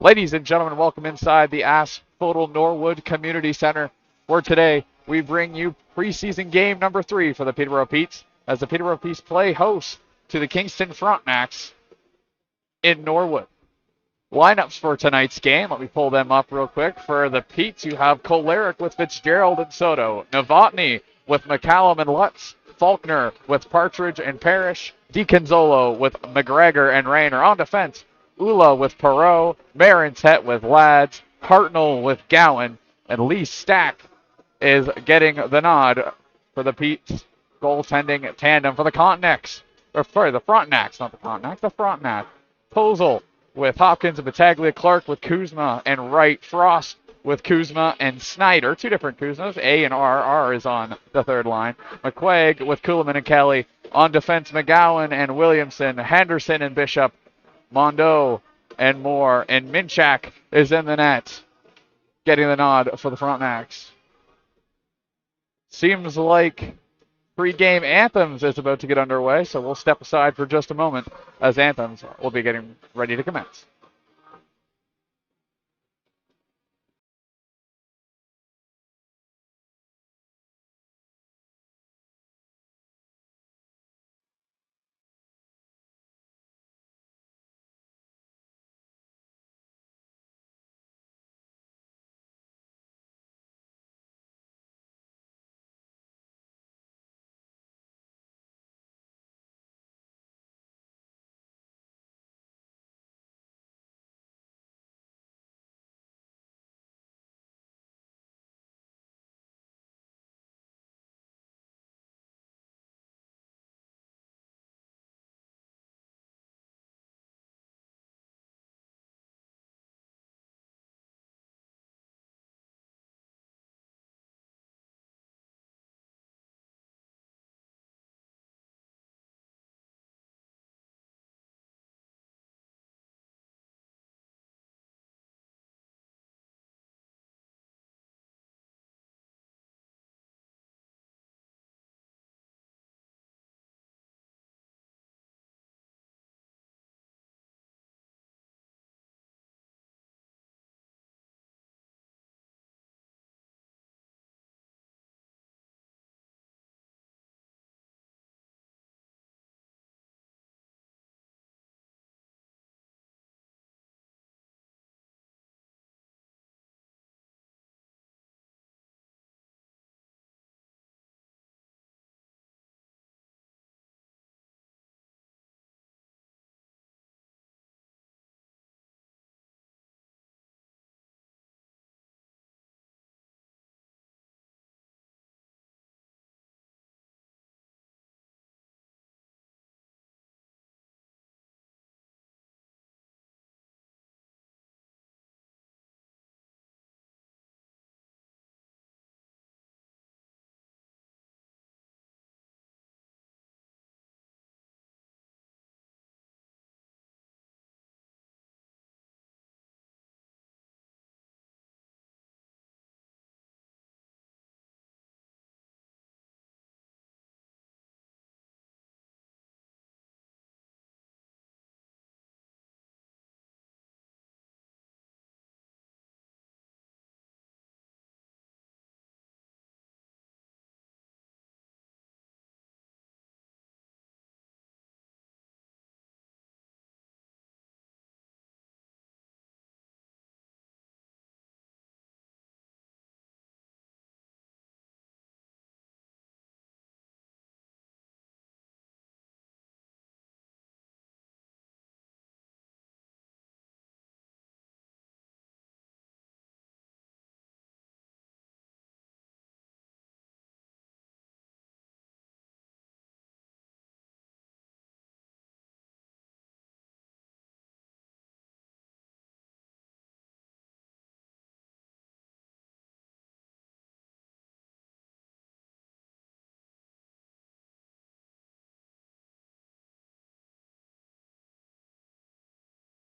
Ladies and gentlemen, welcome inside the Asphodel Norwood Community Center, where today we bring you preseason game number 3 for the Peterborough Petes, as the Peterborough Petes play host to the Kingston Frontenacs in Norwood. Lineups for tonight's game, let me pull them up real quick. For the Petes, you have Kolaric with Fitzgerald and Soto, Novotny with McCallum and Lutz, Faulkner with Partridge and Parrish, DiConzolo with McGregor and Rayner. On defense, Ula with Perot, Marintet with Lads, Hartnell with Gowan, and Lee Stack is getting the nod for the Petes goaltending tandem for the Frontenacs. Or sorry, the Frontenacs, not the Frontenacs, the Frontenacs. Posel with Hopkins and Battaglia, Clark with Kuzma and Wright, Frost with Kuzma and Snyder. Two different Kuzmas, A and R. R is on the third line. McQuaig with Kuhlman and Kelly. On defense, McGowan and Williamson, Henderson and Bishop, Mondo and Moore. And Minchak is in the net, getting the nod for the Frontenacs. Seems like pre-game anthems is about to get underway, so we'll step aside for just a moment as anthems will be getting ready to commence.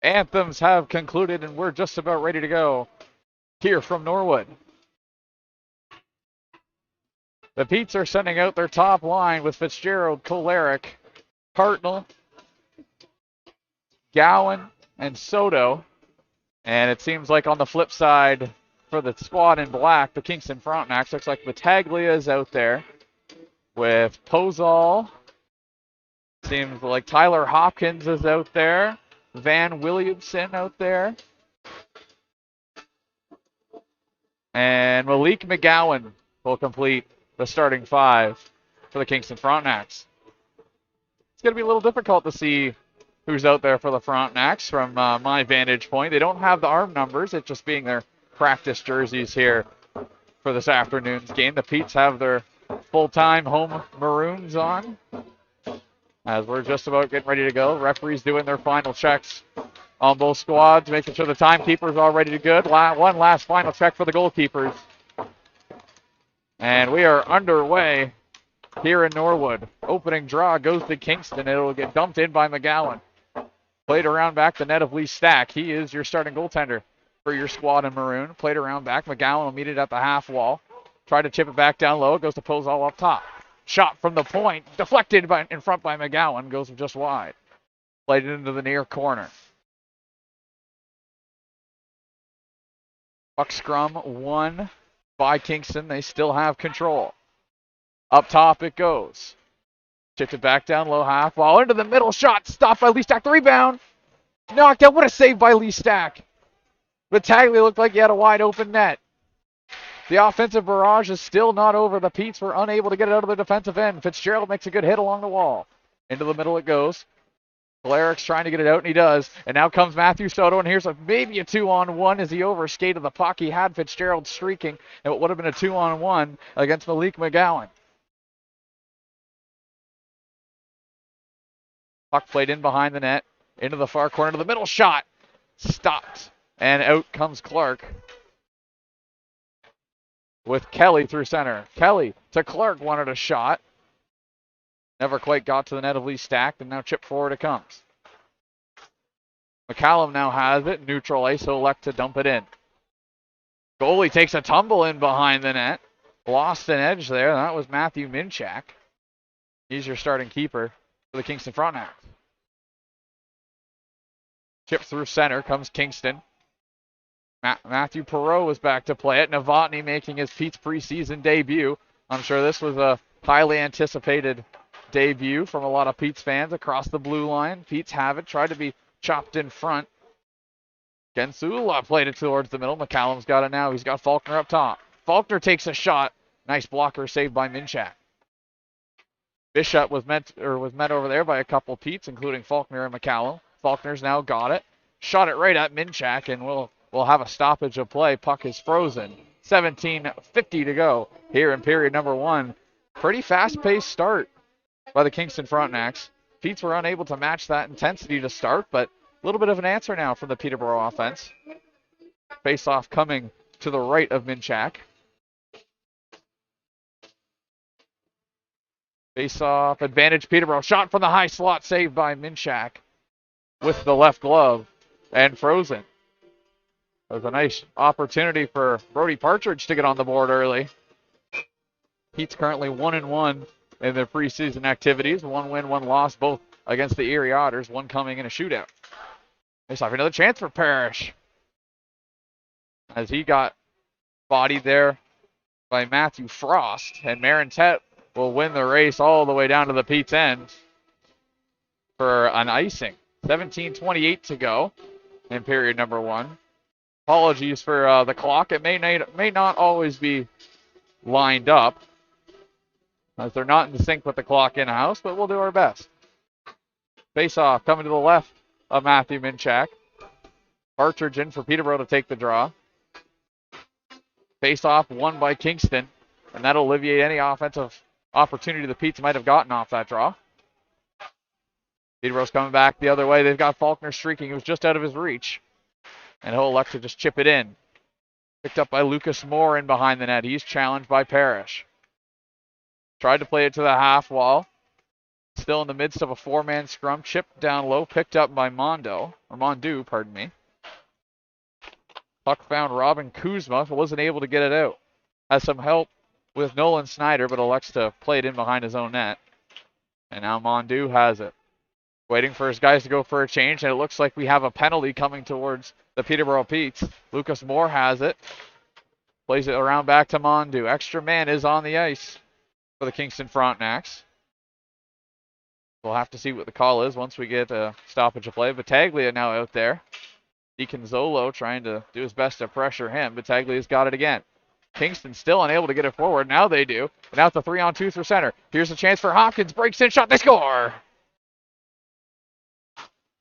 Anthems have concluded, and we're just about ready to go here from Norwood. The Petes are sending out their top line with Fitzgerald, Kolaric, Hartnell, Gowan, and Soto. And it seems like on the flip side for the squad in black, the Kingston Frontenacs, looks like Battaglia is out there with Pozol. Seems like Tyler Hopkins is out there. Van Williamson out there. And Malik McGowan will complete the starting five for the Kingston Frontenacs. It's going to be a little difficult to see who's out there for the Frontenacs from my vantage point. They don't have the arm numbers, it just being their practice jerseys here for this afternoon's game. The Petes have their full-time home maroons on. As we're just about getting ready to go, referees doing their final checks on both squads, making sure the timekeepers are all ready to go. One last final check for the goalkeepers. And we are underway here in Norwood. Opening draw goes to Kingston. It'll get dumped in by McGowan. Played around back the net of Lee Stack. He is your starting goaltender for your squad in maroon. Played around back. McGowan will meet it at the half wall. Try to chip it back down low. It goes to Pozol up top. Shot from the point. Deflected in front by McGowan. Goes just wide. Played it into the near corner. Puck scrum won by Kingston. They still have control. Up top it goes. Chipped it back down low half wall. Into the middle. Shot stopped by Lee Stack. The rebound. Knocked out. What a save by Lee Stack. Battaglia looked like he had a wide open net. The offensive barrage is still not over. The Petes were unable to get it out of their defensive end. Fitzgerald makes a good hit along the wall. Into the middle it goes. Blaric's trying to get it out, and he does. And now comes Matthew Soto, and here's maybe a 2-on-1 as he overskated the puck. He had Fitzgerald streaking, and it would have been a 2-on-1 against Malik McGowan. Puck played in behind the net, into the far corner to the middle. Shot stopped, and out comes Clark with Kelly through center. Kelly to Clark, wanted a shot. Never quite got to the net of Lee Stack, and now chip forward it comes. McCallum now has it. Neutral ice, he'll elect to dump it in. Goalie takes a tumble in behind the net. Lost an edge there. That was Matthew Minchak. He's your starting keeper for the Kingston Frontenacs. Chip through center comes Kingston. Matthew Perreault was back to play it. Novotny making his Pete's preseason debut. I'm sure this was a highly anticipated debut from a lot of Pete's fans across the blue line. Pete's have it. Tried to be chopped in front. Gensula played it towards the middle. McCallum's got it now. He's got Faulkner up top. Faulkner takes a shot. Nice blocker saved by Minchak. Bishop was met over there by a couple Petes, including Faulkner and McCallum. Faulkner's now got it. Shot it right at Minchak, and we'll have a stoppage of play. Puck is frozen. 17:50 to go here in period number one. Pretty fast-paced start by the Kingston Frontenacs. Petes were unable to match that intensity to start, but a little bit of an answer now from the Peterborough offense. Face-off coming to the right of Minchak. Face-off advantage Peterborough. Shot from the high slot, saved by Minchak with the left glove and frozen. That was a nice opportunity for Brody Partridge to get on the board early. Pete's currently 1-1 in their preseason activities. 1 win, 1 loss, both against the Erie Otters. One coming in a shootout. Nice off. Another chance for Parrish, as he got bodied there by Matthew Frost. And Marintet will win the race all the way down to the Pete's end for an icing. 17:28 to go in period number one. Apologies for the clock. It may not always be lined up, as they're not in sync with the clock in-house, but we'll do our best. Face-off coming to the left of Matthew Minchak. Partridge in for Peterborough to take the draw. Face-off won by Kingston, and that'll alleviate any offensive opportunity the Petes might have gotten off that draw. Peterborough's coming back the other way. They've got Faulkner streaking. He was just out of his reach, and he'll elect to just chip it in. Picked up by Lucas Moore in behind the net. He's challenged by Parrish. Tried to play it to the half wall. Still in the midst of a 4-man scrum. Chipped down low. Picked up by Mondu, pardon me. Puck found Robin Kuzma, but wasn't able to get it out. Has some help with Nolan Snyder, but elects to play it in behind his own net. And now Mondu has it. Waiting for his guys to go for a change, and it looks like we have a penalty coming towards the Peterborough Petes. Lucas Moore has it. Plays it around back to Mondu. Extra man is on the ice for the Kingston Frontenacs. We'll have to see what the call is once we get a stoppage of play. Battaglia now out there. Deacon Zolo trying to do his best to pressure him. Battaglia's got it again. Kingston still unable to get it forward. Now they do. And now it's a 3-on-2 through center. Here's a chance for Hopkins. Breaks in, shot, they score!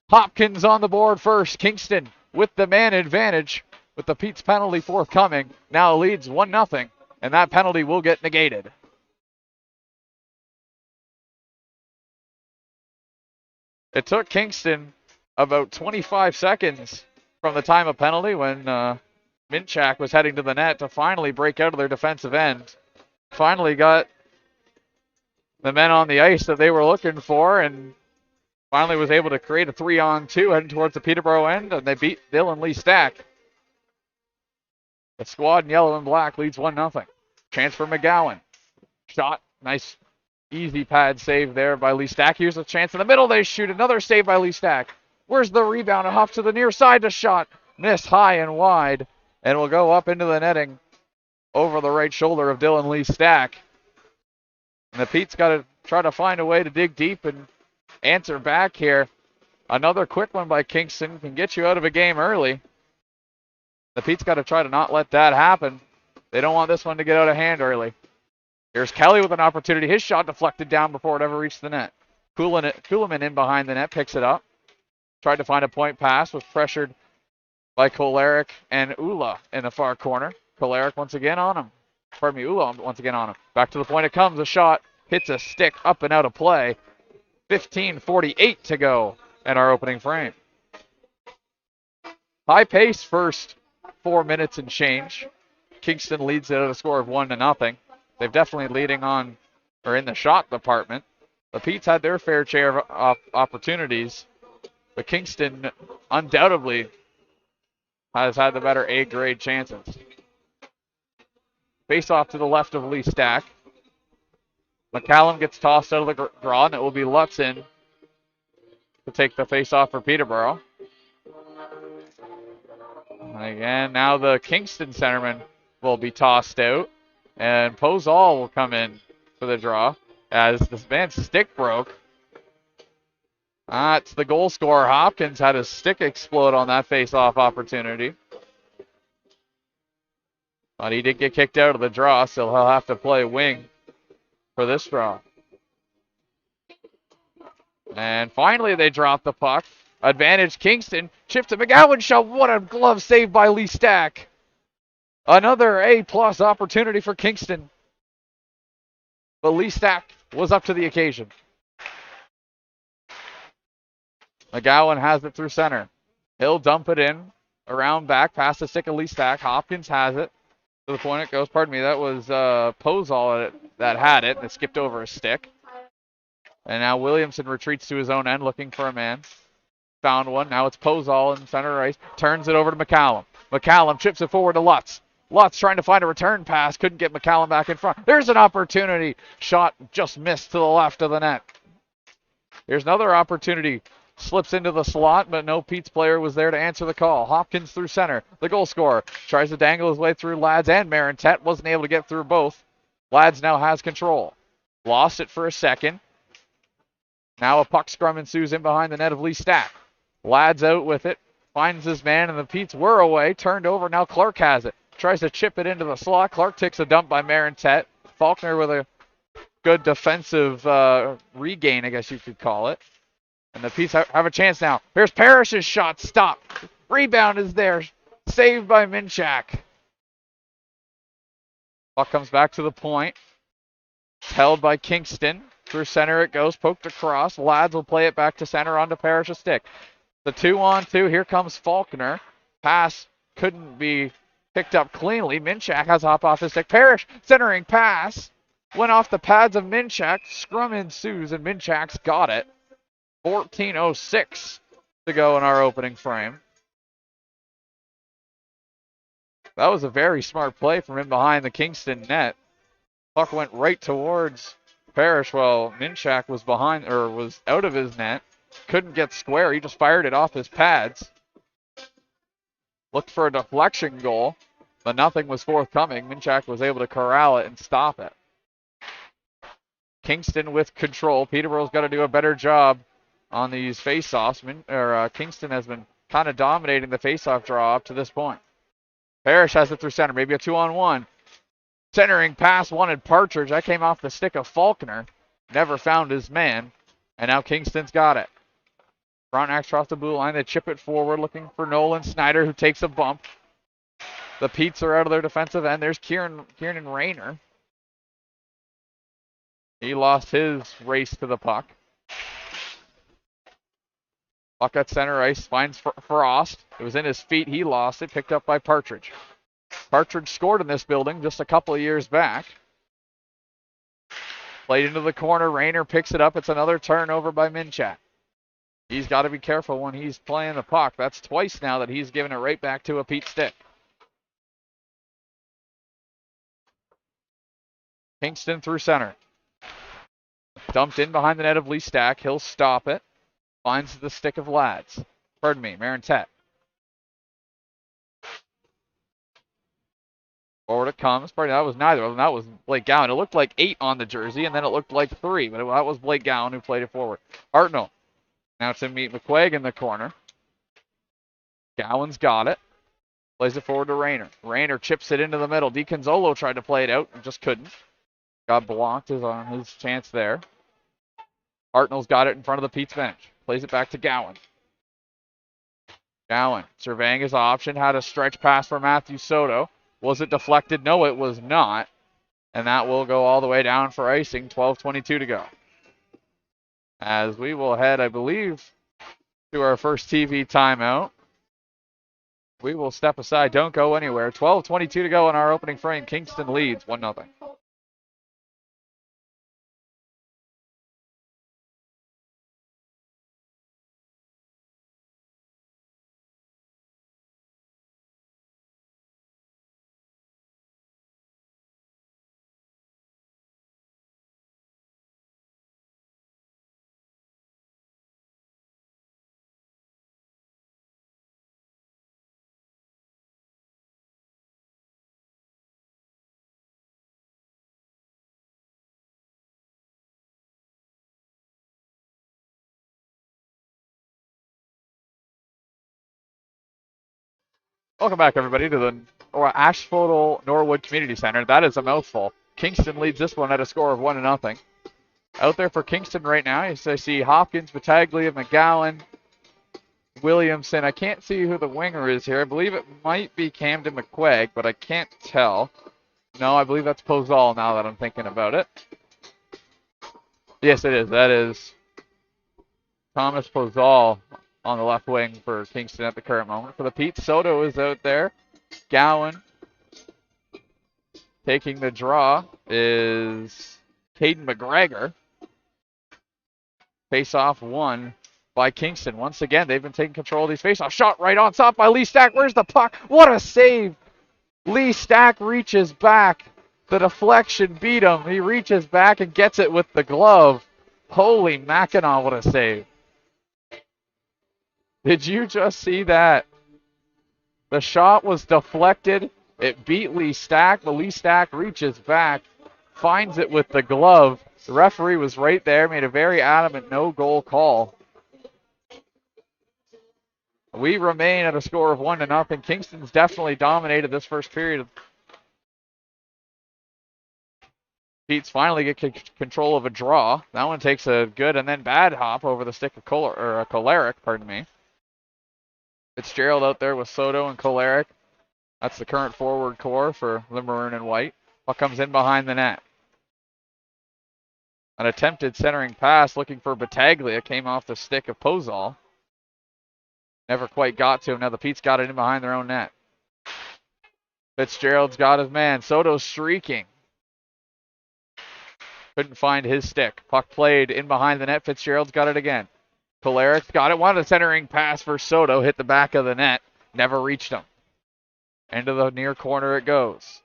Hopkins on the board first. Kingston with the man advantage with the Pete's penalty forthcoming. Now leads 1-0, and that penalty will get negated. It took Kingston about 25 seconds from the time of penalty when Minchak was heading to the net to finally break out of their defensive end. Finally got the men on the ice that they were looking for, and finally was able to create a 3-on-2 heading towards the Peterborough end, and they beat Dylan Lee Stack. The squad in yellow and black leads 1-0. Chance for McGowan. Shot. Nice easy pad save there by Lee Stack. Here's a chance in the middle. They shoot. Another save by Lee Stack. Where's the rebound? A hop to the near side to shot. Miss high and wide. And will go up into the netting over the right shoulder of Dylan Lee Stack. And the Pete's got to try to find a way to dig deep and answer back here. Another quick one by Kingston can get you out of a game early. The Pete's got to try to not let that happen. They don't want this one to get out of hand early. Here's Kelly with an opportunity. His shot deflected down before it ever reached the net. Kuhlman in behind the net, picks it up. Tried to find a point pass, was pressured by Kolarek and Ula in the far corner. Kolarek once again on him. Pardon me, Ula once again on him. Back to the point it comes. A shot hits a stick up and out of play. 15:48 to go in our opening frame. High pace first 4 minutes and change. Kingston leads it at a score of 1-0. They've definitely leading on, or in the shot department. The Petes had their fair share of opportunities, but Kingston undoubtedly has had the better A-grade chances. Face off to the left of Lee Stack. McCallum gets tossed out of the draw, and it will be Lutz in to take the face off for Peterborough. And again, now the Kingston centerman will be tossed out, and Pozol will come in for the draw as this man's stick broke. It's the goal scorer. Hopkins had his stick explode on that face-off opportunity. But he did get kicked out of the draw, so he'll have to play wing for this draw. And finally they drop the puck. Advantage Kingston. Chip to McGowan shot. What a glove save by Lee Stack. Another A-plus opportunity for Kingston. But Lee Stack was up to the occasion. McGowan has it through center. He'll dump it in. Around back, past the stick of Lee Stack. Hopkins has it. To the point it goes. Pardon me, that was Pozol that had it. It skipped over a stick. And now Williamson retreats to his own end looking for a man. Found one. Now it's Pozol in center ice. Turns it over to McCallum. McCallum chips it forward to Lutz. Lutz trying to find a return pass. Couldn't get McCallum back in front. There's an opportunity. Shot just missed to the left of the net. Here's another opportunity. Slips into the slot, but no Pete's player was there to answer the call. Hopkins through center. The goal scorer tries to dangle his way through Lads and Marintet. Wasn't able to get through both. Lads now has control. Lost it for a second. Now a puck scrum ensues in behind the net of Lee Stack. Lads out with it. Finds his man, and the Petes were away. Turned over. Now Clark has it. Tries to chip it into the slot. Clark takes a dump by Marintet. Faulkner with a good defensive regain, I guess you could call it. And the Petes have a chance now. Here's Parrish's shot. Stop. Rebound is there. Saved by Minchak. Puck comes back to the point. It's held by Kingston. Through center it goes. Poked across. Lads will play it back to center onto Parrish's stick. The 2-on-2. Here comes Faulkner. Pass couldn't be picked up cleanly. Minchak has a hop off his stick. Parrish centering pass. Went off the pads of Minchak. Scrum ensues and Minchak's got it. 14:06 to go in our opening frame. That was a very smart play from in behind the Kingston net. Puck went right towards Parrish while Minchak was behind, or was out of his net. couldn't get square. He just fired it off his pads. Looked for a deflection goal, but nothing was forthcoming. Minchak was able to corral it and stop it. Kingston with control. Peterborough's got to do a better job on these face-offs. Kingston has been kind of dominating the face-off draw up to this point. Parrish has it through center, maybe a 2-on-1. Centering pass wanted Partridge. That came off the stick of Faulkner. Never found his man. And now Kingston's got it. Frontenacs across the blue line. They chip it forward looking for Nolan Snyder, who takes a bump. The Petes are out of their defensive end. There's Kieran Rayner. He lost his race to the puck. Puck at center ice. Finds Frost. It was in his feet. He lost it. Picked up by Partridge. Partridge scored in this building just a couple of years back. Played into the corner. Rayner picks it up. It's another turnover by Minchak. He's got to be careful when he's playing the puck. That's twice now that he's given it right back to a Pete stick. Kingston through center. Dumped in behind the net of Lee Stack. He'll stop it. Finds the stick of Lads. Pardon me, Marintet. Forward it comes. Pardon, that was neither of them. That was Blake Gowan. It looked like 8 on the jersey, and then it looked like 3. But that was Blake Gowan who played it forward. Hartnell. Now to meet McQuaig in the corner. Gowan's got it. Plays it forward to Rayner. Rayner chips it into the middle. DiConzolo tried to play it out and just couldn't. Got blocked on his chance there. Hartnell's got it in front of the Pete's bench. Plays it back to Gowan. Gowan surveying his option. Had a stretch pass for Matthew Soto. Was it deflected? No, it was not. And that will go all the way down for icing. 12:22 to go. As we will head, I believe, to our first TV timeout. We will step aside. Don't go anywhere. 12:22 to go in our opening frame. Kingston leads 1-0. Welcome back, everybody, to the Asphodel Norwood Community Center. That is a mouthful. Kingston leads this one at a score of 1-0. Out there for Kingston right now, I see Hopkins, Battaglia, McGowan, Williamson. I can't see who the winger is here. I believe it might be Camden McQuaig, but I can't tell. No, I believe that's Pozal now that I'm thinking about it. Yes, it is. That is Thomas Pozal on the left wing for Kingston at the current moment. For the Pete, Soto is out there. Gowan taking the draw is Caden McGregor. Face-off won by Kingston. Once again, they've been taking control of these face-offs. Shot right on top by Lee Stack. Where's the puck? What a save! Lee Stack reaches back. The deflection beat him. He reaches back and gets it with the glove. Holy Mackinac, what a save. Did you just see that? The shot was deflected. It beat Lee Stack, but Lee Stack reaches back, finds it with the glove. The referee was right there, made a very adamant no-goal call. We remain at a score of 1-0. Kingston's definitely dominated this first period. Pete's finally get control of a draw. That one takes a good and then bad hop over the stick of Kolaric, pardon me. Fitzgerald out there with Soto and Kolaric. That's the current forward core for the maroon and white. Puck comes in behind the net. An attempted centering pass looking for Battaglia came off the stick of Pozal. Never quite got to him. Now the Pete's got it in behind their own net. Fitzgerald's got his man. Soto's streaking. Couldn't find his stick. Puck played in behind the net. Fitzgerald's got it again. Kolaric's got it. Wanted a centering pass for Soto. Hit the back of the net. Never reached him. Into the near corner it goes.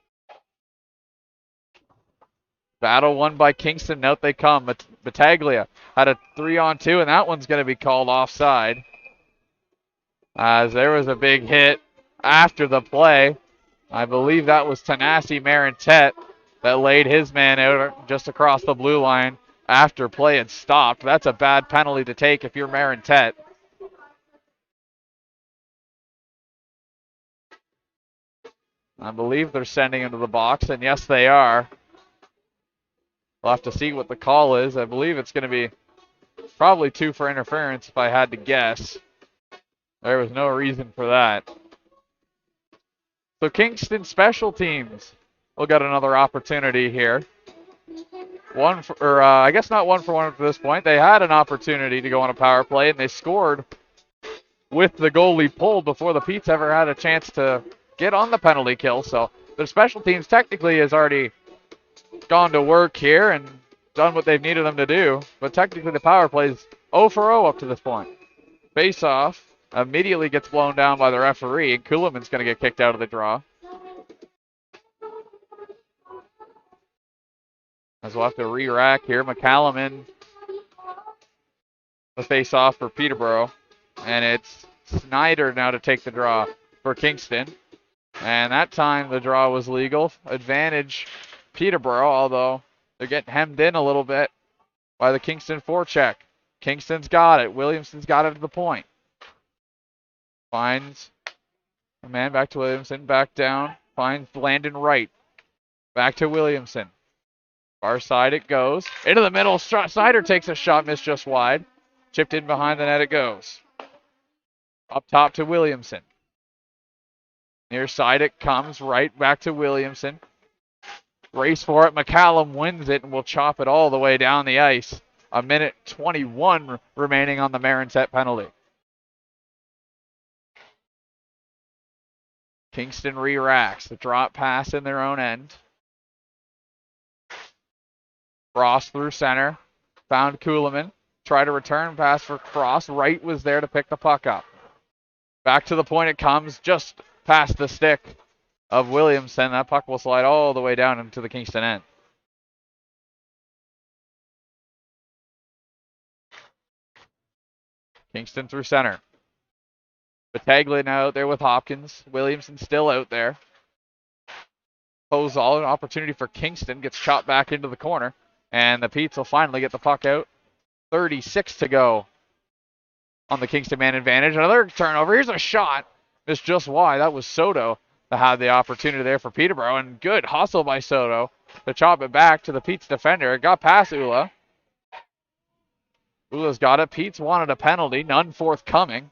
Battle won by Kingston. Out they come. Battaglia had a 3-on-2, and that one's going to be called offside, as there was a big hit after the play. I believe that was Tanasi Marintet that laid his man out just across the blue line after play had stopped. That's a bad penalty to take if you're Marintet. I believe they're sending him to the box, and yes, they are. We'll have to see what the call is. I believe it's going to be probably 2 for interference if I had to guess. There was no reason for that. So Kingston special teams will get another opportunity here. I guess not 1 for 1 at this point. They had an opportunity to go on a power play, and they scored with the goalie pulled before the Petes ever had a chance to get on the penalty kill. So their special teams technically has already gone to work here and done what they've needed them to do. But technically the power play is 0 for 0 up to this point. Face off immediately gets blown down by the referee, and Kuhlman's going to get kicked out of the draw. As we'll have to re-rack here. McCallum in the face-off for Peterborough. And it's Snyder now to take the draw for Kingston. And that time the draw was legal. Advantage Peterborough, although they're getting hemmed in a little bit by the Kingston forecheck. Kingston's got it. Williamson's got it to the point. Finds a man back to Williamson. Back down. Finds Landon Wright. Back to Williamson. Far side it goes. Into the middle. Snyder takes a shot. Missed just wide. Chipped in behind the net it goes. Up top to Williamson. Near side it comes. Right back to Williamson. Race for it. McCallum wins it and will chop it all the way down the ice. 1:21 remaining on the Marintet penalty. Kingston re-racks. The drop pass in their own end. Frost through center. Found Kuhlman. Tried to return pass for Cross. Wright was there to pick the puck up. Back to the point it comes. Just past the stick of Williamson. That puck will slide all the way down into the Kingston end. Kingston through center. Battaglia now out there with Hopkins. Williamson still out there. Pozal, an opportunity for Kingston. Gets chopped back into the corner. And the Petes will finally get the puck out. 36 to go on the Kingston man advantage. Another turnover. Here's a shot. Missed just wide. That was Soto that had the opportunity there for Peterborough. And good hustle by Soto to chop it back to the Petes defender. It got past Ula. Ula's got it. Petes wanted a penalty. None forthcoming.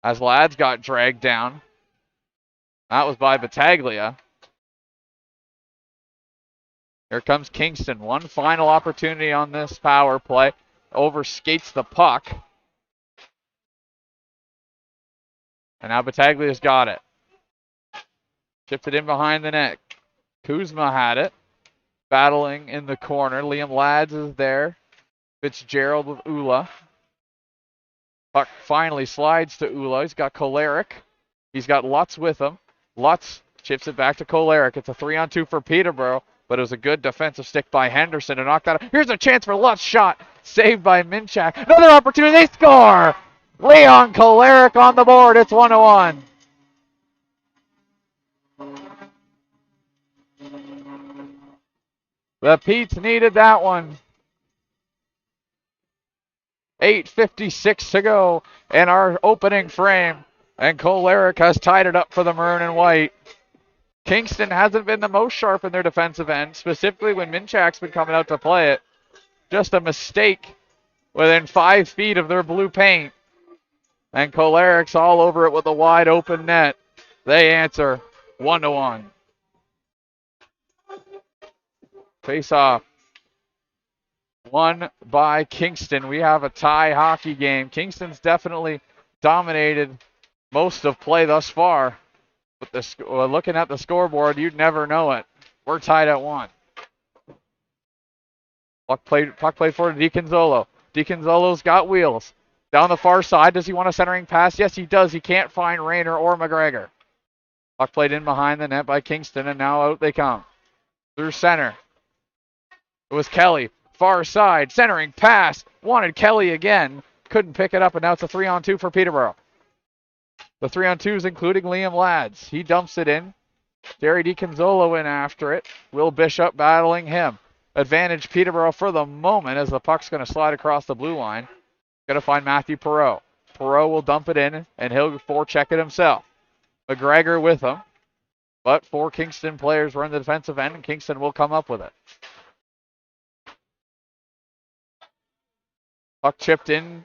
As Lads got dragged down. That was by Battaglia. Here comes Kingston. One final opportunity on this power play. Overskates the puck. And now Battaglia's got it. Chipped it in behind the net. Kuzma had it. Battling in the corner. Liam Lads is there. Fitzgerald with Ula. Puck finally slides to Ula. He's got Kolarek. He's got Lutz with him. Lutz chips it back to Kolarek. It's a 3-on-2 for Peterborough. But it was a good defensive stick by Henderson to knock that out. Here's a chance for Lutz. Shot. Saved by Minchak. Another opportunity. They score. Leon Kolarek on the board. It's 1-1. The Petes needed that one. 8:56 to go in our opening frame. And Kolarek has tied it up for the Maroon and White. Kingston hasn't been the most sharp in their defensive end, specifically when Minchak's been coming out to play it. Just a mistake within 5 feet of their blue paint. And Kolarek's all over it with a wide open net. They answer 1-1. Face off. Won by Kingston. We have a tie hockey game. Kingston's definitely dominated most of play thus far. But looking at the scoreboard, you'd never know it. We're tied at 1. Puck played for DiConzolo. DiConzolo's got wheels. Down the far side, does he want a centering pass? Yes, he does. He can't find Rayner or McGregor. Puck played in behind the net by Kingston, and now out they come. Through center. It was Kelly. Far side. Centering pass. Wanted Kelly again. Couldn't pick it up, and now it's a 3-on-2 for Peterborough. The 3-on-2s including Liam Lads. He dumps it in. Jerry DiConzolo in after it. Will Bishop battling him. Advantage Peterborough for the moment as the puck's going to slide across the blue line. Going to find Matthew Perreault. Perreault will dump it in, and he'll forecheck it himself. McGregor with him. But 4 Kingston players were in the defensive end, and Kingston will come up with it. Puck chipped in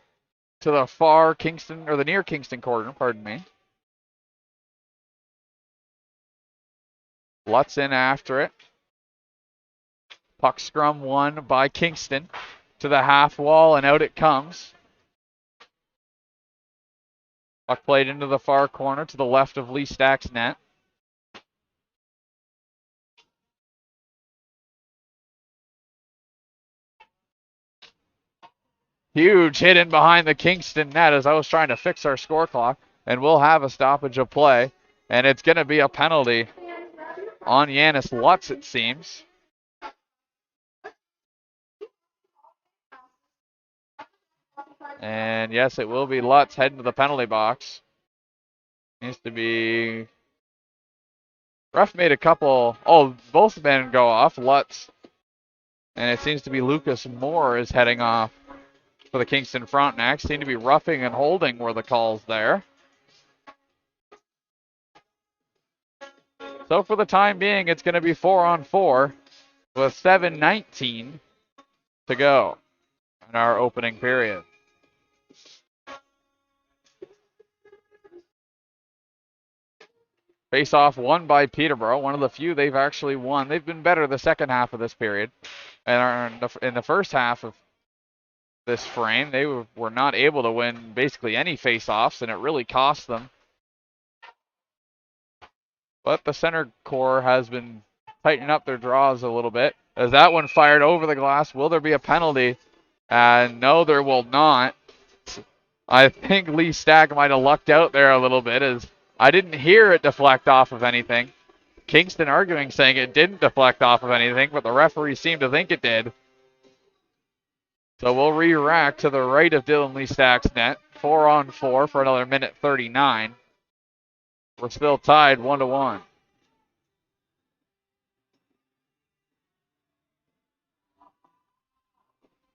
to the far Kingston, or the near Kingston corner, pardon me. Lutz in after it. Puck scrum won by Kingston to the half wall, and out it comes. Puck played into the far corner to the left of Lee Stack's net. Huge hit in behind the Kingston net as I was trying to fix our score clock. And we'll have a stoppage of play. And it's going to be a penalty on Yanis Lutz, it seems. And yes, it will be Lutz heading to the penalty box. Needs to be... Ref made a couple... Oh, both men go off. Lutz. And it seems to be Lucas Moore is heading off for the Kingston Frontenacs. Seem to be roughing and holding were the calls there. So for the time being, it's going to be 4-on-4 with 7:19 to go in our opening period. Face-off won by Peterborough, one of the few they've actually won. They've been better the second half of this period. And in the first half of this frame, they were not able to win basically any face-offs, and it really cost them. But the center core has been tightening up their draws a little bit. As that one fired over the glass, will there be a penalty? No, there will not. I think Lee Stack might have lucked out there a little bit, as I didn't hear it deflect off of anything. Kingston arguing, saying it didn't deflect off of anything, but the referee seemed to think it did. So we'll re-rack to the right of Dylan Lee Stack's net. 4-on-4 for another minute 39. We're still tied 1-1.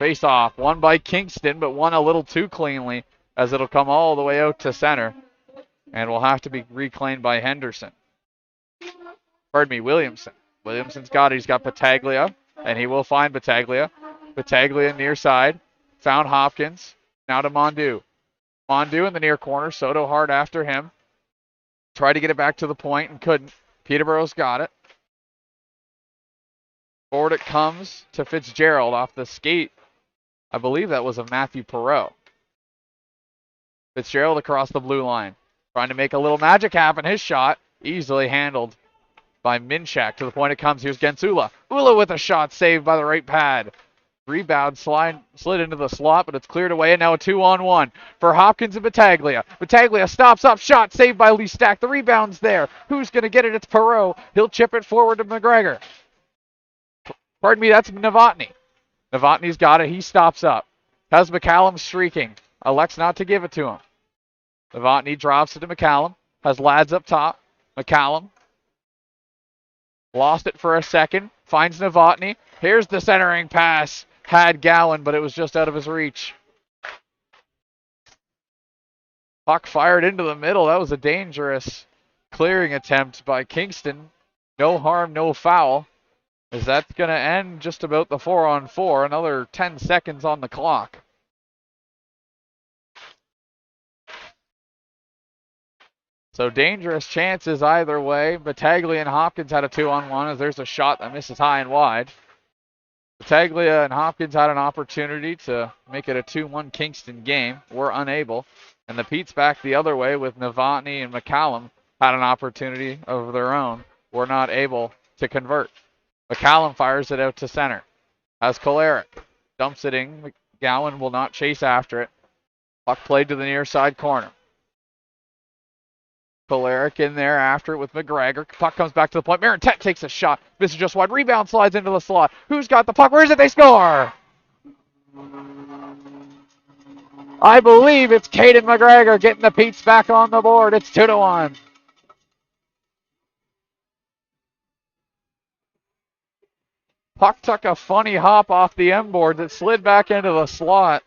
Face off, won by Kingston, but won a little too cleanly as it'll come all the way out to center. And will have to be reclaimed by Henderson. Pardon me, Williamson. Williamson's got it. He's got Battaglia, and he will find Battaglia. Battaglia near side. Found Hopkins. Now to Mondu. Mondu in the near corner. Soto hard after him. Tried to get it back to the point and couldn't. Peterborough's got it. Forward it comes to Fitzgerald off the skate. I believe that was of Matthew Perreault. Fitzgerald across the blue line. Trying to make a little magic happen. His shot easily handled by Minchak. To the point it comes. Here's Gensula. Ula with a shot saved by the right pad. Rebound slid into the slot, but it's cleared away, and now a 2-on-1 for Hopkins and Battaglia. Battaglia stops up, shot saved by Lee Stack. The rebound's there. Who's going to get it? It's Perreault. He'll chip it forward to McGregor. Pardon me, that's Novotny. Novotny's got it. He stops up. Has McCallum streaking. Elects not to give it to him. Novotny drops it to McCallum. Has Lads up top. McCallum. Lost it for a second. Finds Novotny. Here's the centering pass. Had Gowan, but it was just out of his reach. Puck fired into the middle. That was a dangerous clearing attempt by Kingston. No harm, no foul. As that's going to end just about the 4-on-4. Another 10 seconds on the clock. So dangerous chances either way. Battaglia and Hopkins had a 2-on-1 as there's a shot that misses high and wide. Battaglia and Hopkins had an opportunity to make it a 2-1 Kingston game. Were unable. And the Pete's back the other way with Novotny and McCallum had an opportunity of their own. Were not able to convert. McCallum fires it out to center. Has Kolarek. Dumps it in. McGowan will not chase after it. Puck played to the near side corner. Kolaric in there after it with McGregor. Puck comes back to the point. Marintet takes a shot. Misses just wide. Rebound slides into the slot. Who's got the puck? Where is it? They score! I believe it's Caden McGregor getting the Pete's back on the board. It's 2-1. Puck took a funny hop off the M board that slid back into the slot.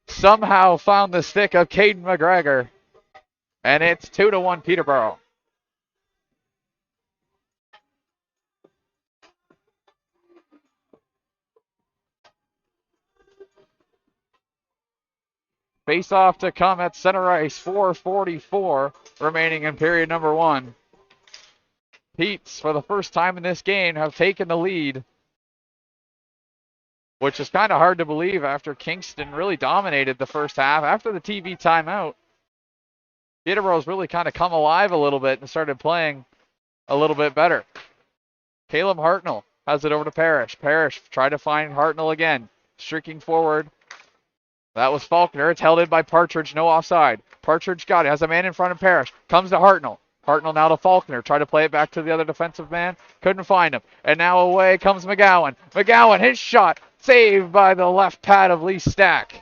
Somehow found the stick of Caden McGregor. And it's 2-1 Peterborough. Face off to come at center ice. 4:44 remaining in period number 1. Pete's, for the first time in this game, have taken the lead, which is kind of hard to believe after Kingston really dominated the first half. After the TV timeout, Peterborough's really kind of come alive a little bit and started playing a little bit better. Caleb Hartnell has it over to Parrish. Parrish tried to find Hartnell again. Streaking forward. That was Faulkner. It's held in by Partridge. No offside. Partridge got it. Has a man in front of Parrish. Comes to Hartnell. Hartnell now to Faulkner. Try to play it back to the other defensive man. Couldn't find him. And now away comes McGowan. McGowan, his shot. Saved by the left pad of Lee Stack.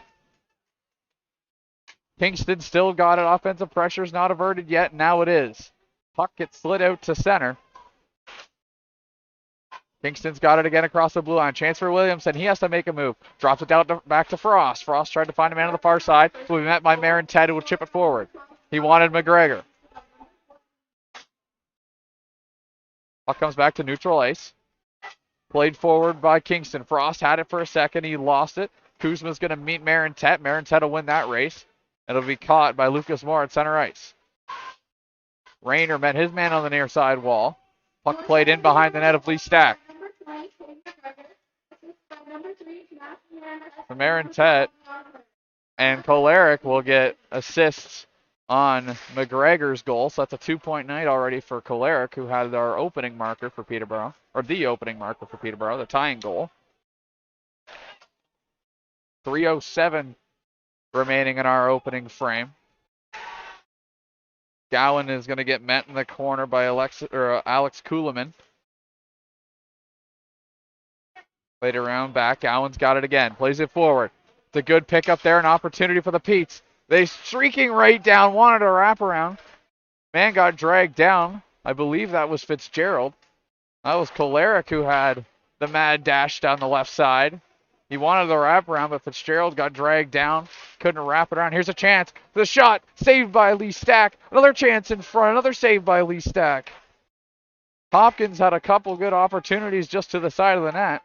Kingston still got it. Offensive pressure's not averted yet. Now it is. Puck gets slid out to center. Kingston's got it again across the blue line. Chance for Williamson. He has to make a move. Drops it down back to Frost. Frost tried to find a man on the far side. Will be met by Marin Ted, who will chip it forward. He wanted McGregor. Puck comes back to neutral ice. Played forward by Kingston. Frost had it for a second. He lost it. Kuzma's going to meet Marin Ted. Marin Ted will win that race. It'll be caught by Lucas Moore at center ice. Rayner met his man on the near side wall. Puck played in behind the net of Lee Stack. From Marin Ted and Kolaric will get assists on McGregor's goal. So that's a 2-point night already for Kolaric, who had our opening marker for Peterborough, or the opening marker for Peterborough, the tying goal. 3:07 remaining in our opening frame. Gowan is going to get met in the corner by Alex Kuhlman. Played around back. Gowan's got it again. Plays it forward. It's a good pickup there. An opportunity for the Petes. They streaking right down. Wanted a wraparound. Man got dragged down. I believe that was Fitzgerald. That was Kolaric who had the mad dash down the left side. He wanted the wraparound, but Fitzgerald got dragged down. Couldn't wrap it around. Here's a chance. The shot. Saved by Lee Stack. Another chance in front. Another save by Lee Stack. Hopkins had a couple good opportunities just to the side of the net.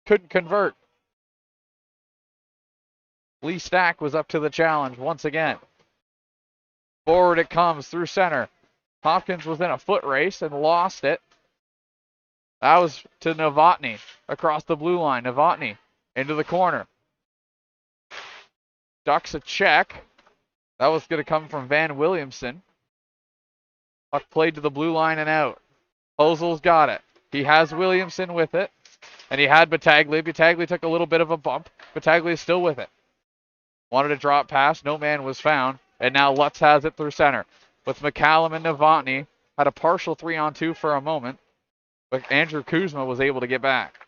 Couldn't convert. Lee Stack was up to the challenge once again. Forward it comes through center. Hopkins was in a foot race and lost it. That was to Novotny across the blue line. Novotny into the corner. Ducks a check. That was going to come from Van Williamson. Puck played to the blue line and out. Ozel's got it. He has Williamson with it. And he had Battaglia. Battaglia took a little bit of a bump. Battaglia is still with it. Wanted to drop pass. No man was found. And now Lutz has it through center. With McCallum and Novotny. Had a partial 3-on-2 for a moment. But Andrew Kuzma was able to get back.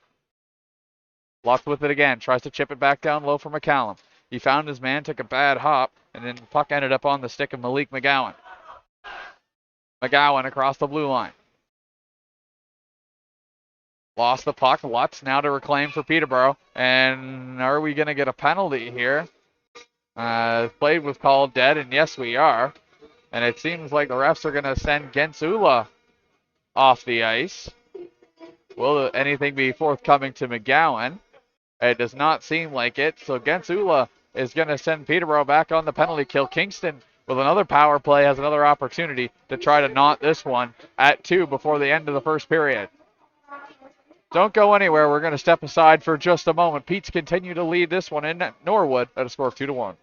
Lutz with it again. Tries to chip it back down low for McCallum. He found his man. Took a bad hop. And then the puck ended up on the stick of Malik McGowan. McGowan across the blue line. Lost the puck. Lutz now to reclaim for Peterborough. And are we going to get a penalty here? Play was called dead, and yes, we are. And it seems like the refs are going to send Gensula off the ice. Will anything be forthcoming to McGowan? It does not seem like it. So Gensula is going to send Peterborough back on the penalty kill. Kingston, with another power play, has another opportunity to try to knot this one at 2 before the end of the first period. Don't go anywhere. We're going to step aside for just a moment. Pete's continue to lead this one in Norwood at a score of 2-1.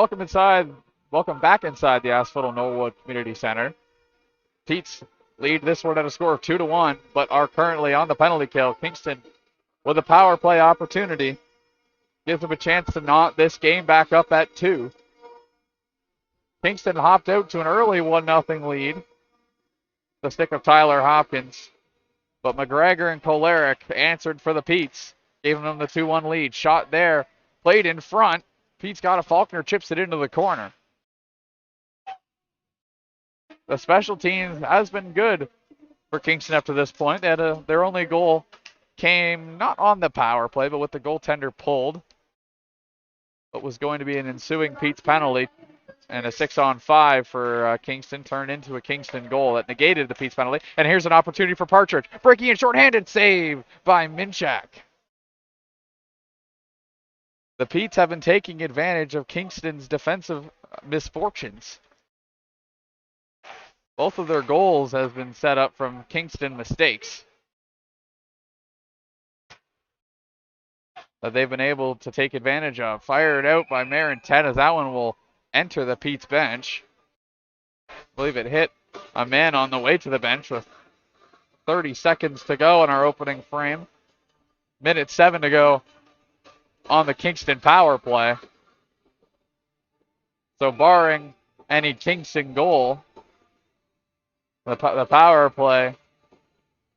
Welcome inside. Welcome back inside the Asphodel Norwood Community Center. Pete's lead this one at a score of 2-1, but are currently on the penalty kill. Kingston with a power play opportunity gives them a chance to knot this game back up at 2. Kingston hopped out to an early 1-0 lead. The stick of Tyler Hopkins. But McGregor and Kolaric answered for the Petes, giving them the 2-1 lead. Shot there, played in front. Pete's got a Faulkner, chips it into the corner. The special teams has been good for Kingston up to this point. They had their only goal came not on the power play, but with the goaltender pulled. What was going to be an ensuing Pete's penalty, and a 6-on-5 for Kingston turned into a Kingston goal that negated the Pete's penalty. And here's an opportunity for Partridge. Breaking in shorthanded, save by Minchak. The Petes have been taking advantage of Kingston's defensive misfortunes. Both of their goals has been set up from Kingston mistakes that they've been able to take advantage of. Fired out by Marin 10 as that one will enter the Pete's bench. I believe it hit a man on the way to the bench with 30 seconds to go in our opening frame. Minute 7 to go on the Kingston power play. So barring any Kingston goal, the power play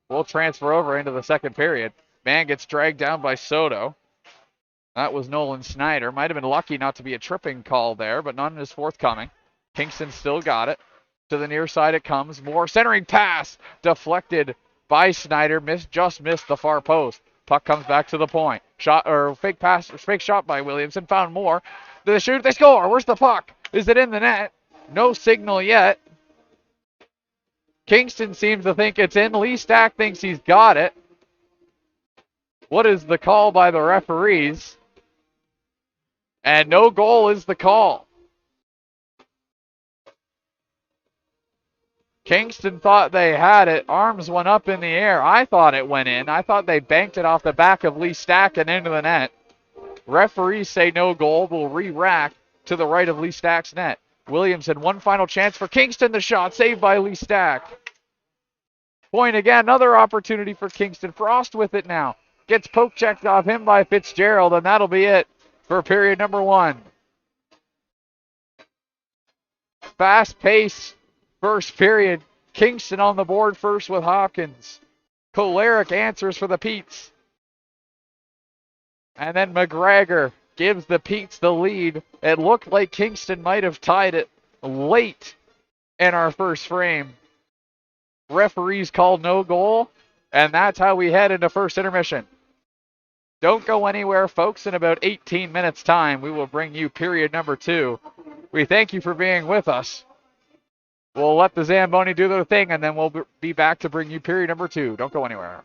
will transfer over into the second period. Man gets dragged down by Soto. That was Nolan Snyder. Might have been lucky not to be a tripping call there, but none is forthcoming. Kingston still got it. To the near side it comes. More centering pass. Deflected by Snyder. Just missed the far post. Puck comes back to the point. Shot or fake pass or fake shot by Williamson. Found more. They shoot. They score. Where's the puck? Is it in the net? No signal yet. Kingston seems to think it's in. Lee Stack thinks he's got it. What is the call by the referees? And no goal is the call. Kingston thought they had it. Arms went up in the air. I thought it went in. I thought they banked it off the back of Lee Stack and into the net. Referees say no goal. Will re-rack to the right of Lee Stack's net. Williamson, one final chance for Kingston. The shot saved by Lee Stack. Point again. Another opportunity for Kingston. Frost with it now. Gets poke checked off him by Fitzgerald, and that'll be it for period number 1. Fast pace. First period, Kingston on the board first with Hopkins. Kolaric answers for the Petes. And then McGregor gives the Petes the lead. It looked like Kingston might have tied it late in our first frame. Referees called no goal, and that's how we head into first intermission. Don't go anywhere, folks. In about 18 minutes' time, we will bring you period number 2. We thank you for being with us. We'll let the Zamboni do their thing, and then we'll be back to bring you period number 2. Don't go anywhere.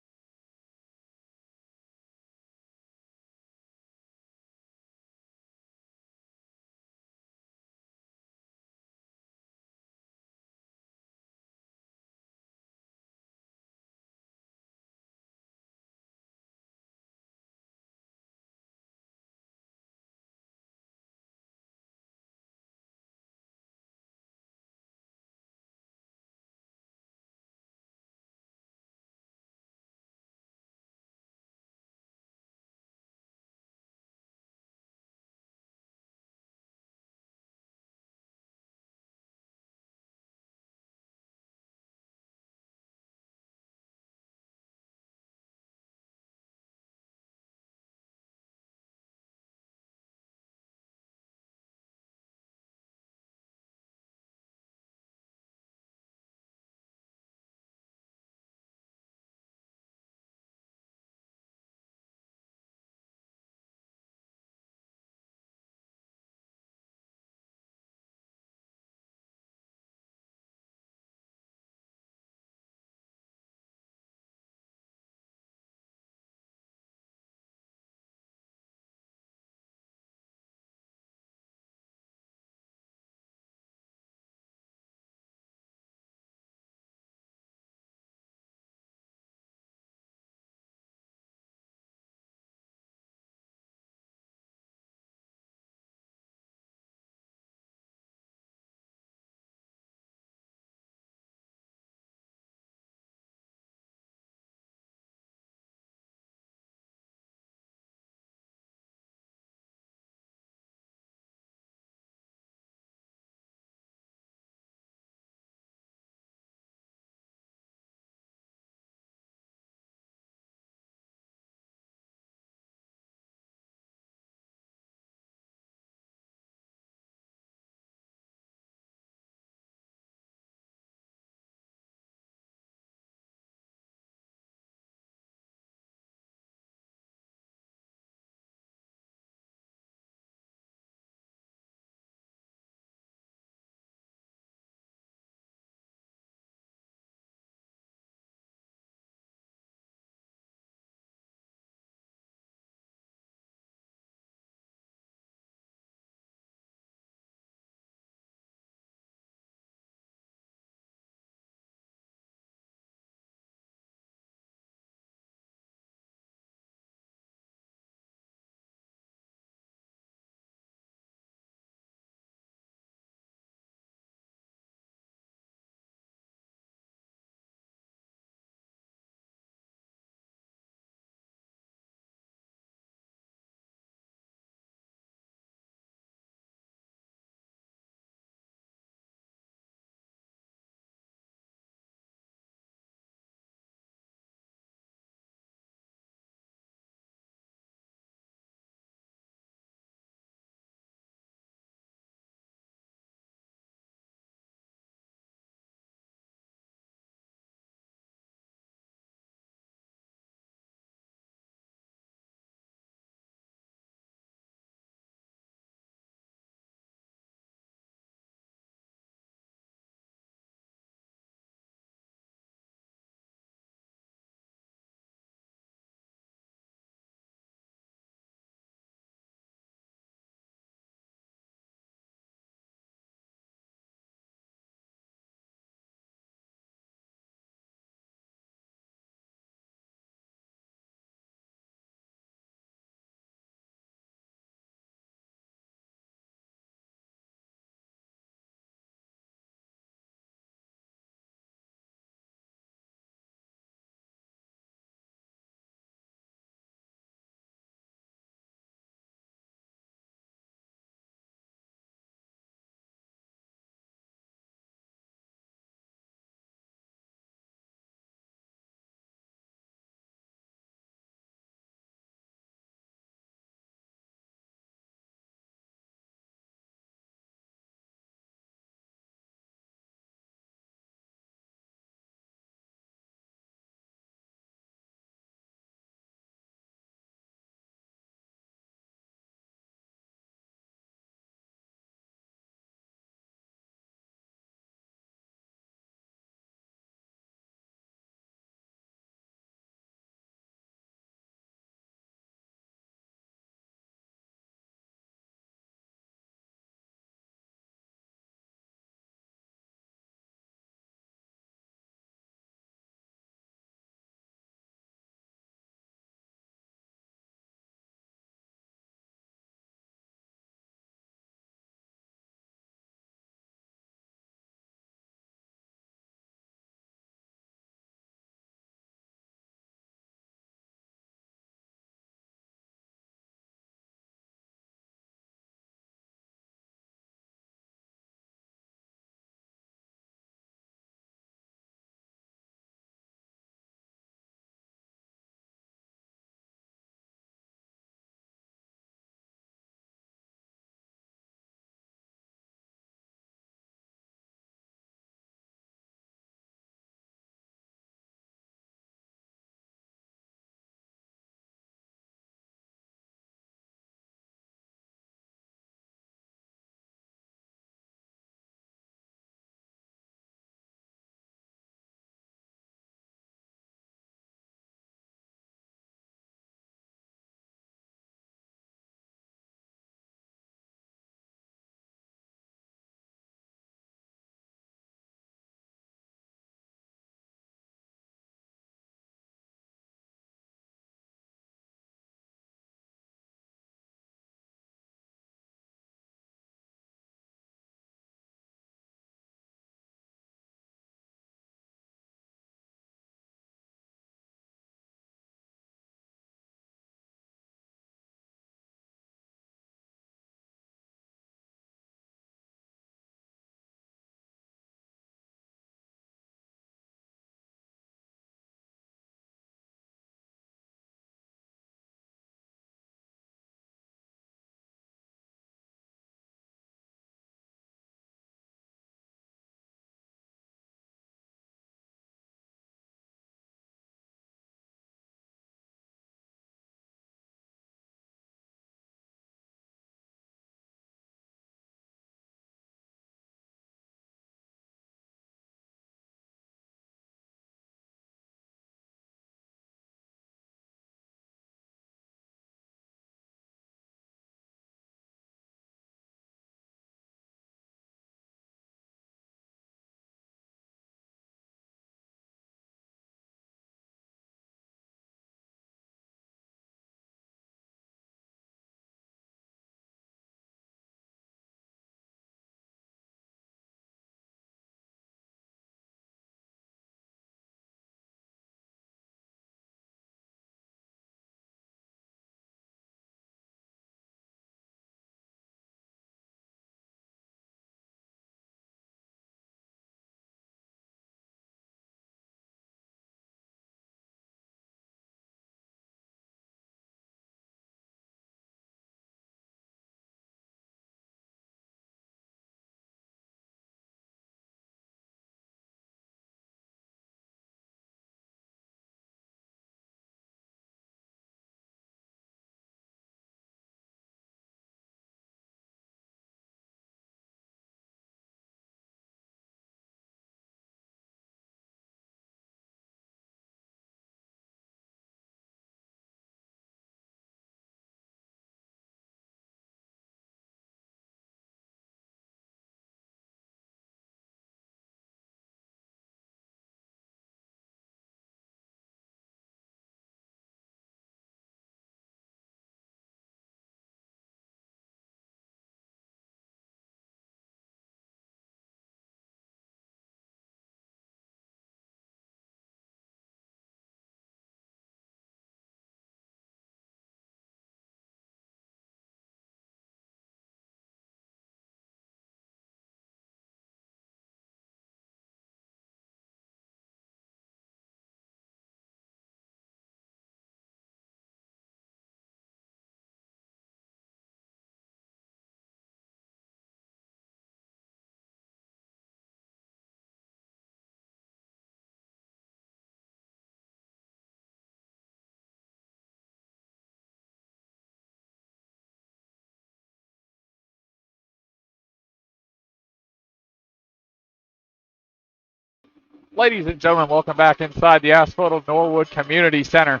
Ladies and gentlemen, welcome back inside the Asphodel Norwood Community Center.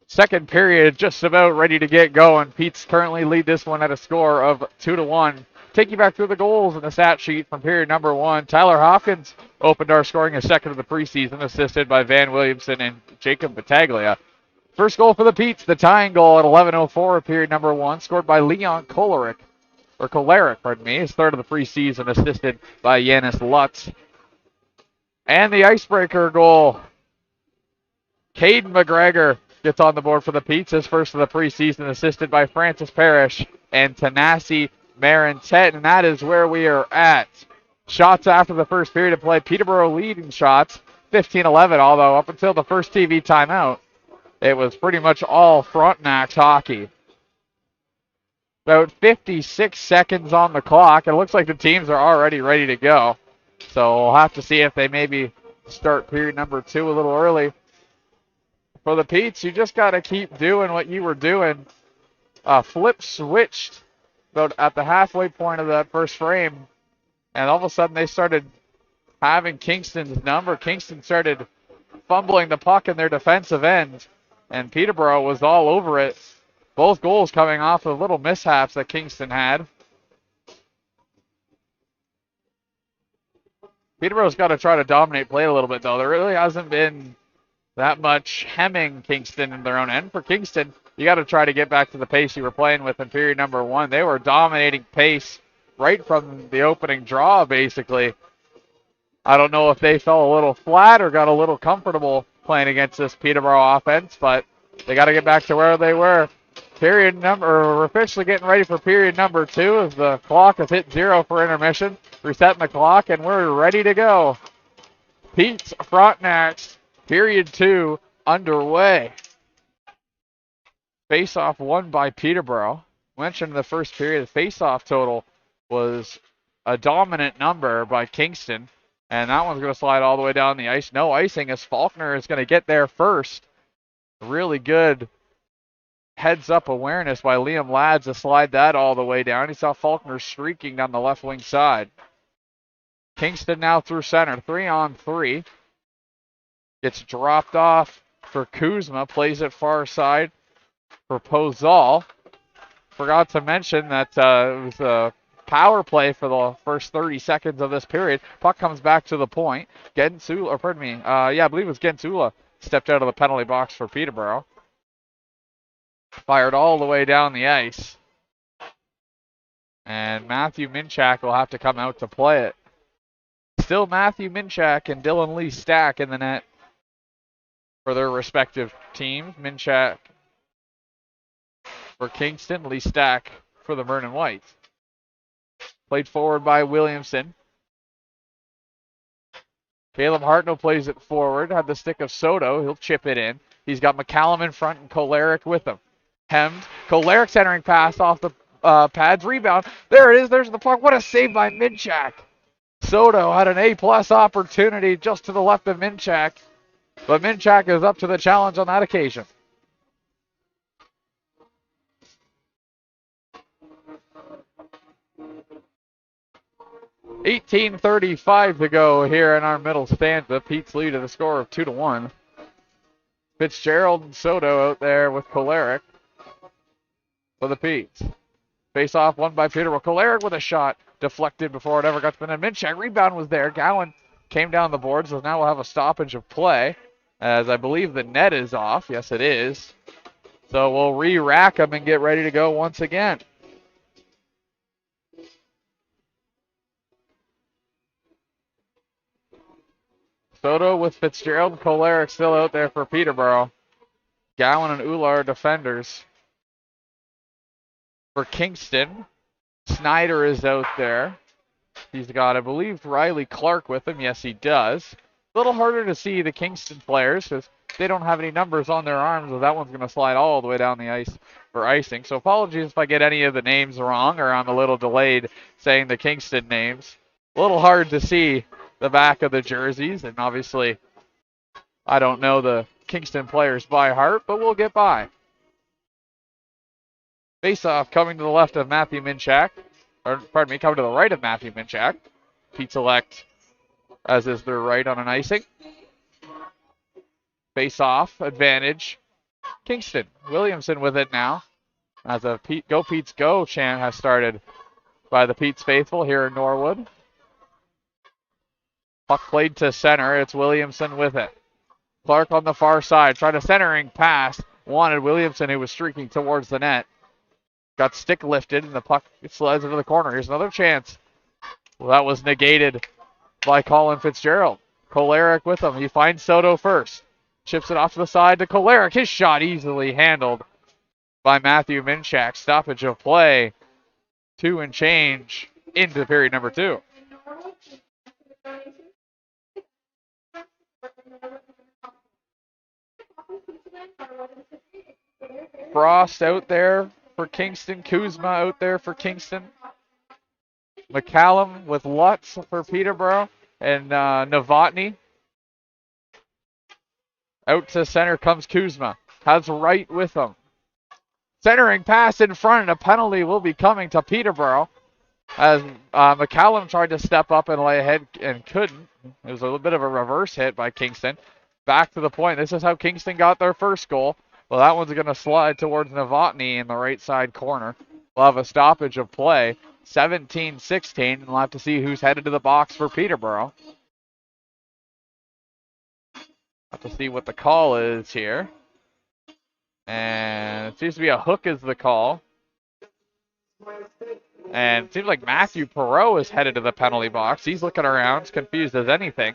Second period just about ready to get going. Pete's currently lead this one at a score of 2-1. Take you back through the goals in the stat sheet from period number 1. Tyler Hopkins opened our scoring a second of the preseason, assisted by Van Williamson and Jacob Battaglia. First goal for the Petes, the tying goal at 11:04 of period number 1, scored by Leon Kolaric, his third of the preseason, assisted by Yanis Lutz. And the icebreaker goal, Caden McGregor gets on the board for the Petes, his first of the preseason, assisted by Francis Parrish and Tanasi Marintet, and that is where we are at. Shots after the first period of play, Peterborough leading shots, 15-11, although up until the first TV timeout, it was pretty much all Frontenacs hockey. About 56 seconds on the clock. It looks like the teams are already ready to go. So we'll have to see if they maybe start period number 2 a little early. For the Petes, you just got to keep doing what you were doing. Flip switched about at the halfway point of that first frame. And all of a sudden they started having Kingston's number. Kingston started fumbling the puck in their defensive end. And Peterborough was all over it. Both goals coming off of little mishaps that Kingston had. Peterborough's got to try to dominate play a little bit, though. There really hasn't been that much hemming Kingston in their own end. For Kingston, you got to try to get back to the pace you were playing with in period number 1. They were dominating pace right from the opening draw, basically. I don't know if they fell a little flat or got a little comfortable playing against this Peterborough offense, but they got to get back to where they were. We're officially getting ready for period number 2 as the clock has hit 0 for intermission. Resetting the clock, and we're ready to go. Pete's Frontenacs, period 2 underway. Face-off won by Peterborough. Mentioned in the first period, the face-off total was a dominant number by Kingston, and that one's going to slide all the way down the ice. No icing as Faulkner is going to get there first. Really good heads-up awareness by Liam Lads to slide that all the way down. He saw Faulkner streaking down the left wing side. Kingston now through center, 3-on-3. Gets dropped off for Kuzma, plays it far side for Pozal. Forgot to mention that it was a power play for the first 30 seconds of this period. Puck comes back to the point. I believe it was Gensula stepped out of the penalty box for Peterborough. Fired all the way down the ice. And Matthew Minchak will have to come out to play it. Still Matthew Minchak and Dylan Lee Stack in the net for their respective teams. Minchak for Kingston, Lee Stack for the Vernon Whites. Played forward by Williamson. Caleb Hartnell plays it forward. Had the stick of Soto. He'll chip it in. He's got McCallum in front and Kolaric with him. Hemmed. Kolaric centering pass off the pads. Rebound. There it is. There's the puck. What a save by Minchak. Soto had an A-plus opportunity just to the left of Minchak. But Minchak is up to the challenge on that occasion. .18:35 to go here in our middle stanza. Pete's lead at a score of 2-1. Fitzgerald and Soto out there with Kolaric for the Petes. Face off won by Peterborough. Kolaric with a shot. Deflected before it ever got to the net. Minchak rebound was there. Gowan came down the board, so now we'll have a stoppage of play. As I believe the net is off. Yes, it is. So we'll re-rack them and get ready to go once again. Soto with Fitzgerald and Kolaric still out there for Peterborough. Gowan and Ular defenders. For Kingston, Snyder is out there. He's got, I believe, Riley Clark with him. Yes, he does. A little harder to see the Kingston players because they don't have any numbers on their arms, so that one's going to slide all the way down the ice for icing. So apologies if I get any of the names wrong or I'm a little delayed saying the Kingston names. A little hard to see the back of the jerseys, and obviously I don't know the Kingston players by heart, but we'll get by. Face-off coming to the left of Matthew Minchak. Coming to the right of Matthew Minchak. Pete select, as is their right on an icing. Face off, advantage. Kingston. Williamson with it now. As a Go Pete's Go chant has started by the Pete's faithful here in Norwood. Puck played to center. It's Williamson with it. Clark on the far side. Tried a centering pass. Wanted Williamson, who was streaking towards the net. Got stick lifted, and the puck slides into the corner. Here's another chance. Well, that was negated by Colin Fitzgerald. Kolarek with him. He finds Soto first. Chips it off to the side to Kolarek. His shot easily handled by Matthew Minchak. Stoppage of play. 2 and change into period number 2. Frost out there for Kingston. Kuzma out there for Kingston. McCallum with Lutz for Peterborough. And Novotny. Out to center comes Kuzma. Has Wright with him. Centering pass in front, and a penalty will be coming to Peterborough. As McCallum tried to step up and lay ahead and couldn't. It was a little bit of a reverse hit by Kingston. Back to the point. This is how Kingston got their first goal. Well, that one's going to slide towards Novotny in the right side corner. We'll have a stoppage of play. 17-16, and we'll have to see who's headed to the box for Peterborough. Have to see what the call is here. And it seems to be a hook is the call. And it seems like Matthew Perreault is headed to the penalty box. He's looking around, as confused as anything.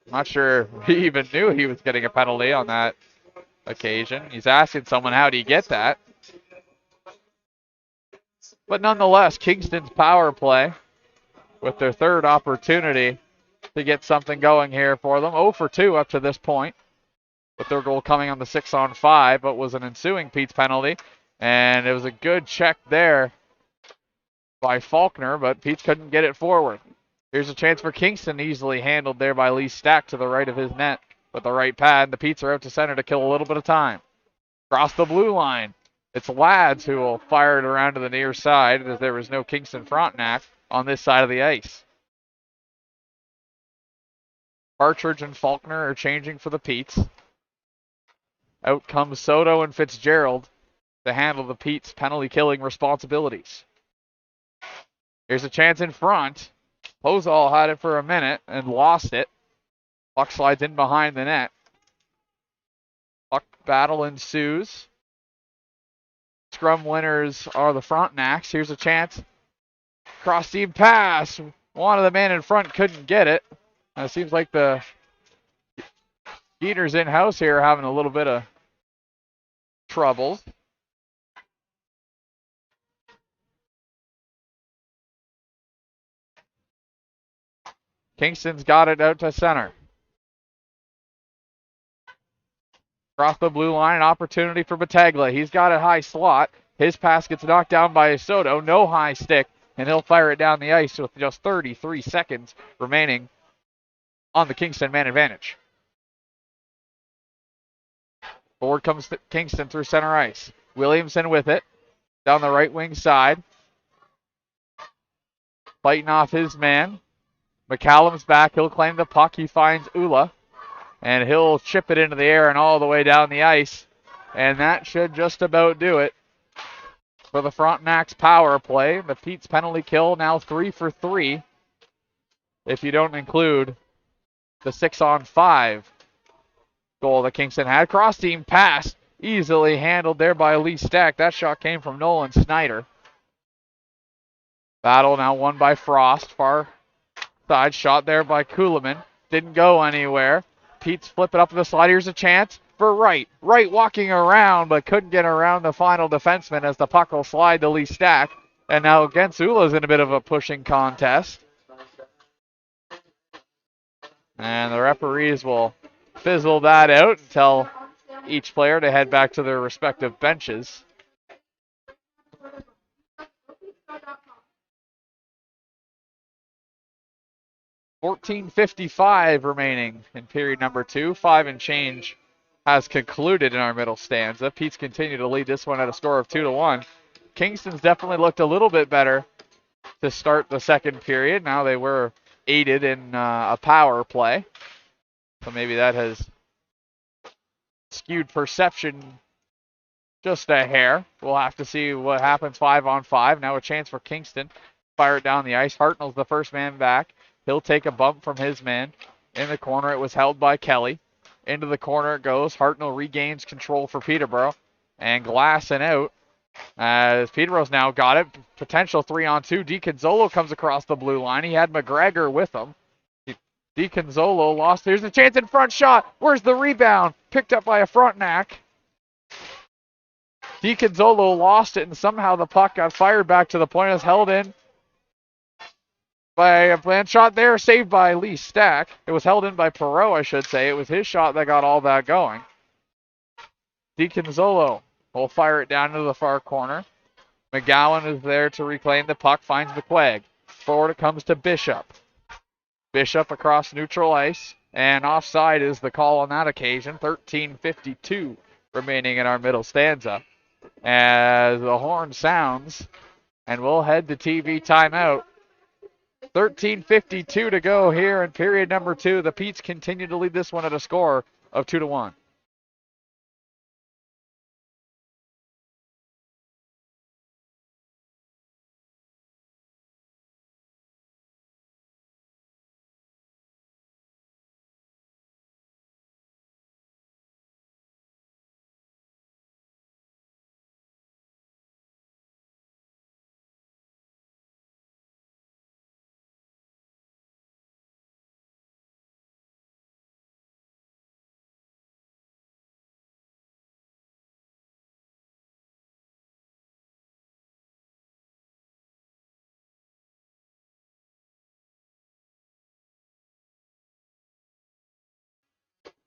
I'm not sure he even knew he was getting a penalty on that occasion. He's asking someone, how do you get that? But nonetheless, Kingston's power play with their third opportunity to get something going here for them. 0 for 2 up to this point, with their goal coming on the 6-on-5, but was an ensuing Pete's penalty. And it was a good check there by Faulkner, but Pete's couldn't get it forward. Here's a chance for Kingston, easily handled there by Lee Stack to the right of his net with the right pad. The Petes are out to center to kill a little bit of time. Across the blue line, it's Lads who will fire it around to the near side, as there was no Kingston Frontenac on this side of the ice. Partridge and Faulkner are changing for the Petes. Out comes Soto and Fitzgerald to handle the Petes' penalty-killing responsibilities. Here's a chance in front. Pozal had it for a minute and lost it. Puck slides in behind the net. Puck battle ensues. Scrum winners are the Frontenacs. Here's a chance. Cross-team pass. One of the men in front couldn't get it. It seems like the Skeeters in-house here are having a little bit of troubles. Kingston's got it out to center. Across the blue line, an opportunity for Battaglia. He's got a high slot. His pass gets knocked down by Soto. No high stick, and he'll fire it down the ice with just 33 seconds remaining on the Kingston man advantage. Forward comes Kingston through center ice. Williamson with it. Down the right wing side. Fighting off his man. McCallum's back. He'll claim the puck. He finds Ula. And he'll chip it into the air and all the way down the ice. And that should just about do it for the Frontenacs power play. The Pete's penalty kill now 3 for 3. If you don't include the 6-on-5 goal that Kingston had. Cross team pass. Easily handled there by Lee Stack. That shot came from Nolan Snyder. Battle now won by Frost. Far side shot there by Kuhlman. Didn't go anywhere. Pete's flip it up to the slide. Here's a chance for Wright. Wright walking around, but couldn't get around the final defenseman as the puck will slide to Lee Stack. And now Gensula's in a bit of a pushing contest. And the referees will fizzle that out and tell each player to head back to their respective benches. .14:55 remaining in period number 2. 5 and change has concluded in our middle stanza. Pete's continue to lead this one at a score of 2-1. Kingston's definitely looked a little bit better to start the second period. Now they were aided in a power play. So maybe that has skewed perception just a hair. We'll have to see what happens 5-on-5. Now a chance for Kingston. Fire it down the ice. Hartnell's the first man back. He'll take a bump from his man. In the corner, it was held by Kelly. Into the corner it goes. Hartnell regains control for Peterborough. And glassing out as Peterborough's now got it. Potential 3-on-2. DiConzolo comes across the blue line. He had McGregor with him. DiConzolo lost. Here's a chance in front shot. Where's the rebound? Picked up by a Frontenac. DiConzolo lost it, and somehow the puck got fired back to the point. It was held in by a bland shot there, saved by Lee Stack. It was held in by Perot, I should say. It was his shot that got all that going. DiConzolo will fire it down into the far corner. McGowan is there to reclaim the puck, finds McQuaig. Forward it comes to Bishop. Bishop across neutral ice, and offside is the call on that occasion. 13:52 remaining in our middle stanza. As the horn sounds, and we'll head to TV timeout. 13:52 to go here in period number 2. The Petes continue to lead this one at a score of 2-1.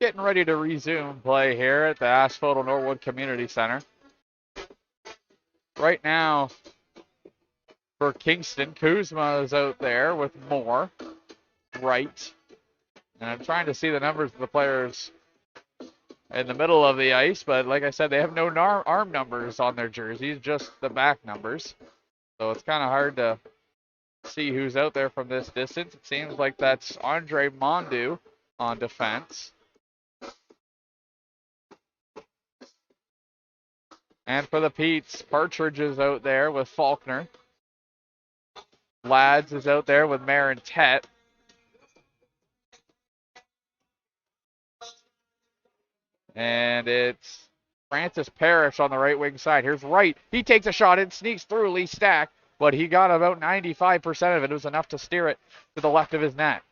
Getting ready to resume play here at the Asphodel Norwood Community Center. Right now, for Kingston, Kuzma is out there with Moore. Right. And I'm trying to see the numbers of the players in the middle of the ice, but like I said, they have no arm numbers on their jerseys, just the back numbers. So it's kind of hard to see who's out there from this distance. It seems like that's Andre Mondu on defense. And for the Petes, Partridge is out there with Faulkner. Lads is out there with Marin Tet. And it's Francis Parrish on the right wing side. Here's Wright. He takes a shot and sneaks through Lee Stack, but he got about 95% of it. It was enough to steer it to the left of his net.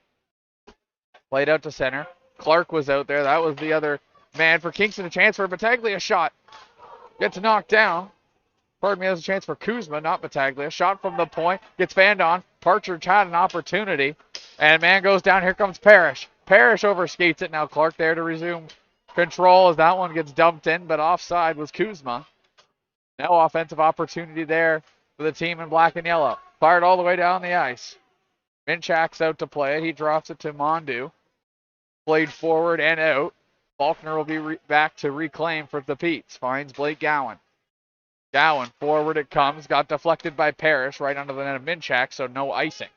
Played out to center. Clark was out there. That was the other man for Kingston. A chance for Battaglia. Shot. Gets knocked down. Pardon me, there's a chance for Kuzma, not Battaglia. Shot from the point. Gets fanned on. Partridge had an opportunity. And man goes down. Here comes Parrish. Parrish overskates it. Now Clark there to resume control as that one gets dumped in, but offside was Kuzma. No offensive opportunity there for the team in black and yellow. Fired all the way down the ice. Minchak's out to play it. He drops it to Mondu. Played forward and out. Faulkner will be back to reclaim for the Petes. Finds Blake Gowan. Gowan, forward it comes. Got deflected by Parrish right under the net of Minchak, so no icing.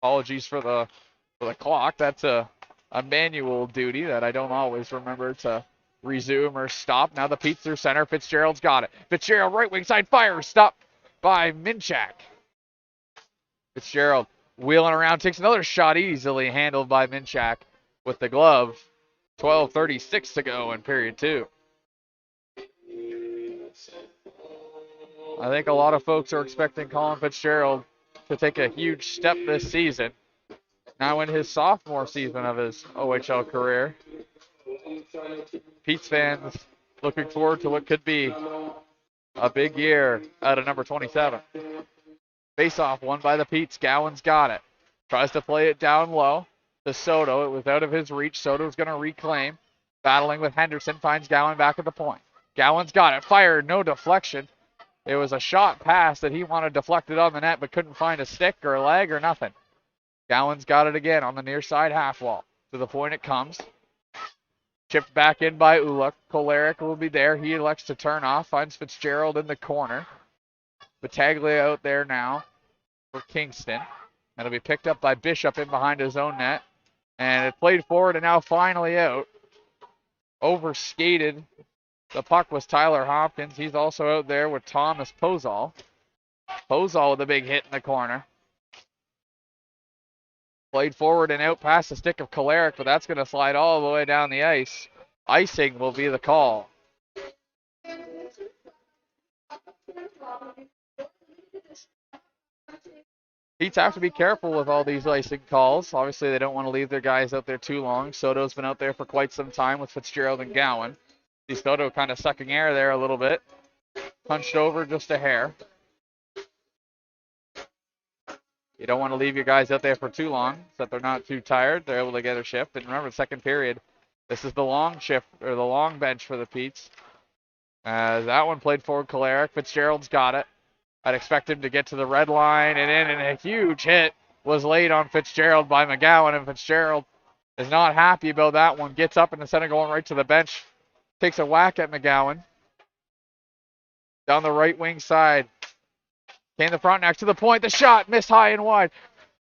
Apologies for the clock. That's a manual duty that I don't always remember to resume or stop. Now the Petes through center. Fitzgerald's got it. Fitzgerald right wing side fire. Stopped by Minchak. Fitzgerald wheeling around, takes another shot, easily handled by Minchak with the glove. 12:36 to go in period 2. I think a lot of folks are expecting Colin Fitzgerald to take a huge step this season. Now in his sophomore season of his OHL career. Petes fans looking forward to what could be a big year out of number 27. Face-off won by the Petes. Gowan's got it. Tries to play it down low to Soto. It was out of his reach. Soto's going to reclaim. Battling with Henderson. Finds Gowan back at the point. Gowan's got it. Fired. No deflection. It was a shot pass that he wanted deflected on the net but couldn't find a stick or a leg or nothing. Gowan's got it again on the near side half wall. To the point it comes. Chipped back in by Uluk. Kolarek will be there. He elects to turn off. Finds Fitzgerald in the corner. Battaglia out there now for Kingston. And it'll be picked up by Bishop in behind his own net. And it played forward and now finally out. Overskated. The puck was Tyler Hopkins. He's also out there with Thomas Pozal. Pozal with a big hit in the corner. Played forward and out past the stick of Kolarek, but that's going to slide all the way down the ice. Icing will be the call. Heats have to be careful with all these icing calls. Obviously, they don't want to leave their guys out there too long. Soto's been out there for quite some time with Fitzgerald and Gowan. See Soto kind of sucking air there a little bit. Punched over just a hair. You don't want to leave your guys out there for too long so that they're not too tired. They're able to get a shift. And remember, the second period, this is the long shift, or the long bench for the Petes. As that one played forward, Kolarek. Fitzgerald's got it. I'd expect him to get to the red line and in, and a huge hit was laid on Fitzgerald by McGowan, and Fitzgerald is not happy about that one. Gets up and instead of going right to the bench, takes a whack at McGowan. Down the right wing side. Came the Frontenacs to the point. The shot missed high and wide.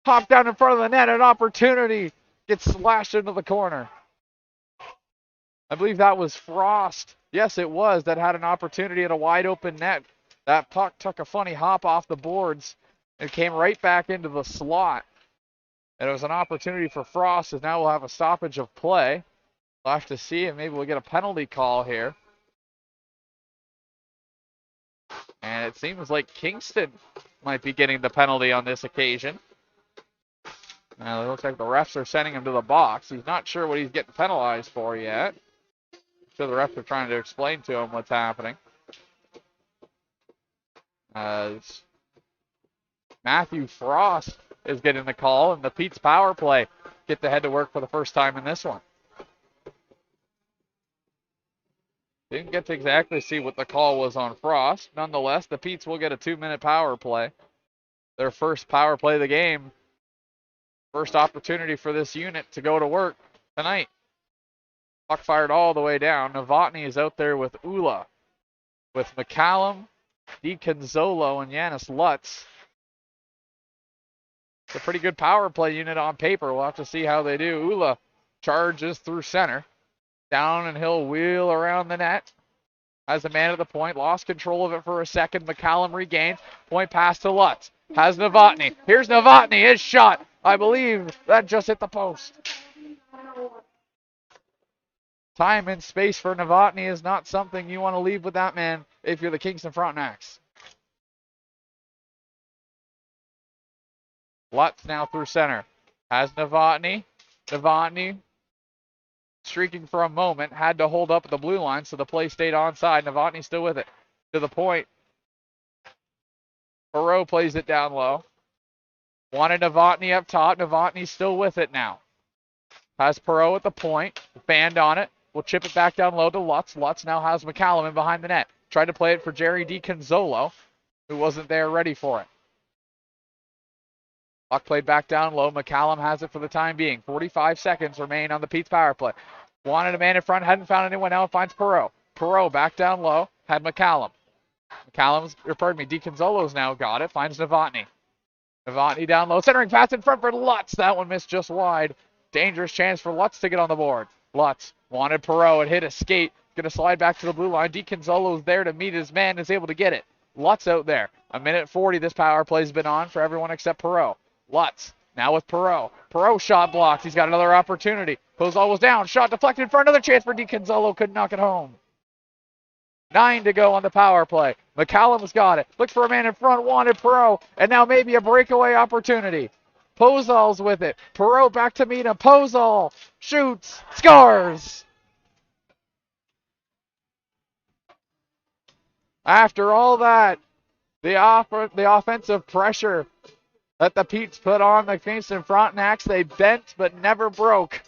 Hopped down in front of the net. An opportunity. Gets slashed into the corner. I believe that was Frost. Yes, it was. That had an opportunity at a wide open net. That puck took a funny hop off the boards and came right back into the slot. And it was an opportunity for Frost, as now we'll have a stoppage of play. We'll have to see, and maybe we'll get a penalty call here. And it seems like Kingston might be getting the penalty on this occasion. Now, it looks like the refs are sending him to the box. He's not sure what he's getting penalized for yet. I'm sure the refs are trying to explain to him what's happening. As Matthew Frost is getting the call, and the Pete's power play get the head to work for the first time in this one. Didn't get to exactly see what the call was on Frost. Nonetheless, the Petes will get a 2-minute power play. Their first power play of the game. First opportunity for this unit to go to work tonight. Puck fired all the way down. Novotny is out there with Ula. With McCallum, DiConzolo, and Yanis Lutz. It's a pretty good power play unit on paper. We'll have to see how they do. Ula charges through center. Down, and he'll wheel around the net. Has the man at the point. Lost control of it for a second. McCallum regains. Point pass to Lutz. Has Novotny. Here's Novotny. His shot. I believe that just hit the post. Time and space for Novotny is not something you want to leave with that man if you're the Kingston Frontenacs. Lutz now through center. Has Novotny. Novotny streaking for a moment. Had to hold up at the blue line, so the play stayed onside. Novotny still with it. To the point. Perreault plays it down low. Wanted Novotny up top. Novotny's still with it now. Has Perreault at the point. Band on it. We'll chip it back down low to Lutz. Lutz now has McCallum in behind the net. Tried to play it for Jerry DiConzolo, who wasn't there ready for it. Puck played back down low. McCallum has it for the time being. 45 seconds remain on the Pete's power play. Wanted a man in front. Hadn't found anyone. Now finds Perreault. Perreault back down low. Had McCallum. DiConzolo's now got it. Finds Novotny. Novotny down low. Centering pass in front for Lutz. That one missed just wide. Dangerous chance for Lutz to get on the board. Lutz wanted Perreault. It hit a skate. Going to slide back to the blue line. DiConzolo's there to meet his man. Is able to get it. Lutz out there. 1:40 this power play's been on for everyone except Perreault. Lutz now with Perreault. Perreault shot blocked. He's got another opportunity. Pozal was down. Shot deflected for another chance for DiConzolo. Couldn't knock it home. 9 to go on the power play. McCallum's got it. Looks for a man in front. Wanted Perreault. And now maybe a breakaway opportunity. Pozal's with it. Perreault back to meet him. Pozal shoots. Scores. After all that, the offensive pressure that the Petes put on the Kingston Frontenacs, they bent but never broke.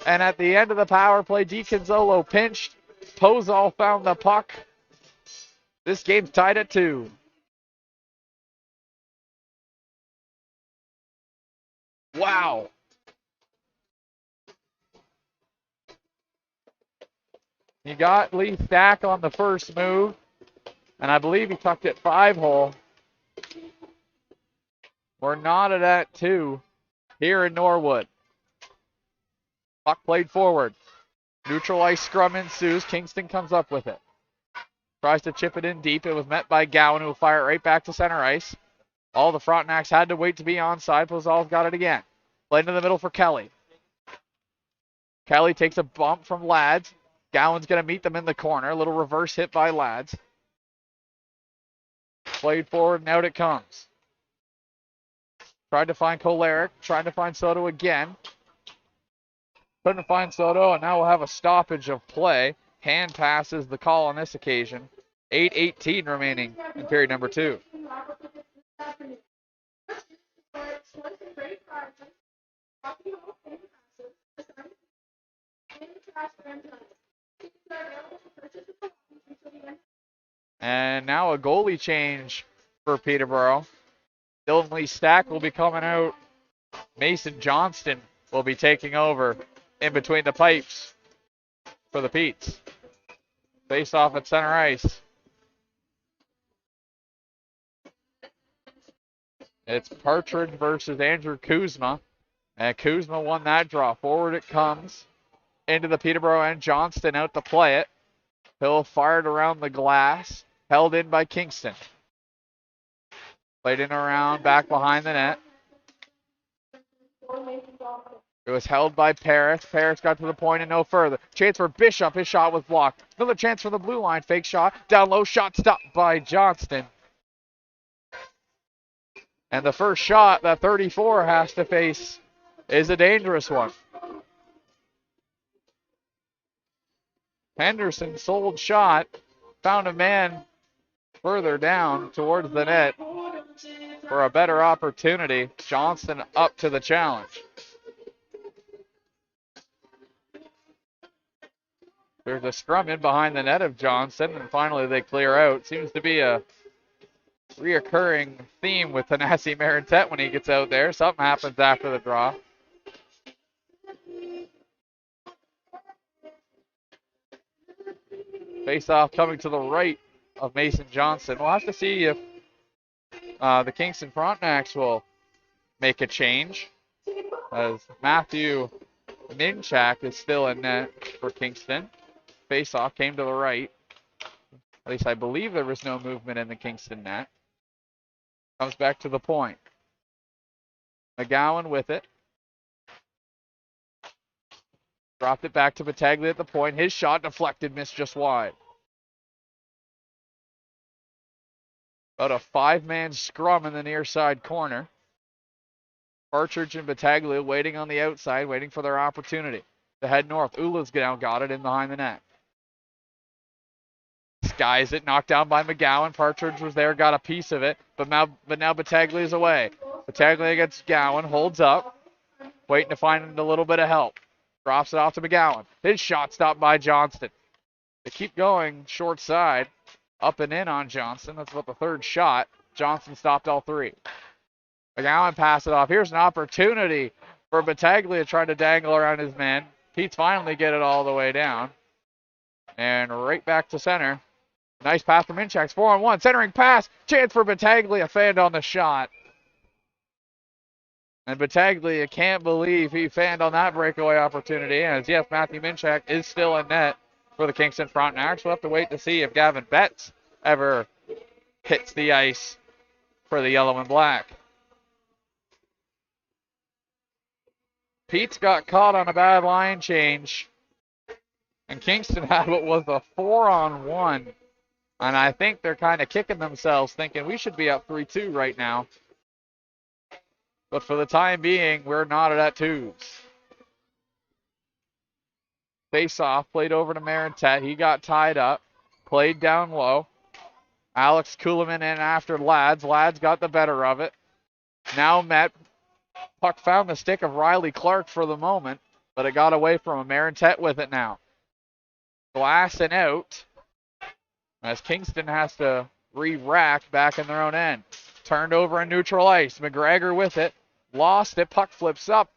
And at the end of the power play, DiConzolo pinched. Pozal found the puck. This game's tied at 2. Wow. He got Lee Stack on the first move, and I believe he tucked it 5-hole. We're knotted at 2 here in Norwood. Puck played forward. Neutral ice scrum ensues. Kingston comes up with it. Tries to chip it in deep. It was met by Gowan, who will fire it right back to center ice. All the Frontenacs had to wait to be onside. Pozal's got it again. Played into the middle for Kelly. Kelly takes a bump from Lads. Gowan's going to meet them in the corner. A little reverse hit by Lads. Played forward, and out it comes. Tried to find Kolarek. Trying to find Soto again. Couldn't find Soto, and now we'll have a stoppage of play. Hand pass is the call on this occasion. 8:18 remaining in period number 2. And now a goalie change for Peterborough. Dylan Lee Stack will be coming out. Mason Johnston will be taking over in between the pipes for the Petes. Face off at center ice. It's Partridge versus Andrew Kuzma. And Kuzma won that draw. Forward it comes into the Peterborough end. Johnston out to play it. Hill fired around the glass. Held in by Kingston. Played in around, back behind the net. It was held by Paris. Paris got to the point and no further. Chance for Bishop. His shot was blocked. Another chance from the blue line. Fake shot. Down low. Shot stopped by Johnston. And the first shot that 34 has to face is a dangerous one. Henderson sold shot. Found a man further down towards the net for a better opportunity. Johnston up to the challenge. There's a scrum in behind the net of Johnston, and finally they clear out. Seems to be a reoccurring theme with Tanasi Marintet when he gets out there. Something happens after the draw. Face-off coming to the right of Mason Johnston. We'll have to see if the Kingston Frontenacs will make a change, as Matthew Minchak is still in net for Kingston. Face-off came to the right. At least I believe there was no movement in the Kingston net. Comes back to the point. McGowan with it. Dropped it back to Battaglia at the point. His shot deflected, missed just wide. About a 5-man scrum in the near side corner. Partridge and Battaglia waiting on the outside, waiting for their opportunity to head north. Ula's now got it in behind the net. Skies it, knocked down by McGowan. Partridge was there, got a piece of it, but now Battaglia's away. Battaglia gets Gowan, holds up, waiting to find a little bit of help. Drops it off to McGowan. His shot stopped by Johnston. They keep going short side, up and in on Johnston. That's about the third shot. Johnston stopped all 3. McGowan passed it off. Here's an opportunity for Battaglia trying to dangle around his man. Pete's finally get it all the way down. And right back to center. Nice pass from Minchak's 4-on-1. Centering pass. Chance for Battaglia. Fanned on the shot. And Battaglia can't believe he fanned on that breakaway opportunity. And yes, Matthew Minchak is still in net for the Kingston Frontenacs. We'll have to wait to see if Gavin Betts ever hits the ice for the yellow and black. Pete's got caught on a bad line change. And Kingston had what was a 4-on-1. And I think they're kind of kicking themselves, thinking we should be up 3-2 right now. But for the time being, we're knotted at 2s. Face-off, played over to Marintet. He got tied up, played down low. Alex Kuhlman in after Lads. Lads got the better of it. Now met. Puck found the stick of Riley Clark for the moment, but it got away from him. Marintet with it now. Glass and out, as Kingston has to re-rack back in their own end. Turned over in neutral ice. McGregor with it. Lost it. Puck flips up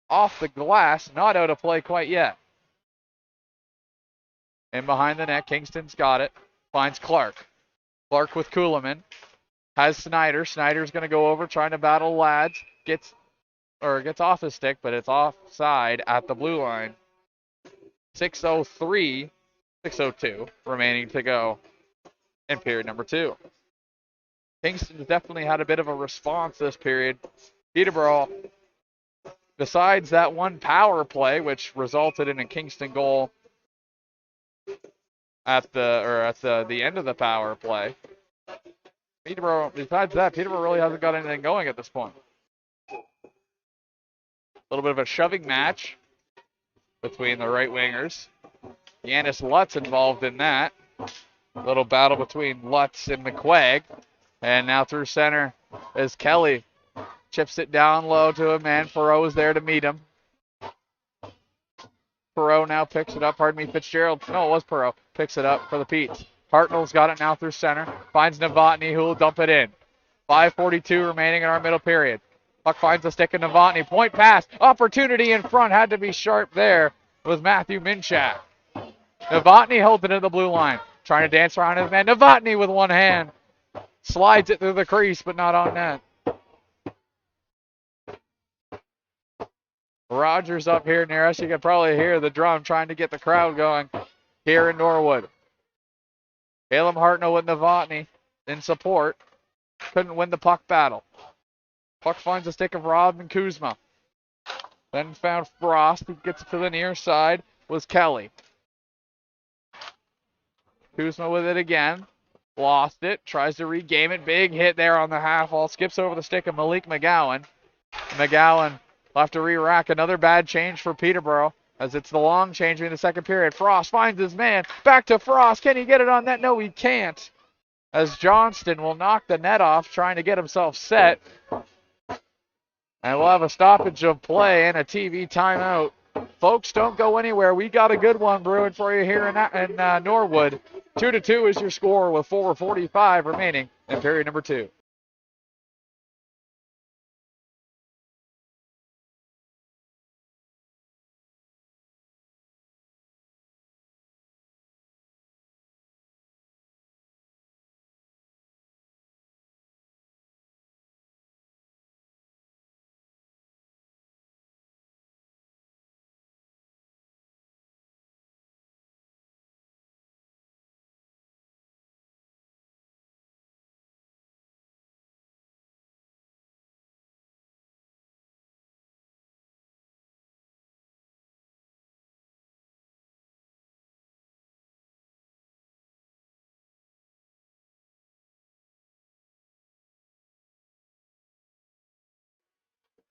off the glass. Not out of play quite yet. In behind the net, Kingston's got it. Finds Clark. Clark with Kuhlman. has Snyder. Snyder's going to go over trying to battle Lads. Gets off his stick, but it's offside at the blue line. 6:02 remaining to go in period number 2. Kingston's definitely had a bit of a response this period. Peterborough, besides that one power play, which resulted in a Kingston goal at the end of the power play, besides that, Peterborough really hasn't got anything going at this point. A little bit of a shoving match between the right wingers. Yanis Lutz involved in that. A little battle between Lutz and McQuaig. And now through center is Kelly. Chips it down low to a man. Perreault is there to meet him. Perreault now picks it up. Fitzgerald. No, it was Perreault. Picks it up for the Petes. Hartnell's got it now through center. Finds Novotny, who will dump it in. 5:42 remaining in our middle period. Puck finds the stick of Novotny. Point pass. Opportunity in front. Had to be sharp there with Matthew Minchak. Novotny holds it in the blue line. Trying to dance around his man. Novotny with one hand. Slides it through the crease, but not on net. Rogers up here near us. You can probably hear the drum trying to get the crowd going here in Norwood. Caleb Hartnell with Novotny in support. Couldn't win the puck battle. Puck finds the stick of Robin Kuzma. Then found Frost, who gets it to the near side, was Kelly. Kuzma with it again. Lost it. Tries to regame it. Big hit there on the half wall. Skips over the stick of Malik McGowan. McGowan will have to re-rack. Another bad change for Peterborough as it's the long change in the second period. Frost finds his man. Back to Frost. Can he get it on net? No, he can't. As Johnston will knock the net off trying to get himself set. And we'll have a stoppage of play and a TV timeout. Folks, don't go anywhere. We got a good one brewing for you here in Norwood. 2-2 is your score with 4:45 remaining in period number 2.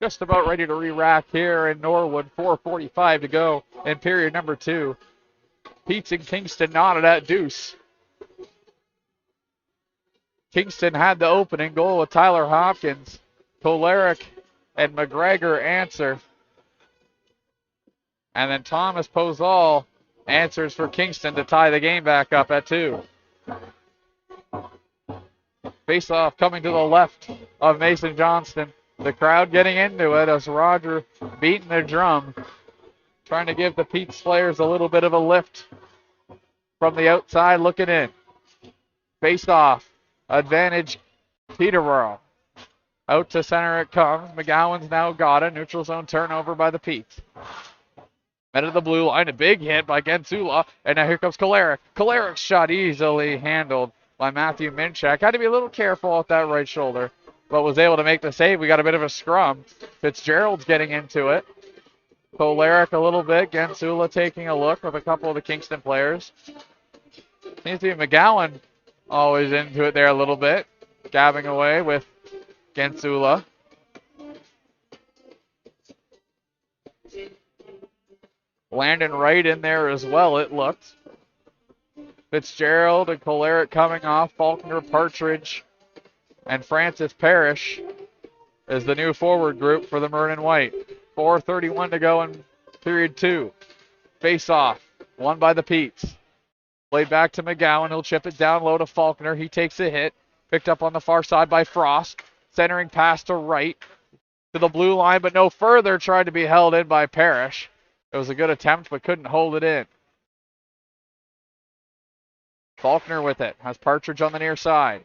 Just about ready to re-rack here in Norwood. 4:45 to go in period number 2. Pete's and Kingston knotted at deuce. Kingston had the opening goal with Tyler Hopkins. Kolaric and McGregor answer. And then Thomas Pozal answers for Kingston to tie the game back up at 2. Face-off coming to the left of Mason Johnston. The crowd getting into it as Roger beating their drum, trying to give the Pete's players a little bit of a lift from the outside looking in. Face off, advantage Peterborough. Out to center it comes. McGowan's now got it. Neutral zone turnover by the Petes. Met at the blue line, a big hit by Gensula, and now here comes Kolaric. Kolaric's shot easily handled by Matthew Minchak. Had to be a little careful with that right shoulder, but was able to make the save. We got a bit of a scrum. Fitzgerald's getting into it. Kolaric a little bit. Gensula taking a look with a couple of the Kingston players. Seems to be McGowan always into it there a little bit. Gabbing away with Gensula. Landon right in there as well, it looked. Fitzgerald and Kolaric coming off. Faulkner, Partridge, and Francis Parrish is the new forward group for the Maroon and White. 4:31 to go in period 2. Face off, won by the Petes. Played back to McGowan. He'll chip it down low to Faulkner. He takes a hit. Picked up on the far side by Frost. Centering pass to right to the blue line, but no further. Tried to be held in by Parrish. It was a good attempt, but couldn't hold it in. Faulkner with it. Has Partridge on the near side.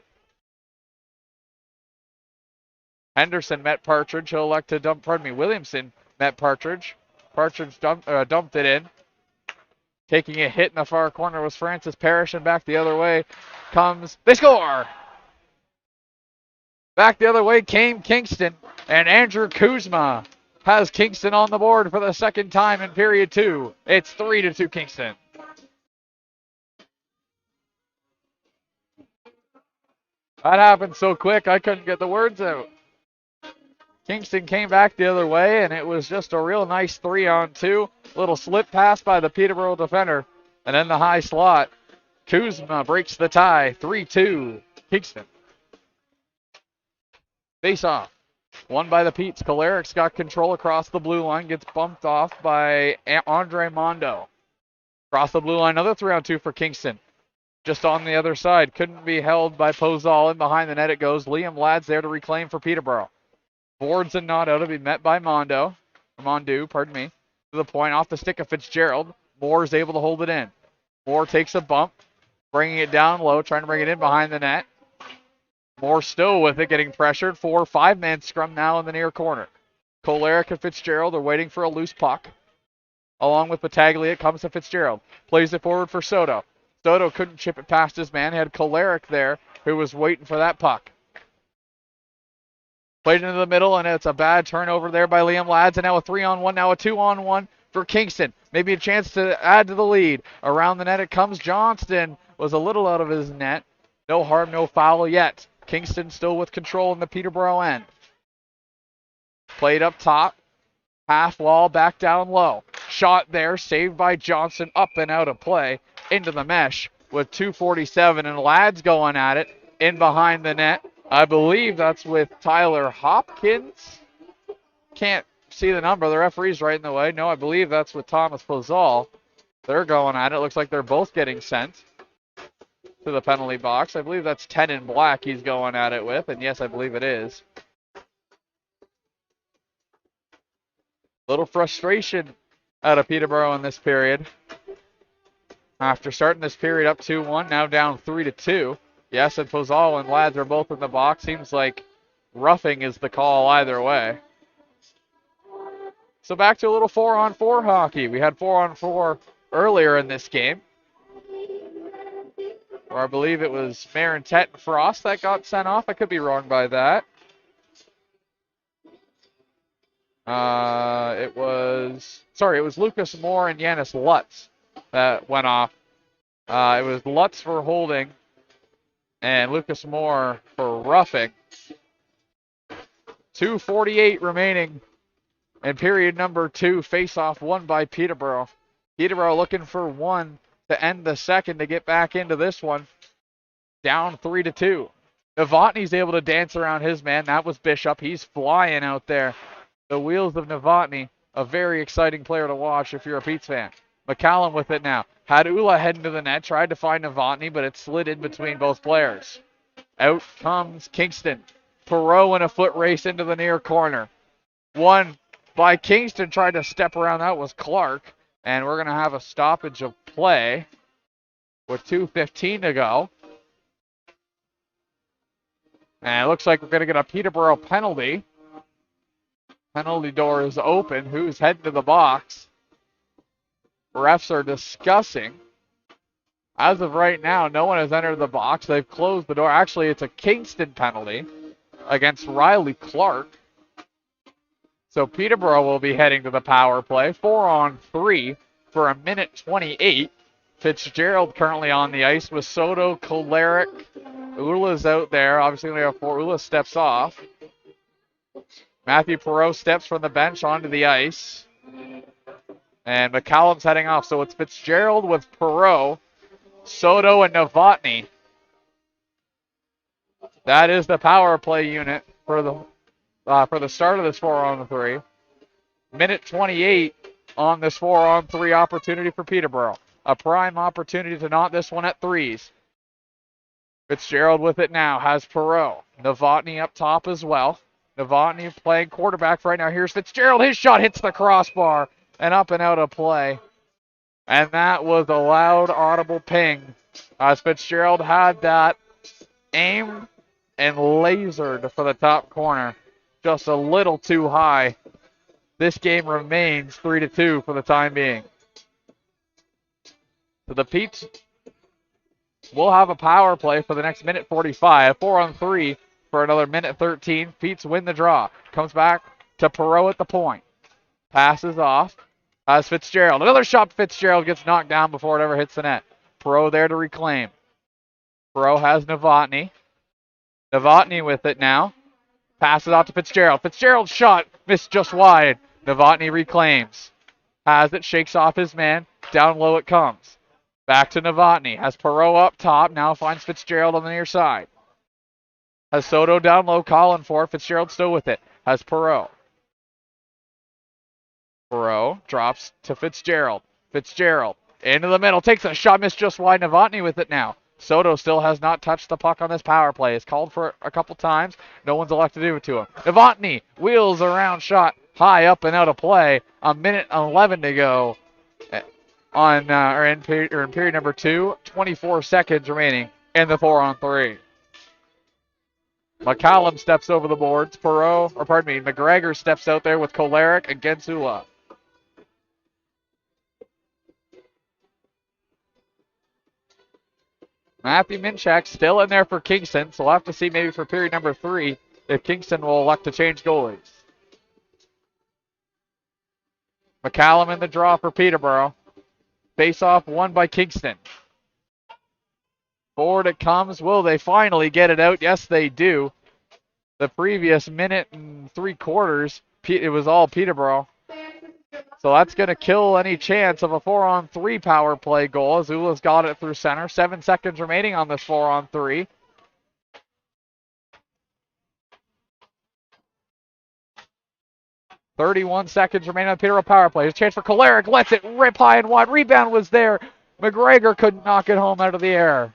Henderson met Partridge. He'll elect to dump, Williamson met Partridge. Partridge dumped it in. Taking a hit in the far corner was Francis Parrish, and back the other way comes, they score! Back the other way came Kingston, and Andrew Kuzma has Kingston on the board for the second time in period 2. It's 3-2 Kingston. That happened so quick I couldn't get the words out. Kingston came back the other way, and it was just a real nice 3-on-2. Little slip pass by the Peterborough defender, and then the high slot. Kuzma breaks the tie, 3-2 Kingston. Face off. Won by the Petes. Kolarik's got control across the blue line. Gets bumped off by Andre Mondo. Across the blue line, another 3-on-2 for Kingston. Just on the other side. Couldn't be held by Pozal. And behind the net it goes. Liam Ladd's there to reclaim for Peterborough. Boards and not out to be met by Mondu, to the point off the stick of Fitzgerald. Moore is able to hold it in. Moore takes a bump, bringing it down low, trying to bring it in behind the net. Moore still with it, getting pressured. 4-5-man scrum now in the near corner. Kolarik and Fitzgerald are waiting for a loose puck. Along with Battaglia, it comes to Fitzgerald. Plays it forward for Soto. Soto couldn't chip it past his man. He had Kolarik there, who was waiting for that puck. Played into the middle, and it's a bad turnover there by Liam Lads. And now a 3-on-1, now a 2-on-1 for Kingston. Maybe a chance to add to the lead. Around the net it comes. Johnston was a little out of his net. No harm, no foul yet. Kingston still with control in the Peterborough end. Played up top. Half wall, back down low. Shot there, saved by Johnson, up and out of play. Into the mesh with 2:47, and Lads going at it. In behind the net. I believe that's with Tyler Hopkins. Can't see the number. The referee's right in the way. No, I believe that's with Thomas Pozal. They're going at it. Looks like they're both getting sent to the penalty box. I believe that's 10 in black he's going at it with. And yes, I believe it is. Little frustration out of Peterborough in this period. After starting this period up 2-1, now down 3-2. Yes, and Pozal and Lads are both in the box. Seems like roughing is the call either way. So back to a little 4-on-4 hockey. We had 4-on-4 earlier in this game, or I believe it was Marintet and Frost that got sent off. I could be wrong by that. It was Lucas Moore and Yanis Lutz that went off. It was Lutz for holding and Lucas Moore for roughing. 2:48 remaining in period number 2. Face-off won by Peterborough. Peterborough looking for one to end the second to get back into this one. Down 3-2. Novotny's able to dance around his man. That was Bishop. He's flying out there. The wheels of Novotny, a very exciting player to watch if you're a Pete's fan. McCallum with it now. Had Ula heading to the net, tried to find Novotny, but it slid in between both players. Out comes Kingston. Perot in a foot race into the near corner. One by Kingston, tried to step around. That was Clark. And we're going to have a stoppage of play with 2:15 to go. And it looks like we're going to get a Peterborough penalty. Penalty door is open. Who's heading to the box? Refs are discussing. As of right now, no one has entered the box. They've closed the door. Actually, it's a Kingston penalty against Riley Clark. So Peterborough will be heading to the power play. 4-on-3 for a minute 28. Fitzgerald currently on the ice with Soto, Kolarik. Ula's out there. Obviously, we have 4. Ula steps off. Matthew Perot steps from the bench onto the ice. And McCallum's heading off. So it's Fitzgerald with Perot, Soto, and Novotny. That is the power play unit for the start of this 4-on-3. Minute 28 on this 4-on-3 opportunity for Peterborough. A prime opportunity to knot this one at threes. Fitzgerald with it now, has Perot. Novotny up top as well. Novotny playing quarterback right now. Here's Fitzgerald. His shot hits the crossbar and up and out of play. And that was a loud, audible ping as Fitzgerald had that aimed and lasered for the top corner. just a little too high. This game remains 3-2 for the time being. So the Petes will have a power play for the next minute 45. 4-on-3 for another minute 13. Petes win the draw. Comes back to Perot at the point. Passes off. Has Fitzgerald. Another shot. Fitzgerald gets knocked down before it ever hits the net. Perot there to reclaim. Perot has Novotny. Novotny with it now. Passes out to Fitzgerald. Fitzgerald's shot missed just wide. Novotny reclaims. Has it. Shakes off his man. Down low it comes. Back to Novotny. Has Perot up top. Now finds Fitzgerald on the near side. Has Soto down low. Calling for it. Fitzgerald still with it. Has Perot. Perot drops to Fitzgerald. Fitzgerald into the middle. Takes a shot. Missed just wide. Novotny with it now. Soto still has not touched the puck on this power play. It's called for a couple times. No one's elected to do it to him. Novotny wheels around shot high up and out of play. A minute 11 to go in period number 2. 24 seconds remaining in the 4-on-3. McCallum steps over the boards. McGregor steps out there with Kolarek against Ula. Matthew Minchak still in there for Kingston, so we'll have to see maybe for period number 3 if Kingston will elect to change goalies. McCallum in the draw for Peterborough. Face-off won by Kingston. Forward it comes. Will they finally get it out? Yes, they do. The previous minute and 3/4, it was all Peterborough. So that's going to kill any chance of a 4-on-3 power play goal as Ula's got it through center. 7 seconds remaining on this 4-on-3. .31 seconds remaining on the Peterborough power play. There's a chance for Kolarek. Lets it rip high and wide. Rebound was there. McGregor couldn't knock it home out of the air.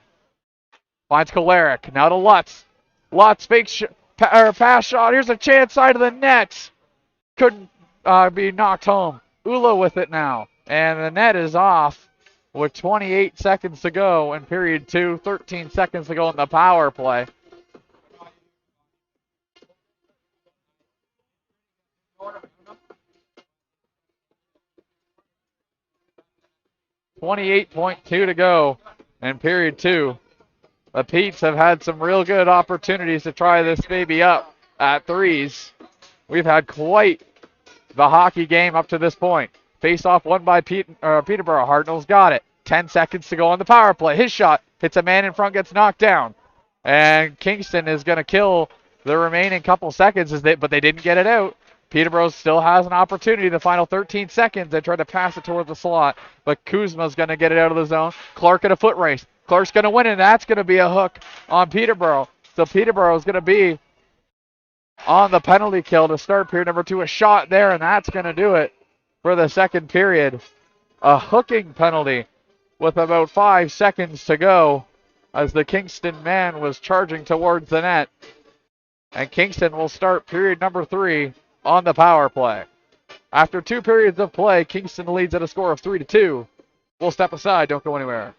Finds Kolarek. Now to Lutz. Lutz fake pass shot. Here's a chance side of the net. Couldn't be knocked home. Ula with it now. And the net is off with 28 seconds to go in period 2. 13 seconds to go in the power play. .28 to go in period 2. The Petes have had some real good opportunities to try this baby up at threes. We've had quite the hockey game up to this point. Face-off won by Peterborough. Hartnell's got it. 10 seconds to go on the power play. His shot hits a man in front, gets knocked down. And Kingston is going to kill the remaining couple seconds, but they didn't get it out. Peterborough still has an opportunity the final 13 seconds. They tried to pass it towards the slot, but Kuzma's going to get it out of the zone. Clark at a foot race. Clark's going to win, and that's going to be a hook on Peterborough. So Peterborough is going to be on the penalty kill to start period number 2. A shot there, and that's going to do it for the second period. A hooking penalty with about 5 seconds to go as the Kingston man was charging towards the net. And Kingston will start period number 3 on the power play. After 2 periods of play, Kingston leads at a score of 3-2. We'll step aside. Don't go anywhere.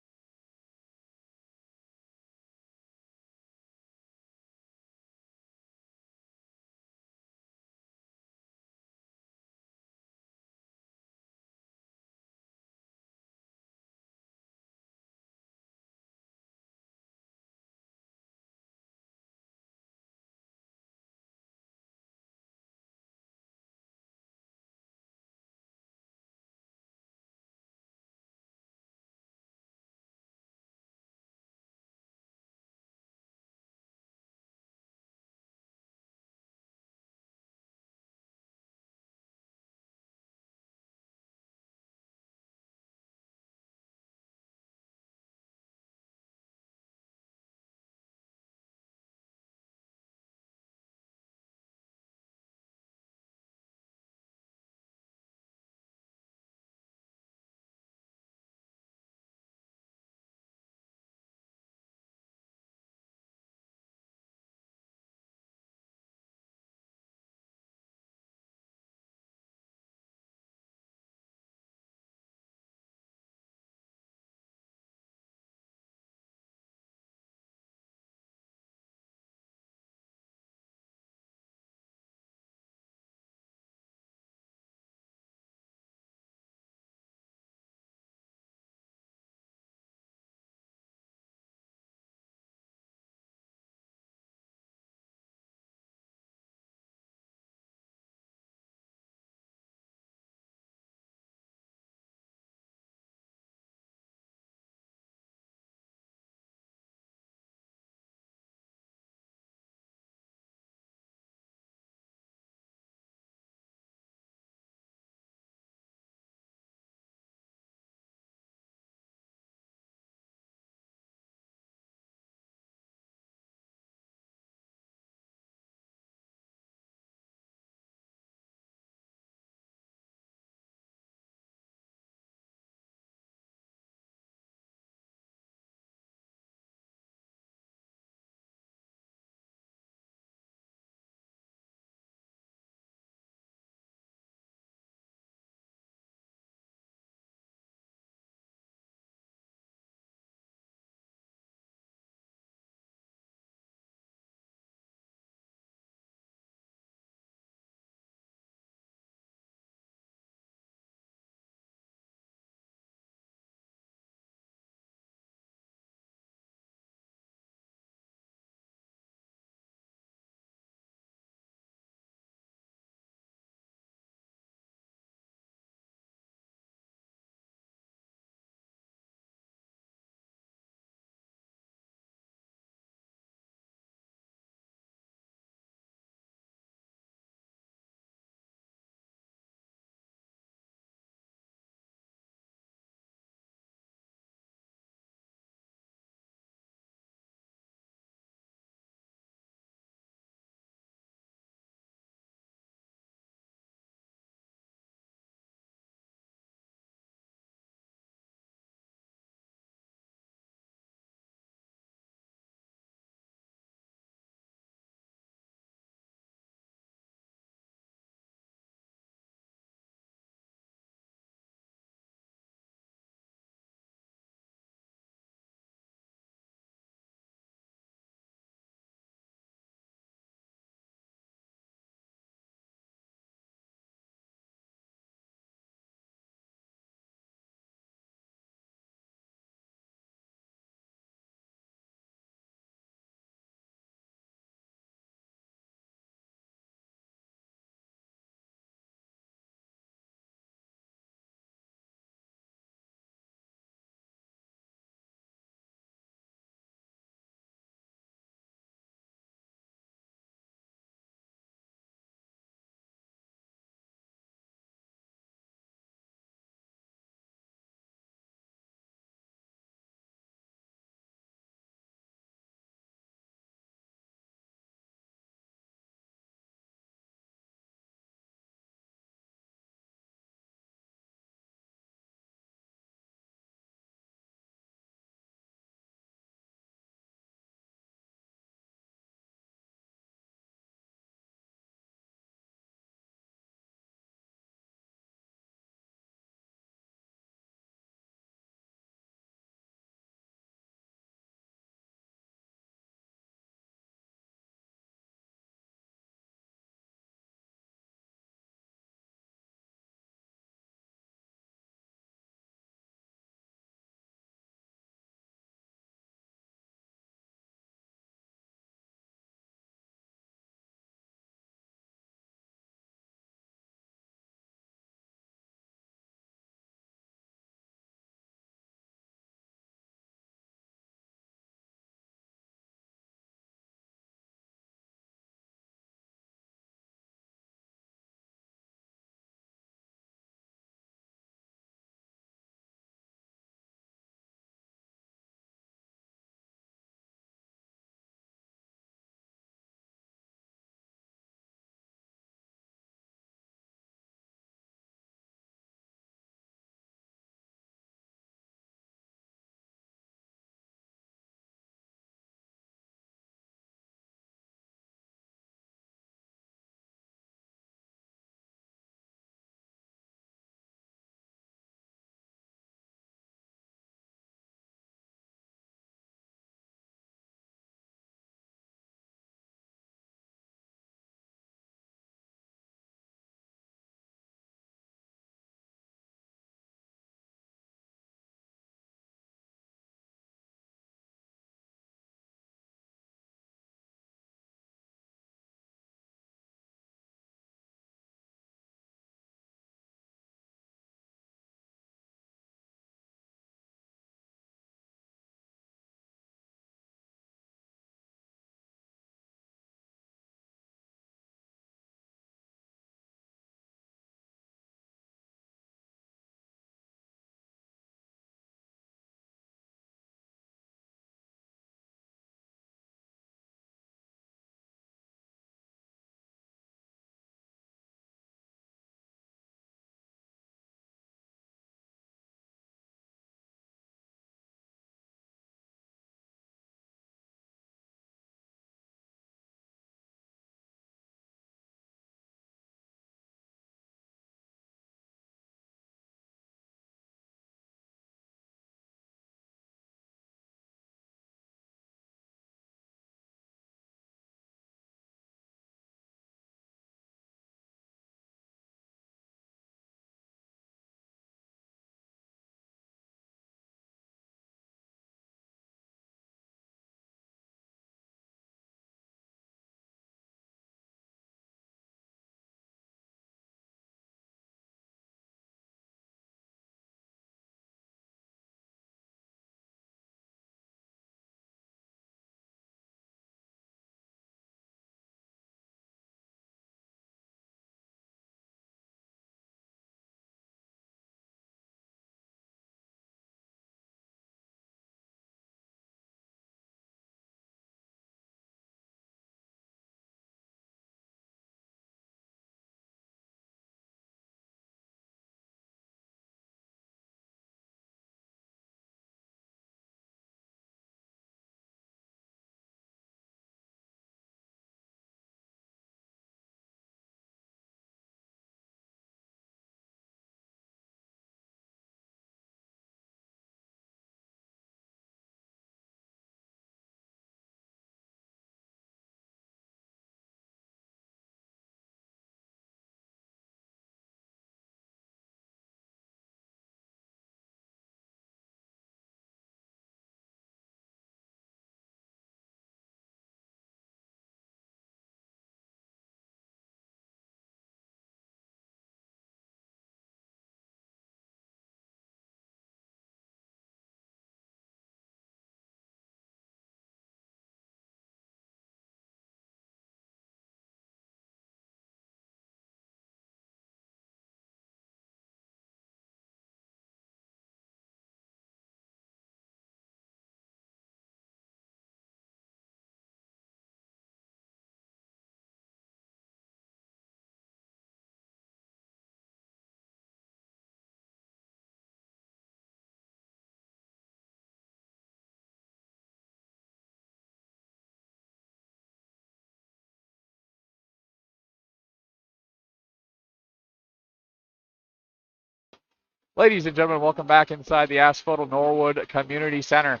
Ladies and gentlemen, welcome back inside the Asphodel Norwood Community Center.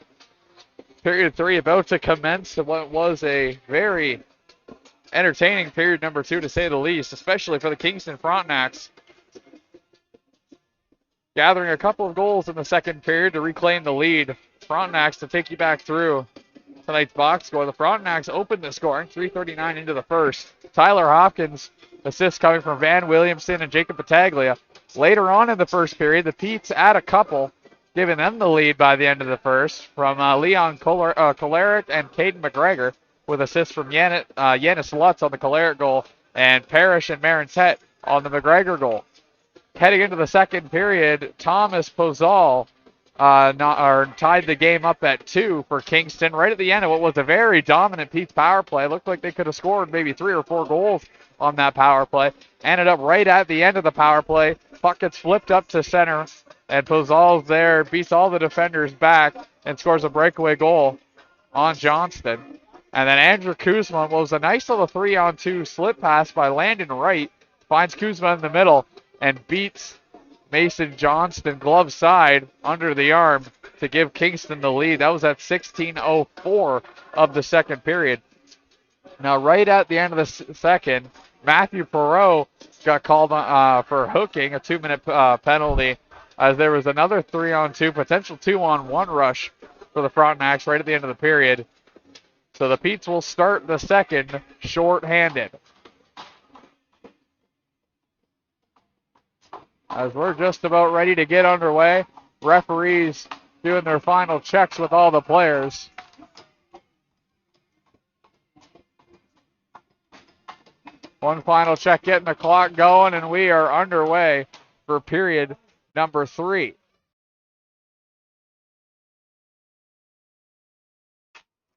Period 3 about to commence what was a very entertaining period number 2, to say the least, especially for the Kingston Frontenacs. Gathering a couple of goals in the second period to reclaim the lead. Frontenacs, to take you back through tonight's box score, the Frontenacs opened the scoring, 3:39 into the first. Tyler Hopkins, assists coming from Van Williamson and Jacob Battaglia. Later on in the first period, the Petes add a couple, giving them the lead by the end of the first, from Leon Kolaric and Caden McGregor, with assists from Yanis Lutz on the Kolaric goal, and Parrish and Marinset on the McGregor goal. Heading into the second period, Thomas Pozal tied the game up at 2 for Kingston right at the end of what was a very dominant Pete's power play. Looked like they could have scored maybe 3 or 4 goals on that power play. Ended up right at the end of the power play. Puck gets flipped up to center, and Pozal's there, beats all the defenders back, and scores a breakaway goal on Johnston. And then Andrew Kuzma was a nice little 3-on-2 slip pass by Landon Wright. Finds Kuzma in the middle and beats Mason Johnston glove side under the arm to give Kingston the lead. That was at 16:04 of the second period. Now, right at the end of the second, Matthew Perot got called for hooking, a 2-minute penalty, as there was another 3-on-2, potential 2-on-1 rush for the Frontenacs right at the end of the period. So the Petes will start the second short-handed. As we're just about ready to get underway, referees doing their final checks with all the players. One final check, getting the clock going, and we are underway for period number 3.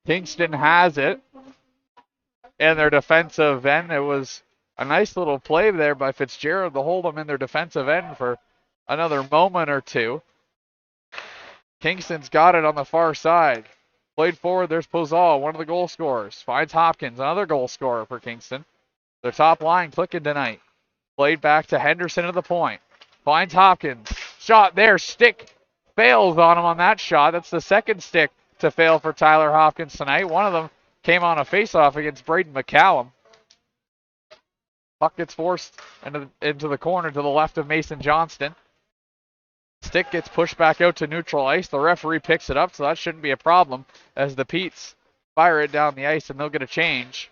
Kingston has it in their defensive end. It was a nice little play there by Fitzgerald to hold them in their defensive end for another moment or two. Kingston's got it on the far side. Played forward, there's Pozal, one of the goal scorers. Finds Hopkins, another goal scorer for Kingston. Their top line clicking tonight. Played back to Henderson at the point. Finds Hopkins. Shot there. Stick fails on him on that shot. That's the second stick to fail for Tyler Hopkins tonight. One of them came on a faceoff against Braden McCallum. Puck gets forced into the corner to the left of Mason Johnston. Stick gets pushed back out to neutral ice. The referee picks it up, so that shouldn't be a problem as the Petes fire it down the ice and they'll get a change.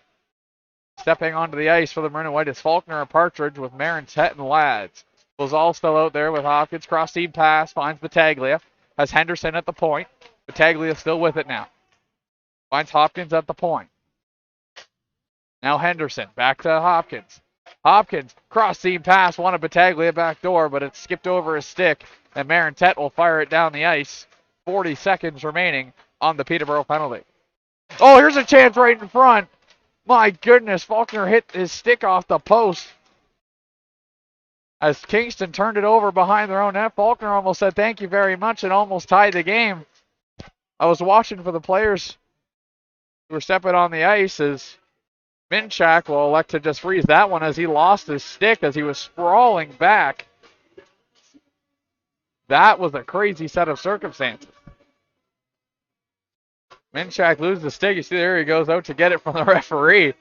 Stepping onto the ice for the Maroon and White is Faulkner and Partridge with Marinset and Lads. Was all still out there with Hopkins. Cross-team pass. Finds Battaglia. Has Henderson at the point. Battaglia still with it now. Finds Hopkins at the point. Now Henderson. Back to Hopkins. Hopkins. Cross-team pass. Wanted Battaglia back door, but it skipped over his stick. And Marintet will fire it down the ice. 40 seconds remaining on the Peterborough penalty. Oh, here's a chance right in front. My goodness, Faulkner hit his stick off the post. As Kingston turned it over behind their own net, Faulkner almost said thank you very much and almost tied the game. I was watching for the players who were stepping on the ice as Minchak will elect to just freeze that one as he lost his stick as he was sprawling back. That was a crazy set of circumstances. Minchak loses the stick. You see there he goes out to get it from the referee.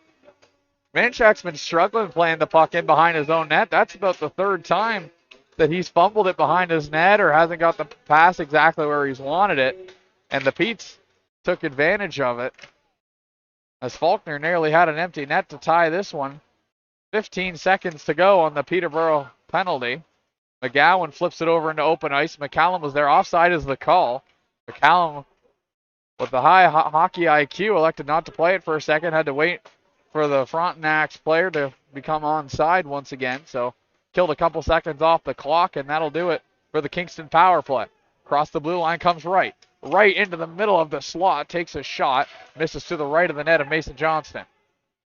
Minchak's been struggling playing the puck in behind his own net. That's about the third time that he's fumbled it behind his net or hasn't got the pass exactly where he's wanted it. And the Petes took advantage of it as Faulkner nearly had an empty net to tie this one. 15 seconds to go on the Peterborough penalty. McGowan flips it over into open ice. McCallum was there. Offside is the call. McCallum, with the high hockey IQ, elected not to play it for a second. Had to wait for the Frontenacs player to become onside once again. So killed a couple seconds off the clock, and that'll do it for the Kingston power play. Across the blue line comes right. Right into the middle of the slot. Takes a shot. Misses to the right of the net of Mason Johnston.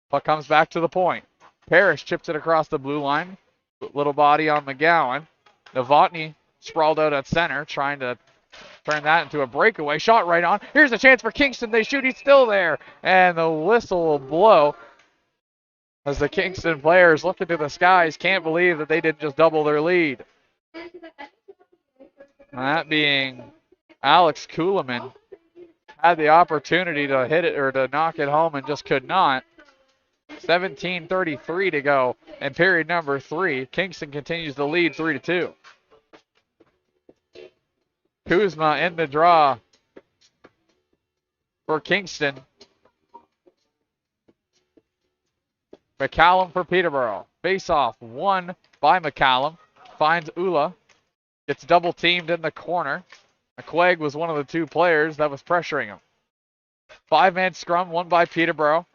Puck comes back to the point. Parrish chips it across the blue line. Little body on McGowan. Novotny sprawled out at center, trying to turn that into a breakaway. Shot right on. Here's a chance for Kingston. They shoot. He's still there. And the whistle will blow as the Kingston players look into the skies. Can't believe that they didn't just double their lead. That being Alex Kuhlman. Had the opportunity to hit it or to knock it home and just could not. 17:33 to go in period number 3. Kingston continues to lead 3-2. Kuzma in the draw for Kingston. McCallum for Peterborough. Face off won by McCallum. Finds Ula. Gets double teamed in the corner. McQuaig was one of the two players that was pressuring him. 5-man scrum won by Peterborough.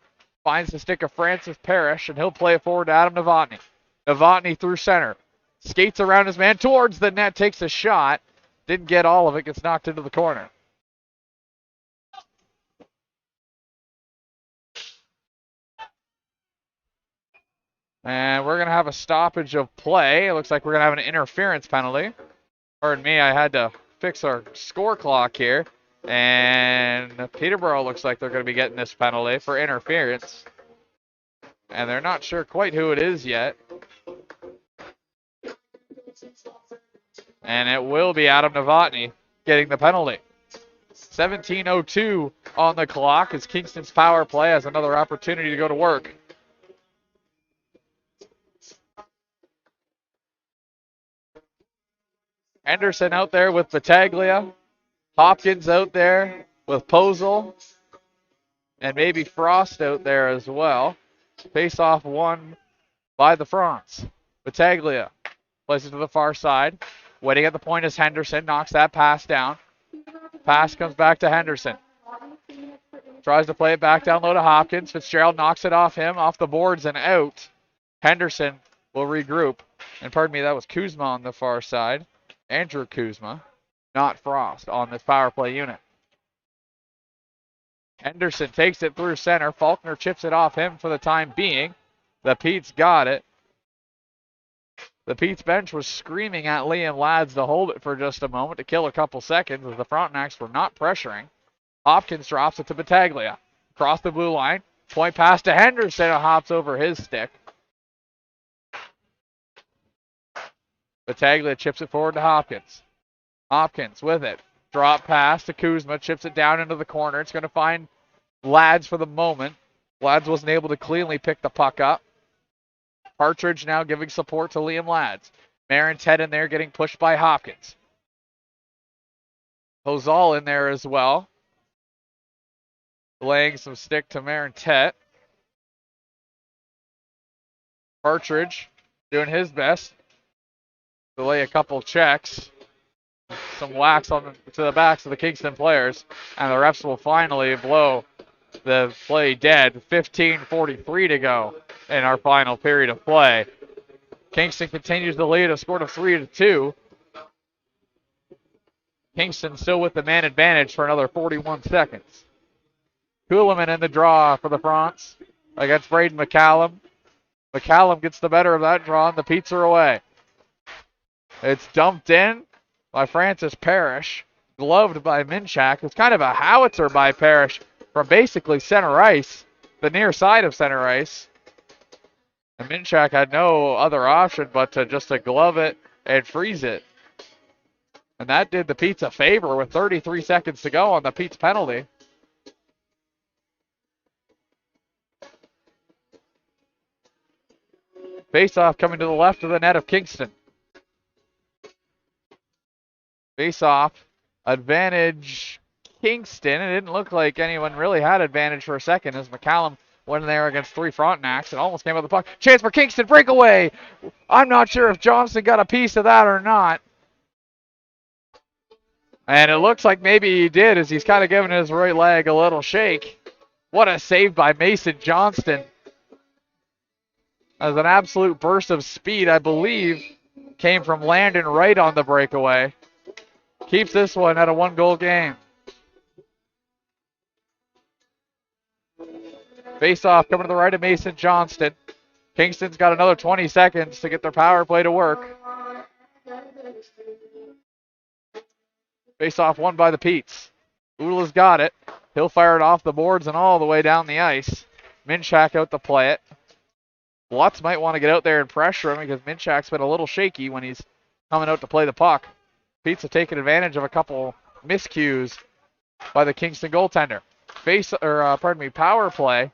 Finds the stick of Francis Parrish, and he'll play it forward to Adam Novotny. Novotny through center. Skates around his man towards the net, takes a shot. Didn't get all of it, gets knocked into the corner. And we're going to have a stoppage of play. It looks like we're going to have an interference penalty. Pardon me, I had to fix our score clock here. And Peterborough looks like they're going to be getting this penalty for interference. And they're not sure quite who it is yet. And it will be Adam Novotny getting the penalty. 17:02 on the clock as Kingston's power play has another opportunity to go to work. Henderson out there with Battaglia. Hopkins out there with Posel. And maybe Frost out there as well. Face off won by the Fronts. Battaglia plays it to the far side. Waiting at the point is Henderson. Knocks that pass down. Pass comes back to Henderson. Tries to play it back down low to Hopkins. Fitzgerald knocks it off him, off the boards and out. Henderson will regroup. And pardon me, that was Kuzma on the far side. Andrew Kuzma, not Frost, on this power play unit. Henderson takes it through center. Faulkner chips it off him for the time being. The Pete's got it. The Pete's bench was screaming at Liam Lads to hold it for just a moment, to kill a couple seconds as the Frontenacs were not pressuring. Hopkins drops it to Battaglia. Across the blue line. Point pass to Henderson. It hops over his stick. Battaglia chips it forward to Hopkins. Hopkins with it. Drop pass to Kuzma. Chips it down into the corner. It's going to find Lads for the moment. Lads wasn't able to cleanly pick the puck up. Partridge now giving support to Liam Lads. Marin's head in there getting pushed by Hopkins. Hozal in there as well. Laying some stick to Marintet. Partridge doing his best to lay a couple checks. Some wax on to the backs of the Kingston players. And the refs will finally blow the play dead. 15:43 to go in our final period of play. Kingston continues to lead, a score of 3-2. Kingston still with the man advantage for another 41 seconds. Kuhlman in the draw for the Fronts against Braden McCallum. McCallum gets the better of that draw, and the Pete's are away. It's dumped in by Francis Parrish, gloved by Minchak. It's kind of a howitzer by Parrish from basically center ice, the near side of center ice. And Minchak had no other option but to just to glove it and freeze it. And that did the Pete's a favor with 33 seconds to go on the Pete's penalty. Face-off coming to the left of the net of Kingston. Face-off, advantage Kingston. It didn't look like anyone really had advantage for a second as McCallum went in there against three Frontenacs and almost came out of the puck. Chance for Kingston, breakaway! I'm not sure if Johnson got a piece of that or not. And it looks like maybe he did as he's kind of giving his right leg a little shake. What a save by Mason Johnston. As an absolute burst of speed, I believe, came from Landon Wright on the breakaway. Keeps this one at a one-goal game. Face-off coming to the right of Mason Johnston. Kingston's got another 20 seconds to get their power play to work. Face-off won by the Pete's. Ula's got it. He'll fire it off the boards and all the way down the ice. Minchak out to play it. Lutz might want to get out there and pressure him because Minchak's been a little shaky when he's coming out to play the puck. Pete's have taken advantage of a couple miscues by the Kingston goaltender. Power play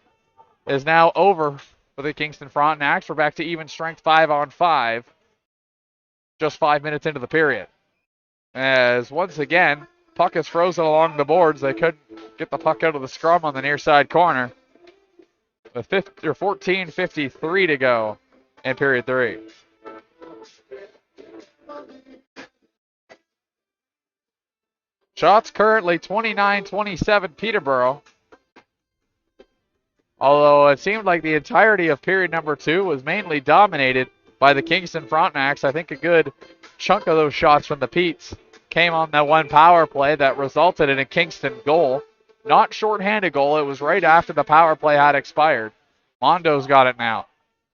is now over for the Kingston Frontenacs. We're back to even strength 5-on-5. Just 5 minutes into the period. As once again, puck is frozen along the boards. They couldn't get the puck out of the scrum on the near side corner. With 14:53 to go in period 3. Shots currently 29-27 Peterborough. Although it seemed like the entirety of period number 2 was mainly dominated by the Kingston Frontenacs. I think a good chunk of those shots from the Petes came on that one power play that resulted in a Kingston goal. Not shorthanded goal. It was right after the power play had expired. Mondo's got it now.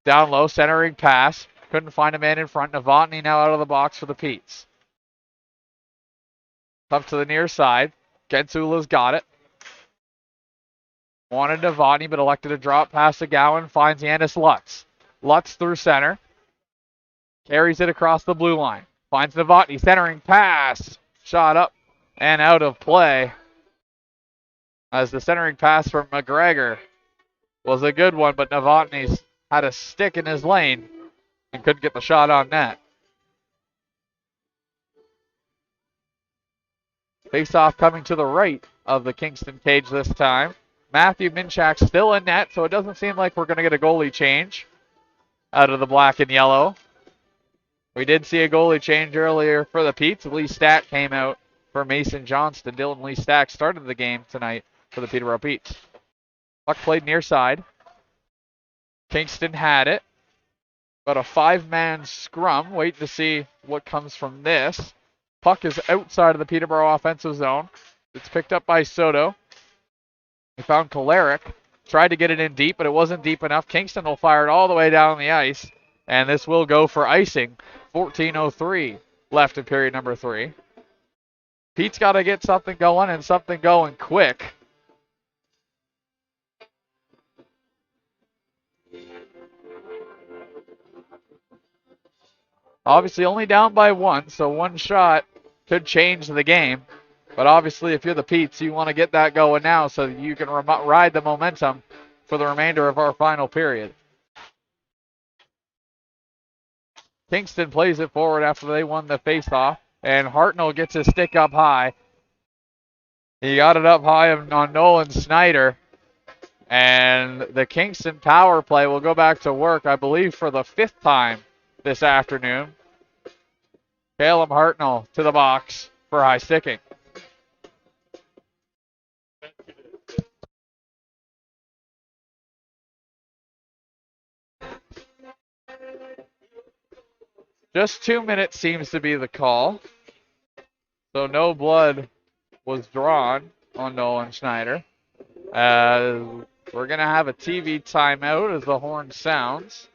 Down low, centering pass. Couldn't find a man in front. Novotny now out of the box for the Petes. Up to the near side. Gensula's got it. Wanted Novotny, but elected to drop past to Gowan. Finds Yanis Lutz. Lutz through center. Carries it across the blue line. Finds Novotny. Centering pass. Shot up and out of play. As the centering pass from McGregor was a good one, but Novotny's had a stick in his lane and couldn't get the shot on net. Face-off coming to the right of the Kingston cage this time. Matthew Minchak still in net, so it doesn't seem like we're going to get a goalie change out of the black and yellow. We did see a goalie change earlier for the Petes. Lee Stack came out for Mason Johnston. Dylan Lee Stack started the game tonight for the Peterborough Petes. Puck played near side. Kingston had it, but a 5-man scrum. Wait to see what comes from this. Puck is outside of the Peterborough offensive zone. It's picked up by Soto. He found Kolarek. Tried to get it in deep, but it wasn't deep enough. Kingston will fire it all the way down the ice, and this will go for icing. 14:03 left in period number 3. Pete's got to get something going, and something going quick. Obviously only down by 1, so one shot could change the game. But obviously if you're the Petes, you want to get that going now so that you can ride the momentum for the remainder of our final period. Kingston plays it forward after they won the faceoff, and Hartnell gets his stick up high. He got it up high on Nolan Snyder, and the Kingston power play will go back to work, I believe, for the 5th time this afternoon. Caleb Hartnell to the box for high sticking. Just 2 minutes seems to be the call. So no blood was drawn on Nolan Schneider. We're going to have a TV timeout as the horn sounds.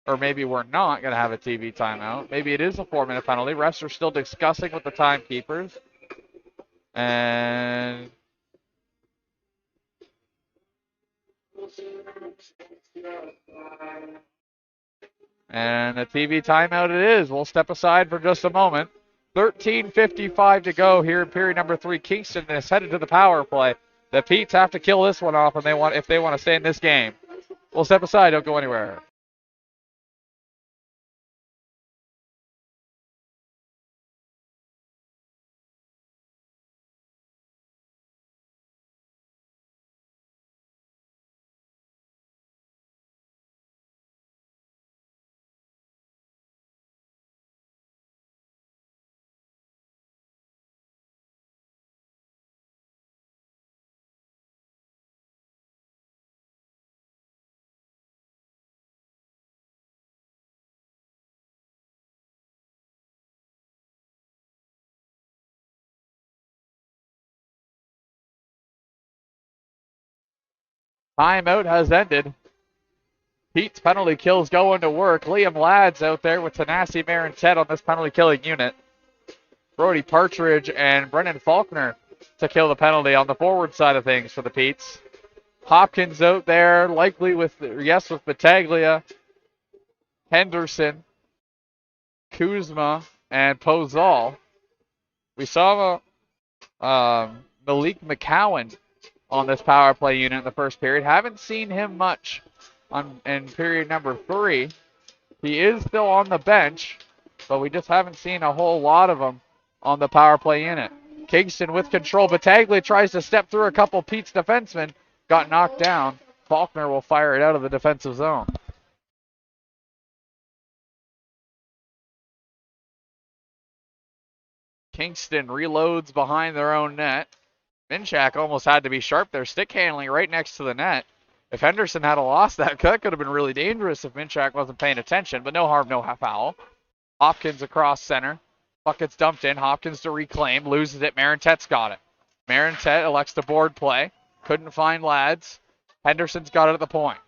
Or maybe we're not going to have a TV timeout. Maybe it is a 4-minute penalty. Refs are still discussing with the timekeepers. And a TV timeout it is. We'll step aside for just a moment. 13:55 to go here in period number 3. Kingston is headed to the power play. The Petes have to kill this one off if they want to stay in this game. We'll step aside. Don't go anywhere. Timeout has ended. Pete's penalty kills going to work. Liam Ladd's out there with Tanasi Marintet on this penalty killing unit. Brody Partridge and Brendan Faulkner to kill the penalty on the forward side of things for the Petes. Hopkins out there, likely with Battaglia, Henderson, Kuzma, and Pozal. We saw Malik McCowan on this power play unit in the first period. Haven't seen him much in period number 3. He is still on the bench, but we just haven't seen a whole lot of him on the power play unit. Kingston with control. Battaglia tries to step through a couple Pete's defensemen. Got knocked down. Faulkner will fire it out of the defensive zone. Kingston reloads behind their own net. Minchak almost had to be sharp there. Stick handling right next to the net. If Henderson had lost that could have been really dangerous if Minchak wasn't paying attention, but no harm, no foul. Hopkins across center. Puck gets dumped in. Hopkins to reclaim. Loses it. Marintette's got it. Marintette elects to board play. Couldn't find Lads. Henderson's got it at the point.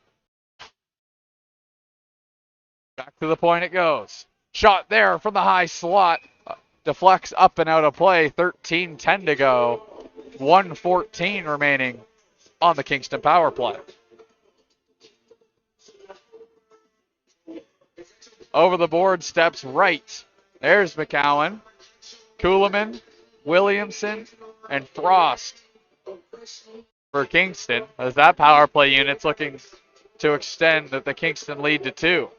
Back to the point it goes. Shot there from the high slot. Deflects up and out of play. 13:10 to go. 1:14 remaining on the Kingston power play. Over the board steps right. There's McCowan, Kuhlman, Williamson, and Frost for Kingston, as that power play unit's looking to extend the Kingston lead to 2.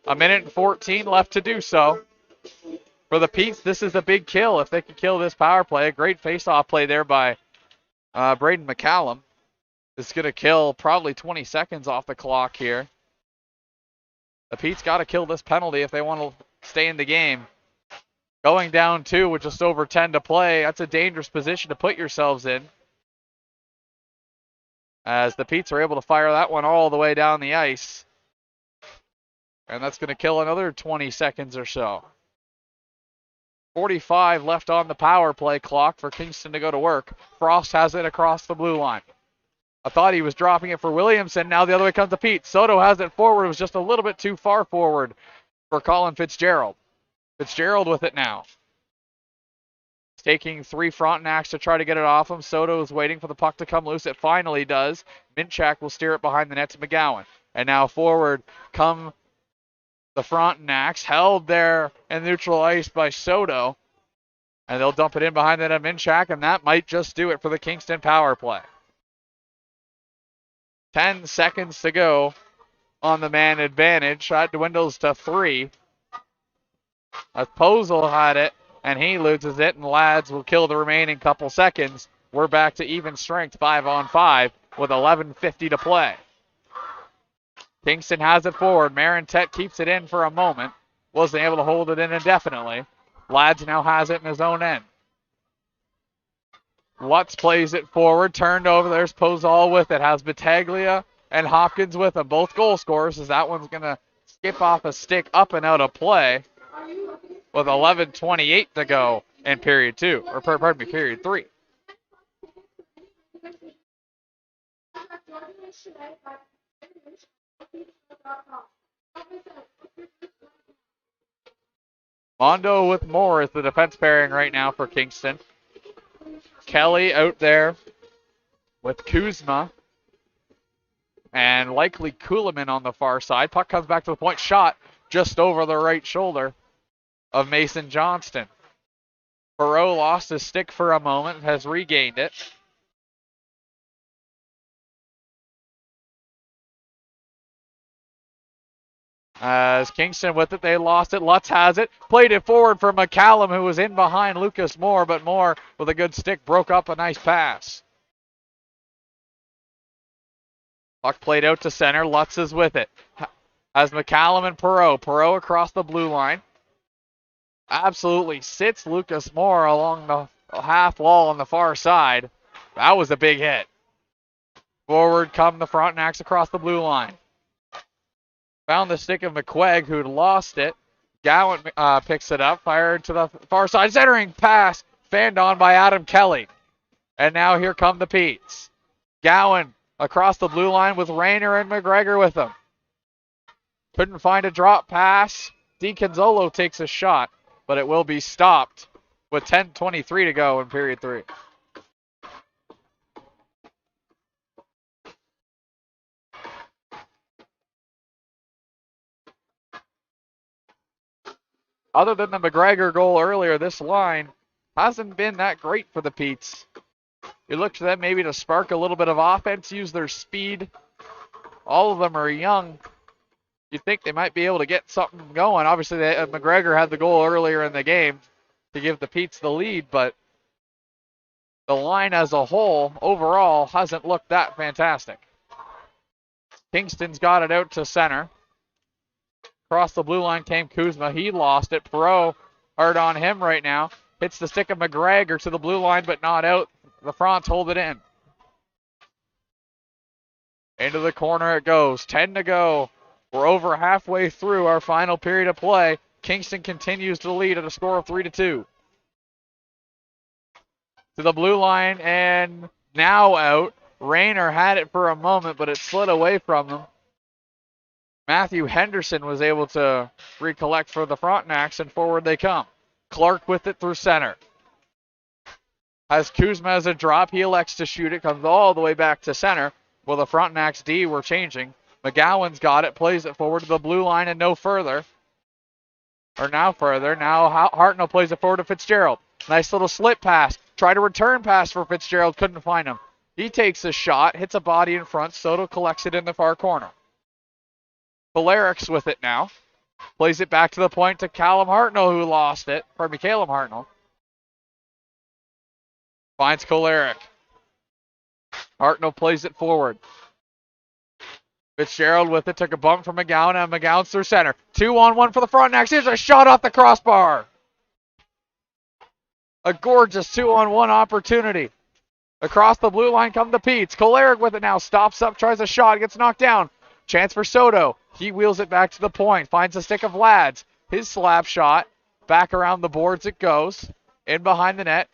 1:14 left to do so. For the Petes, this is a big kill if they can kill this power play. A great face-off play there by Braden McCallum. It's going to kill probably 20 seconds off the clock here. The Petes got to kill this penalty if they want to stay in the game. Going down 2 with just over 10 to play, that's a dangerous position to put yourselves in. As the Petes are able to fire that one all the way down the ice. And that's going to kill another 20 seconds or so. 45 left on the power play clock for Kingston to go to work. Frost has it across the blue line. I thought he was dropping it for Williamson. Now the other way comes to Pete. Soto has it forward. It was just a little bit too far forward for Colin Fitzgerald. Fitzgerald with it now. He's taking 3 Frontenacs to try to get it off him. Soto is waiting for the puck to come loose. It finally does. Minchak will steer it behind the net to McGowan. And now forward come the Frontenacs. Held there in neutral ice by Soto. And they'll dump it in behind the net of Minchak. And that might just do it for the Kingston power play. 10 seconds to go on the man advantage. Shot dwindles to 3. As Posel had it, and he loses it, and Lads will kill the remaining couple seconds. We're back to even strength, 5-on-5, with 11:50 to play. Kingston has it forward. Marintette keeps it in for a moment. Wasn't able to hold it in indefinitely. Lads now has it in his own end. Lutz plays it forward, turned over. There's Posol with it. Has Battaglia and Hopkins with him. Both goal scorers, as that one's going to skip off a stick up and out of play with 11:28 to go in period 2. Or, pardon me, period 3. Mondo with Moore is the defense pairing right now for Kingston. Kelly out there with Kuzma. And likely Kuhlman on the far side. Puck comes back to the point. Shot just over the right shoulder of Mason Johnston. Perreault lost his stick for a moment. Has regained it. As Kingston with it, they lost it. Lutz has it. Played it forward for McCallum, who was in behind Lucas Moore, but Moore with a good stick broke up a nice pass. Puck played out to center. Lutz is with it. As McCallum and Perreault. Perreault across the blue line. Absolutely sits Lucas Moore along the half wall on the far side. That was a big hit. Forward come the Frontenacs across the blue line. Found the stick of McQuaig, who'd lost it. Gowan picks it up, fired to the far side. Centering pass, fanned on by Adam Kelly. And now here come the Petes. Gowan across the blue line with Rayner and McGregor with him. Couldn't find a drop pass. DiCanzolo takes a shot, but it will be stopped with 10:23 to go in period 3. Other than the McGregor goal earlier, this line hasn't been that great for the Petes. You look to them maybe to spark a little bit of offense, use their speed. All of them are young. You think they might be able to get something going. Obviously, McGregor had the goal earlier in the game to give the Petes the lead, but the line as a whole, overall, hasn't looked that fantastic. Kingston's got it out to center. Across the blue line came Kuzma. He lost it. Perot hard on him right now. Hits the stick of McGregor to the blue line, but not out. The Fronts hold it in. Into the corner it goes. 10 to go. We're over halfway through our final period of play. Kingston continues to lead at a score of 3-2. To the blue line and now out. Rayner had it for a moment, but it slid away from them. Matthew Henderson was able to recollect for the Frontenacs, and forward they come. Clark with it through center. Has Kuzma as a drop. He elects to shoot it. Comes all the way back to center. Well, the Frontenacs D were changing. McGowan's got it. Plays it forward to the blue line and no further. Or now further. Now Hartnell plays it forward to Fitzgerald. Nice little slip pass. Try to return pass for Fitzgerald. Couldn't find him. He takes a shot. Hits a body in front. Soto collects it in the far corner. Valeric's with it now. Plays it back to the point to Calum Hartnell, who lost it. Pardon me, Calum Hartnell. Finds Kolaric. Hartnell plays it forward. Fitzgerald with it. Took a bump from McGowan, and McGowan's through center. 2-on-1 for the Frontenacs. Here's a shot off the crossbar. A gorgeous 2-on-1 opportunity. Across the blue line come the Petes. Kolaric with it now. Stops up, tries a shot, gets knocked down. Chance for Soto. He wheels it back to the point. Finds a stick of Lads. His slap shot. Back around the boards it goes. In behind the net.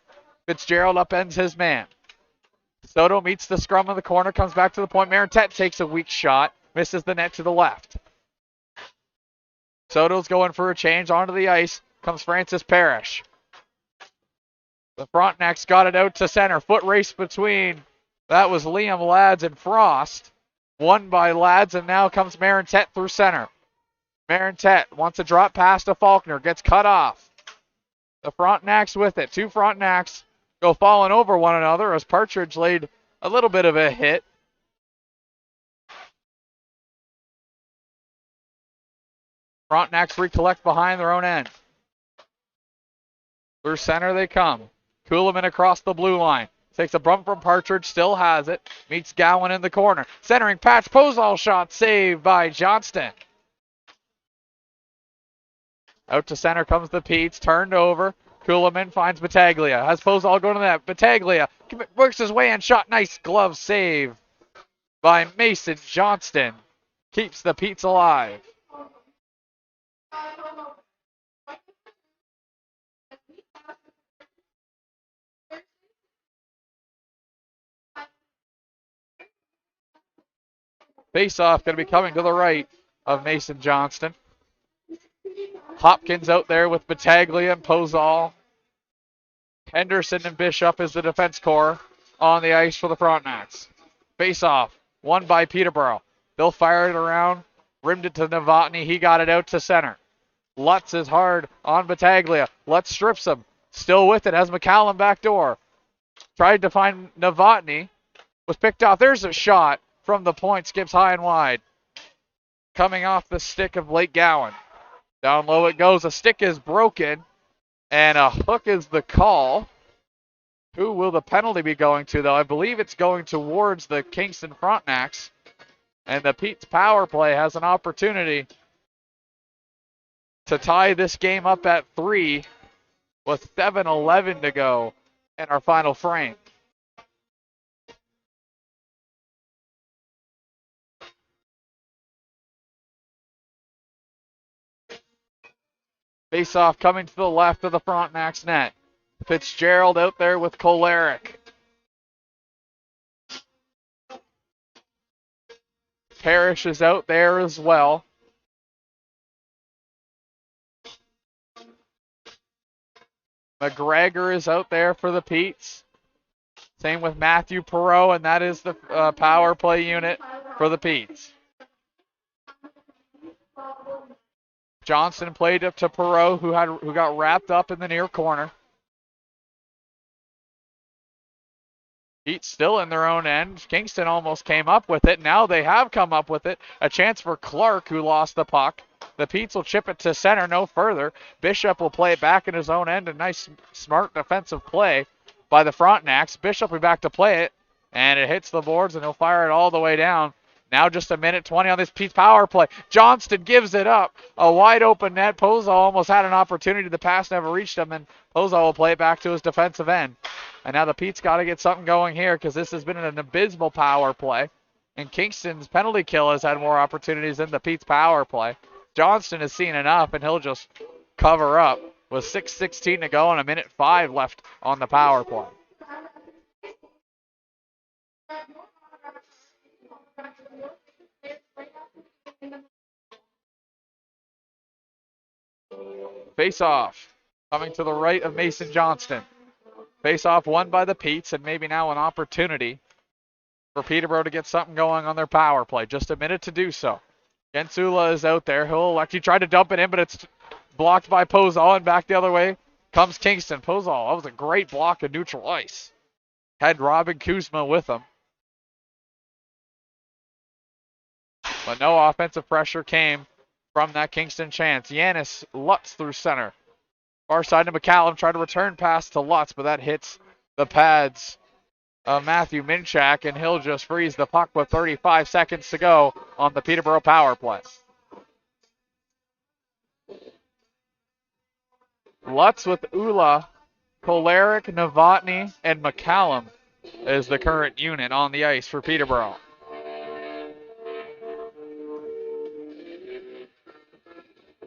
Fitzgerald upends his man. Soto meets the scrum in the corner. Comes back to the point. Marintet takes a weak shot. Misses the net to the left. Soto's going for a change onto the ice. Comes Francis Parrish. The Frontenacs got it out to center. Foot race between. That was Liam Lads and Frost. Won by Lads, and now comes Marintet through center. Marintet wants a drop pass to Faulkner. Gets cut off. The Frontenacs with it. Two Frontenacs go falling over one another as Partridge laid a little bit of a hit. Frontenacs recollect behind their own end. Through center they come. Kuhlman across the blue line. Takes a bump from Partridge, still has it. Meets Gowan in the corner. Centering patch, Pozol shot saved by Johnston. Out to center comes the Petes, turned over. Kuhlman finds Battaglia. Has Pozol going to that. Battaglia works his way and shot. Nice glove save by Mason Johnston. Keeps the Petes alive. Face-off going to be coming to the right of Mason Johnston. Hopkins out there with Battaglia and Pozol. Henderson and Bishop is the defense core on the ice for the Frontenacs. Face-off, won by Peterborough. They'll fire it around. Rimmed it to Novotny. He got it out to center. Lutz is hard on Battaglia. Lutz strips him. Still with it. Has McCallum backdoor. Tried to find Novotny. Was picked off. There's a shot from the point. Skips high and wide. Coming off the stick of Blake Gowan. Down low it goes. A stick is broken. And a hook is the call. Who will the penalty be going to, though? I believe it's going towards the Kingston Frontenacs. And the Pete's power play has an opportunity to tie this game up at 3 with 7:11 to go in our final frame. Face-off coming to the left of the Frontenacs net. Fitzgerald out there with Kolaric. Parrish is out there as well. McGregor is out there for the Petes. Same with Matthew Perot, and that is the power play unit for the Petes. Johnson played up to Perot, who got wrapped up in the near corner. Heat still in their own end. Kingston almost came up with it. Now they have come up with it. A chance for Clark, who lost the puck. The Petes will chip it to center, no further. Bishop will play it back in his own end. A nice, smart defensive play by the Frontenacs. Bishop will be back to play it, and it hits the boards, and he'll fire it all the way down. Now just a minute 20 on this Pete's power play. Johnston gives it up. A wide open net. Pozo almost had an opportunity. The pass never reached him, and Pozo will play it back to his defensive end. And now the Pete's got to get something going here because this has been an abysmal power play. And Kingston's penalty kill has had more opportunities than the Pete's power play. Johnston has seen enough, and he'll just cover up with 6:16 to go and a minute 5 left on the power play. Face-off coming to the right of Mason Johnston. Face-off won by the Petes, and maybe now an opportunity for Peterborough to get something going on their power play. Just a minute to do so. Gensula is out there. He'll actually try to dump it in, but it's blocked by Pozal, and back the other way comes Kingston. Pozal, that was a great block of neutral ice. Had Robin Kuzma with him. But no offensive pressure came from that Kingston chance. Yanis Lutz through center. Far side to McCallum. Tried to return pass to Lutz, but that hits the pads of Matthew Minchak, and he'll just freeze the puck with 35 seconds to go on the Peterborough power play. Lutz with Ula, Kolarek, Novotny, and McCallum is the current unit on the ice for Peterborough.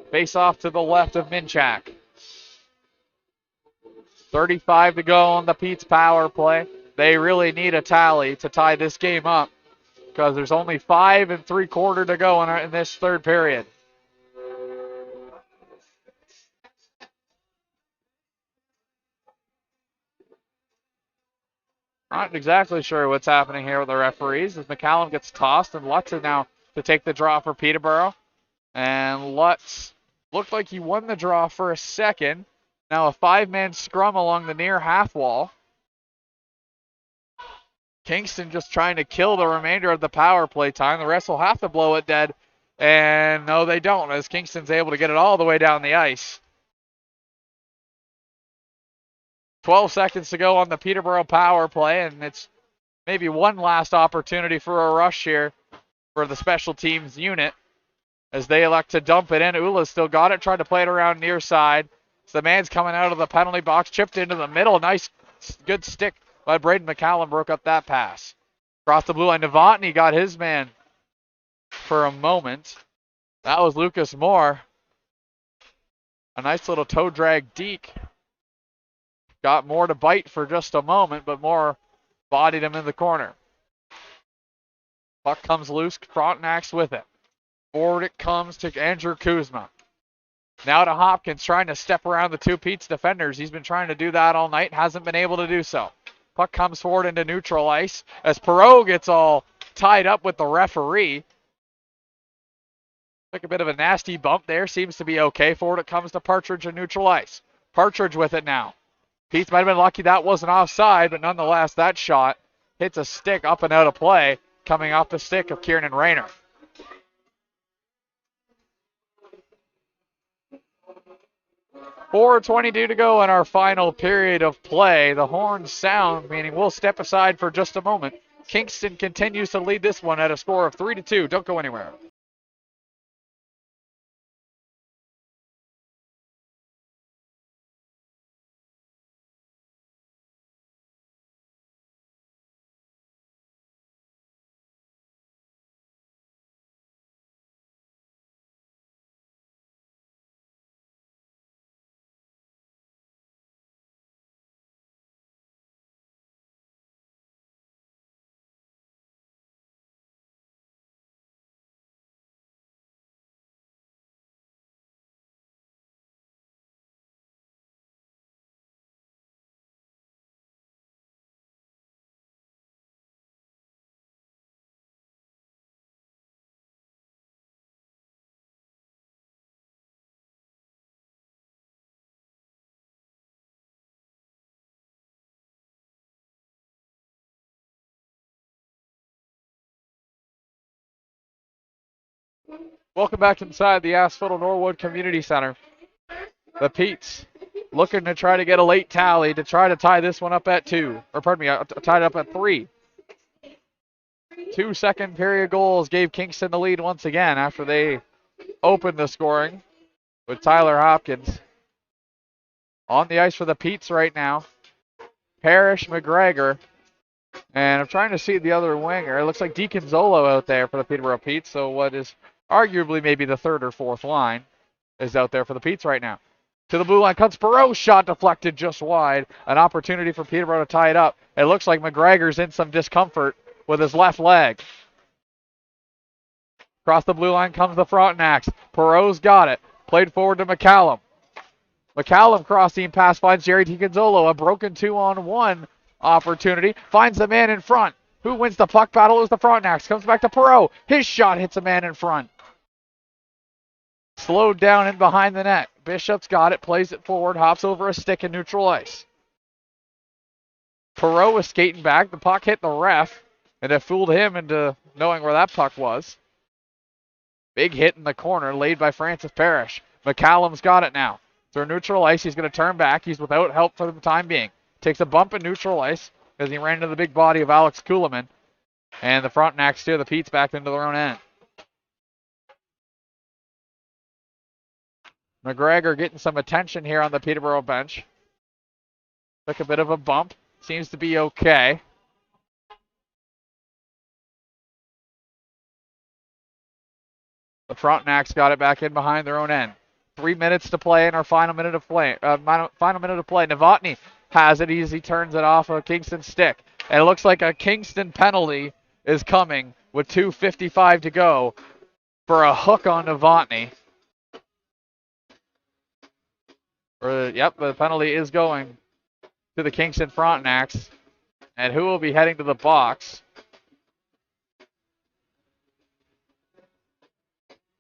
Face off to the left of Minchak. 35 to go on the Pete's power play. They really need a tally to tie this game up because there's only 5 3/4 to go in this third period. Not exactly sure what's happening here with the referees as McCallum gets tossed, and Lutz is now to take the draw for Peterborough. And Lutz looked like he won the draw for a second. Now a 5-man scrum along the near half wall. Kingston just trying to kill the remainder of the power play time. The rest will have to blow it dead. And no, they don't, as Kingston's able to get it all the way down the ice. 12 seconds to go on the Peterborough power play, and it's maybe one last opportunity for a rush here for the special teams unit as they elect to dump it in. Ula's still got it, tried to play it around near side. So the man's coming out of the penalty box, chipped into the middle. Nice, good stick by Braden McCallum, broke up that pass. Across the blue line, Novotny got his man for a moment. That was Lucas Moore. A nice little toe drag deke. Got Moore to bite for just a moment, but Moore bodied him in the corner. Puck comes loose, Frontenacs with it. Forward it comes to Andrew Kuzma. Now to Hopkins, trying to step around the two Pete's defenders. He's been trying to do that all night, hasn't been able to do so. Puck comes forward into neutral ice as Perot gets all tied up with the referee. Took a bit of a nasty bump there, seems to be okay. Forward it comes to Partridge in neutral ice. Partridge with it now. Pete's might have been lucky that wasn't offside, but nonetheless, that shot hits a stick up and out of play, coming off the stick of Kieran Rayner. .4:22 to go in our final period of play. The horns sound, meaning we'll step aside for just a moment. Kingston continues to lead this one at a score of 3-2. Don't go anywhere. Welcome back inside the Asphodel Norwood Community Center. The Petes looking to try to get a late tally to try to tie this one up at 2. Or pardon me, tied up at 3. 2 second period goals gave Kingston the lead once again after they opened the scoring with Tyler Hopkins. On the ice for the Petes right now, Parrish, McGregor, and I'm trying to see the other winger. It looks like Deacon Zolo out there for the Peterborough Petes, so what is arguably maybe the third or fourth line is out there for the Petes right now. To the blue line comes Perot, shot deflected just wide. An opportunity for Peterborough to tie it up. It looks like McGregor's in some discomfort with his left leg. Across the blue line comes the Frontenacs. Perot's got it. Played forward to McCallum. McCallum crossing pass finds Jerry Ticanzolo. A broken 2-on-1 opportunity. Finds the man in front. Who wins the puck battle is the Frontenacs. Comes back to Perot. His shot hits a man in front. Slowed down in behind the net. Bishop's got it, plays it forward, hops over a stick in neutral ice. Perot was skating back. The puck hit the ref, and it fooled him into knowing where that puck was. Big hit in the corner, laid by Francis Parrish. McCallum's got it now. Through neutral ice, he's going to turn back. He's without help for the time being. Takes a bump in neutral ice because he ran into the big body of Alex Kuhlman. And the Frontenacs steer the Petes back into their own end. McGregor getting some attention here on the Peterborough bench. Took a bit of a bump. Seems to be okay. The Frontenacs got it back in behind their own end. 3 minutes to play in our final minute of play. Novotny has it as he turns it off a Kingston stick. And it looks like a Kingston penalty is coming with 2:55 to go for a hook on Novotny. Yep, the penalty is going to the Kingston Frontenacs. And who will be heading to the box?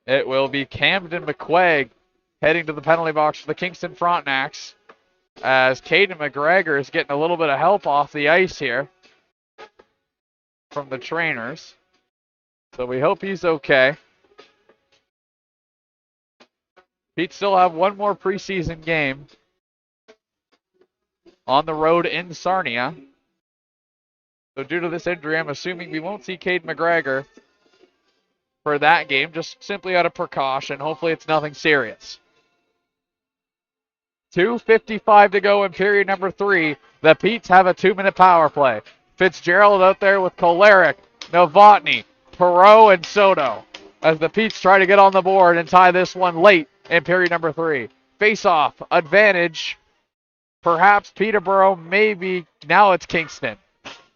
It will be Camden McQuaig heading to the penalty box for the Kingston Frontenacs. As Caden McGregor is getting a little bit of help off the ice here from the trainers. So we hope he's okay. He'd still have one more preseason game on the road in Sarnia. So due to this injury, I'm assuming we won't see Caden McGregor for that game, just simply out of precaution. Hopefully it's nothing serious. 2:55 to go in period number 3. The Petes have a 2-minute power play. Fitzgerald out there with Kolarek, Novotny, Perot, and Soto as the Petes try to get on the board and tie this one late in period number 3. Face-off, advantage, perhaps Peterborough, maybe now it's Kingston.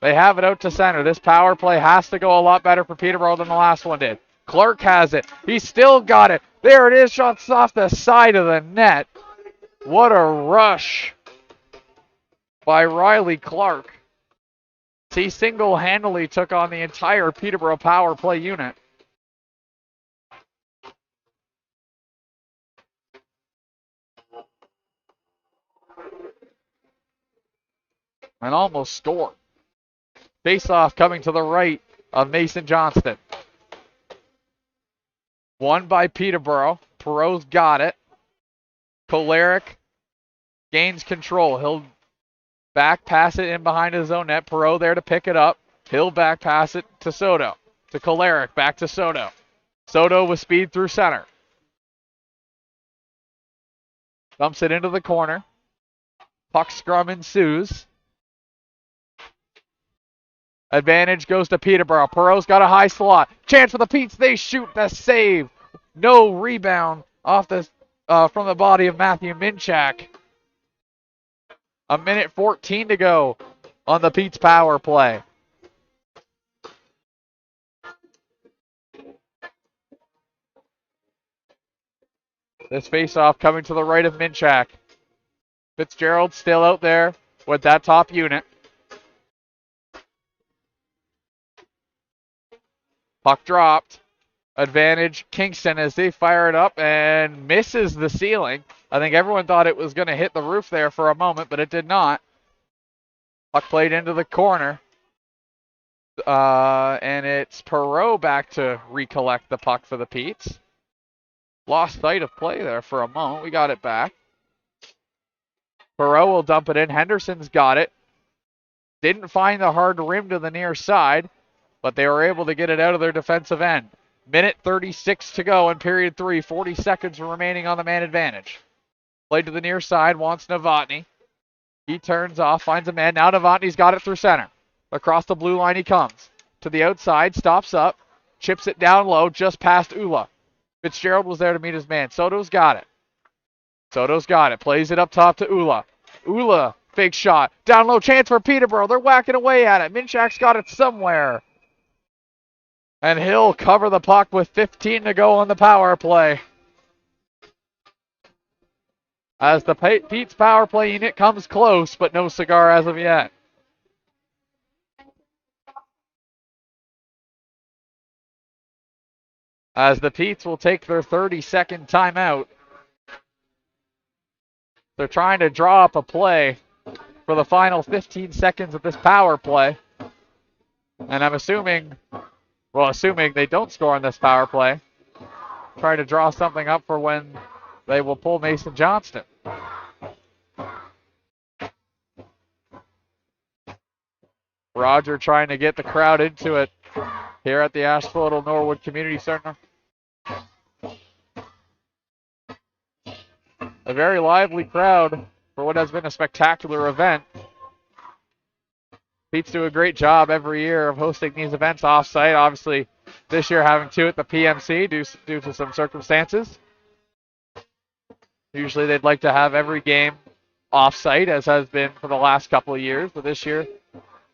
They have it out to center. This power play has to go a lot better for Peterborough than the last one did. Clark has it. He's still got it. There it is, shots off the side of the net. What a rush by Riley Clark. He single-handedly took on the entire Peterborough power play unit. And almost scored. Face-off coming to the right of Mason Johnston. Won by Peterborough. Perot's got it. Kolarek gains control. He'll back pass it in behind his own net. Perot there to pick it up. He'll back pass it to Soto. To Kolarek. Back to Soto. Soto with speed through center. Dumps it into the corner. Puck scrum ensues. Advantage goes to Peterborough. Perot's got a high slot. Chance for the Petes. They shoot the save. No rebound off the from the body of Matthew Minchak. 1:14 to go on the Petes power play. This face-off coming to the right of Minchak. Fitzgerald still out there with that top unit. Puck dropped. Advantage Kingston as they fire it up and misses the ceiling. I think everyone thought it was going to hit the roof there for a moment, but it did not. Puck played into the corner. And it's Perot back to recollect the puck for the Petes. Lost sight of play there for a moment. We got it back. Perot will dump it in. Henderson's got it. Didn't find the hard rim to the near side, but they were able to get it out of their defensive end. Minute 36 to go in period 3. 40 seconds remaining on the man advantage. Played to the near side, wants Novotny. He turns off, finds a man. Now Novotny's got it through center. Across the blue line he comes. To the outside, stops up, chips it down low, just past Ula. Fitzgerald was there to meet his man. Soto's got it. Plays it up top to Ula. Ula, fake shot. Down low, chance for Peterborough. They're whacking away at it. Minchak's got it somewhere. And he'll cover the puck with 15 to go on the power play. As the Pete's power play unit comes close, but no cigar as of yet. As the Petes will take their 30-second timeout. They're trying to draw up a play for the final 15 seconds of this power play. And I'm assuming they don't score on this power play, trying to draw something up for when they will pull Mason Johnston. Roger trying to get the crowd into it here at the Asphodel Norwood Community Center. A very lively crowd for what has been a spectacular event. Pete's do a great job every year of hosting these events off-site. Obviously, this year having two at the PMC due to some circumstances. Usually they'd like to have every game off-site, as has been for the last couple of years. But this year,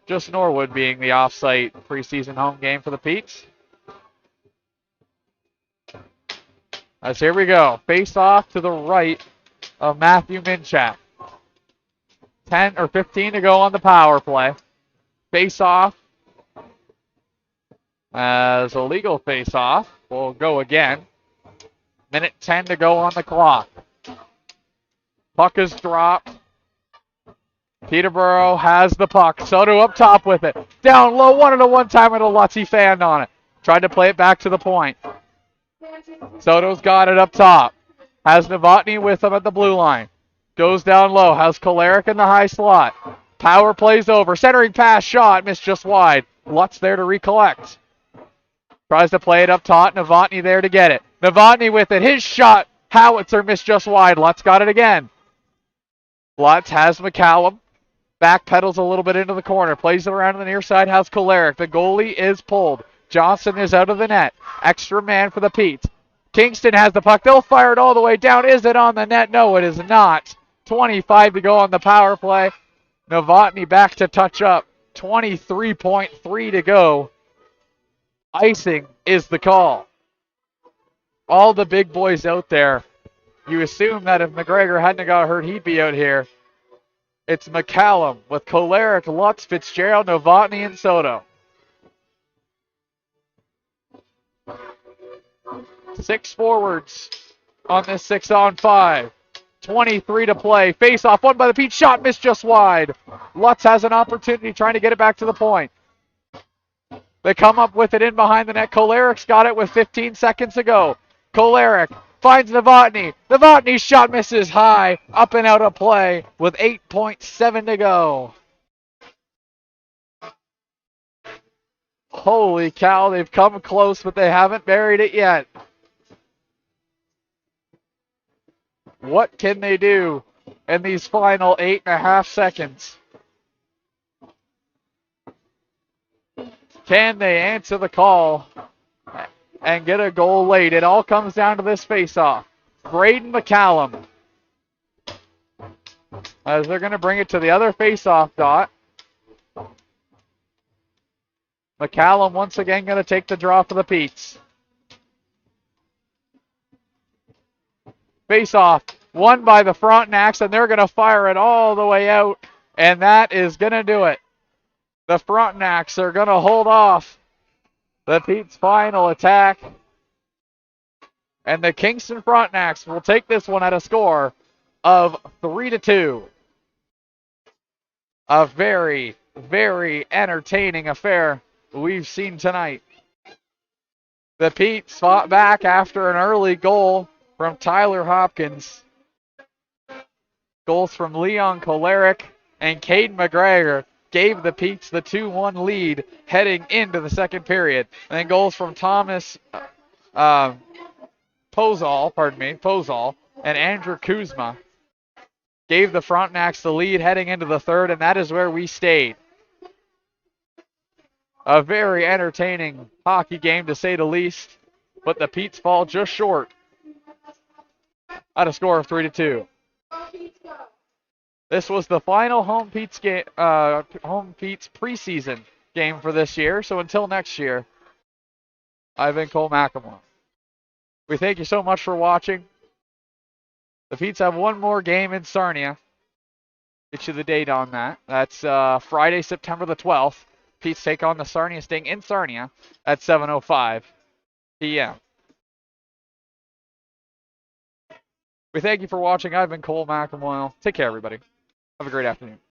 just Norwood being the off-site preseason home game for the Petes. As here we go. Face off to the right of Matthew Minchak. 10 or 15 to go on the power play. Face off as a legal face off. Will go again. Minute 10 to go on the clock. Puck is dropped. Peterborough has the puck. Soto up top with it. Down low, one time and a Lutzy fanned on it. Tried to play it back to the point. Soto's got it up top. Has Novotny with him at the blue line. Goes down low. Has Kolarek in the high slot. Power plays over. Centering pass, shot, missed just wide. Lutz there to recollect. Tries to play it up top. Novotny there to get it. Novotny with it. His shot. Howitzer missed just wide. Lutz got it again. Lutz has McCallum. Backpedals a little bit into the corner. Plays it around to the near side. Has Kolarek. The goalie is pulled. Johnson is out of the net. Extra man for the Petes. Kingston has the puck. They'll fire it all the way down. Is it on the net? No, it is not. 25 to go on the power play. Novotny back to touch up. 23.3 to go. Icing is the call. All the big boys out there. You assume that if McGregor hadn't got hurt, he'd be out here. It's McCallum with Kolarek, Lutz, Fitzgerald, Novotny, and Soto. 6 forwards on this 6-on-5. 23 to play. Face off, won by the Pete. Shot missed just wide. Lutz has an opportunity trying to get it back to the point. They come up with it in behind the net. Kolarek's got it with 15 seconds to go. Kolarek finds Novotny. Novotny's shot misses high. Up and out of play with 8.7 to go. Holy cow, they've come close, but they haven't buried it yet. What can they do in these final 8.5 seconds? Can they answer the call and get a goal late? It all comes down to this face-off. Braden McCallum, as they're going to bring it to the other face-off dot. McCallum once again going to take the draw for the Petes. Face-off, won by the Frontenacs, and they're going to fire it all the way out, and that is going to do it. The Frontenacs are going to hold off the Pete's final attack, and the Kingston Frontenacs will take this one at a score of 3-2. A very, very entertaining affair we've seen tonight. The Petes fought back after an early goal from Tyler Hopkins. Goals from Leon Kolaric and Caden McGregor gave the Petes the 2-1 lead heading into the second period. And then goals from Thomas Pozal and Andrew Kuzma gave the Frontenacs the lead heading into the third, and that is where we stayed. A very entertaining hockey game, to say the least, but the Petes fall just short at a score of 3-2. This was the final Home Petes preseason game for this year, so until next year, I've been Cole McElmore. We thank you so much for watching. The Petes have one more game in Sarnia. Get you the date on that. That's Friday, September the 12th. Petes take on the Sarnia Sting in Sarnia at 7:05 p.m. We thank you for watching. I've been Cole McElmoyle. Take care, everybody. Have a great afternoon.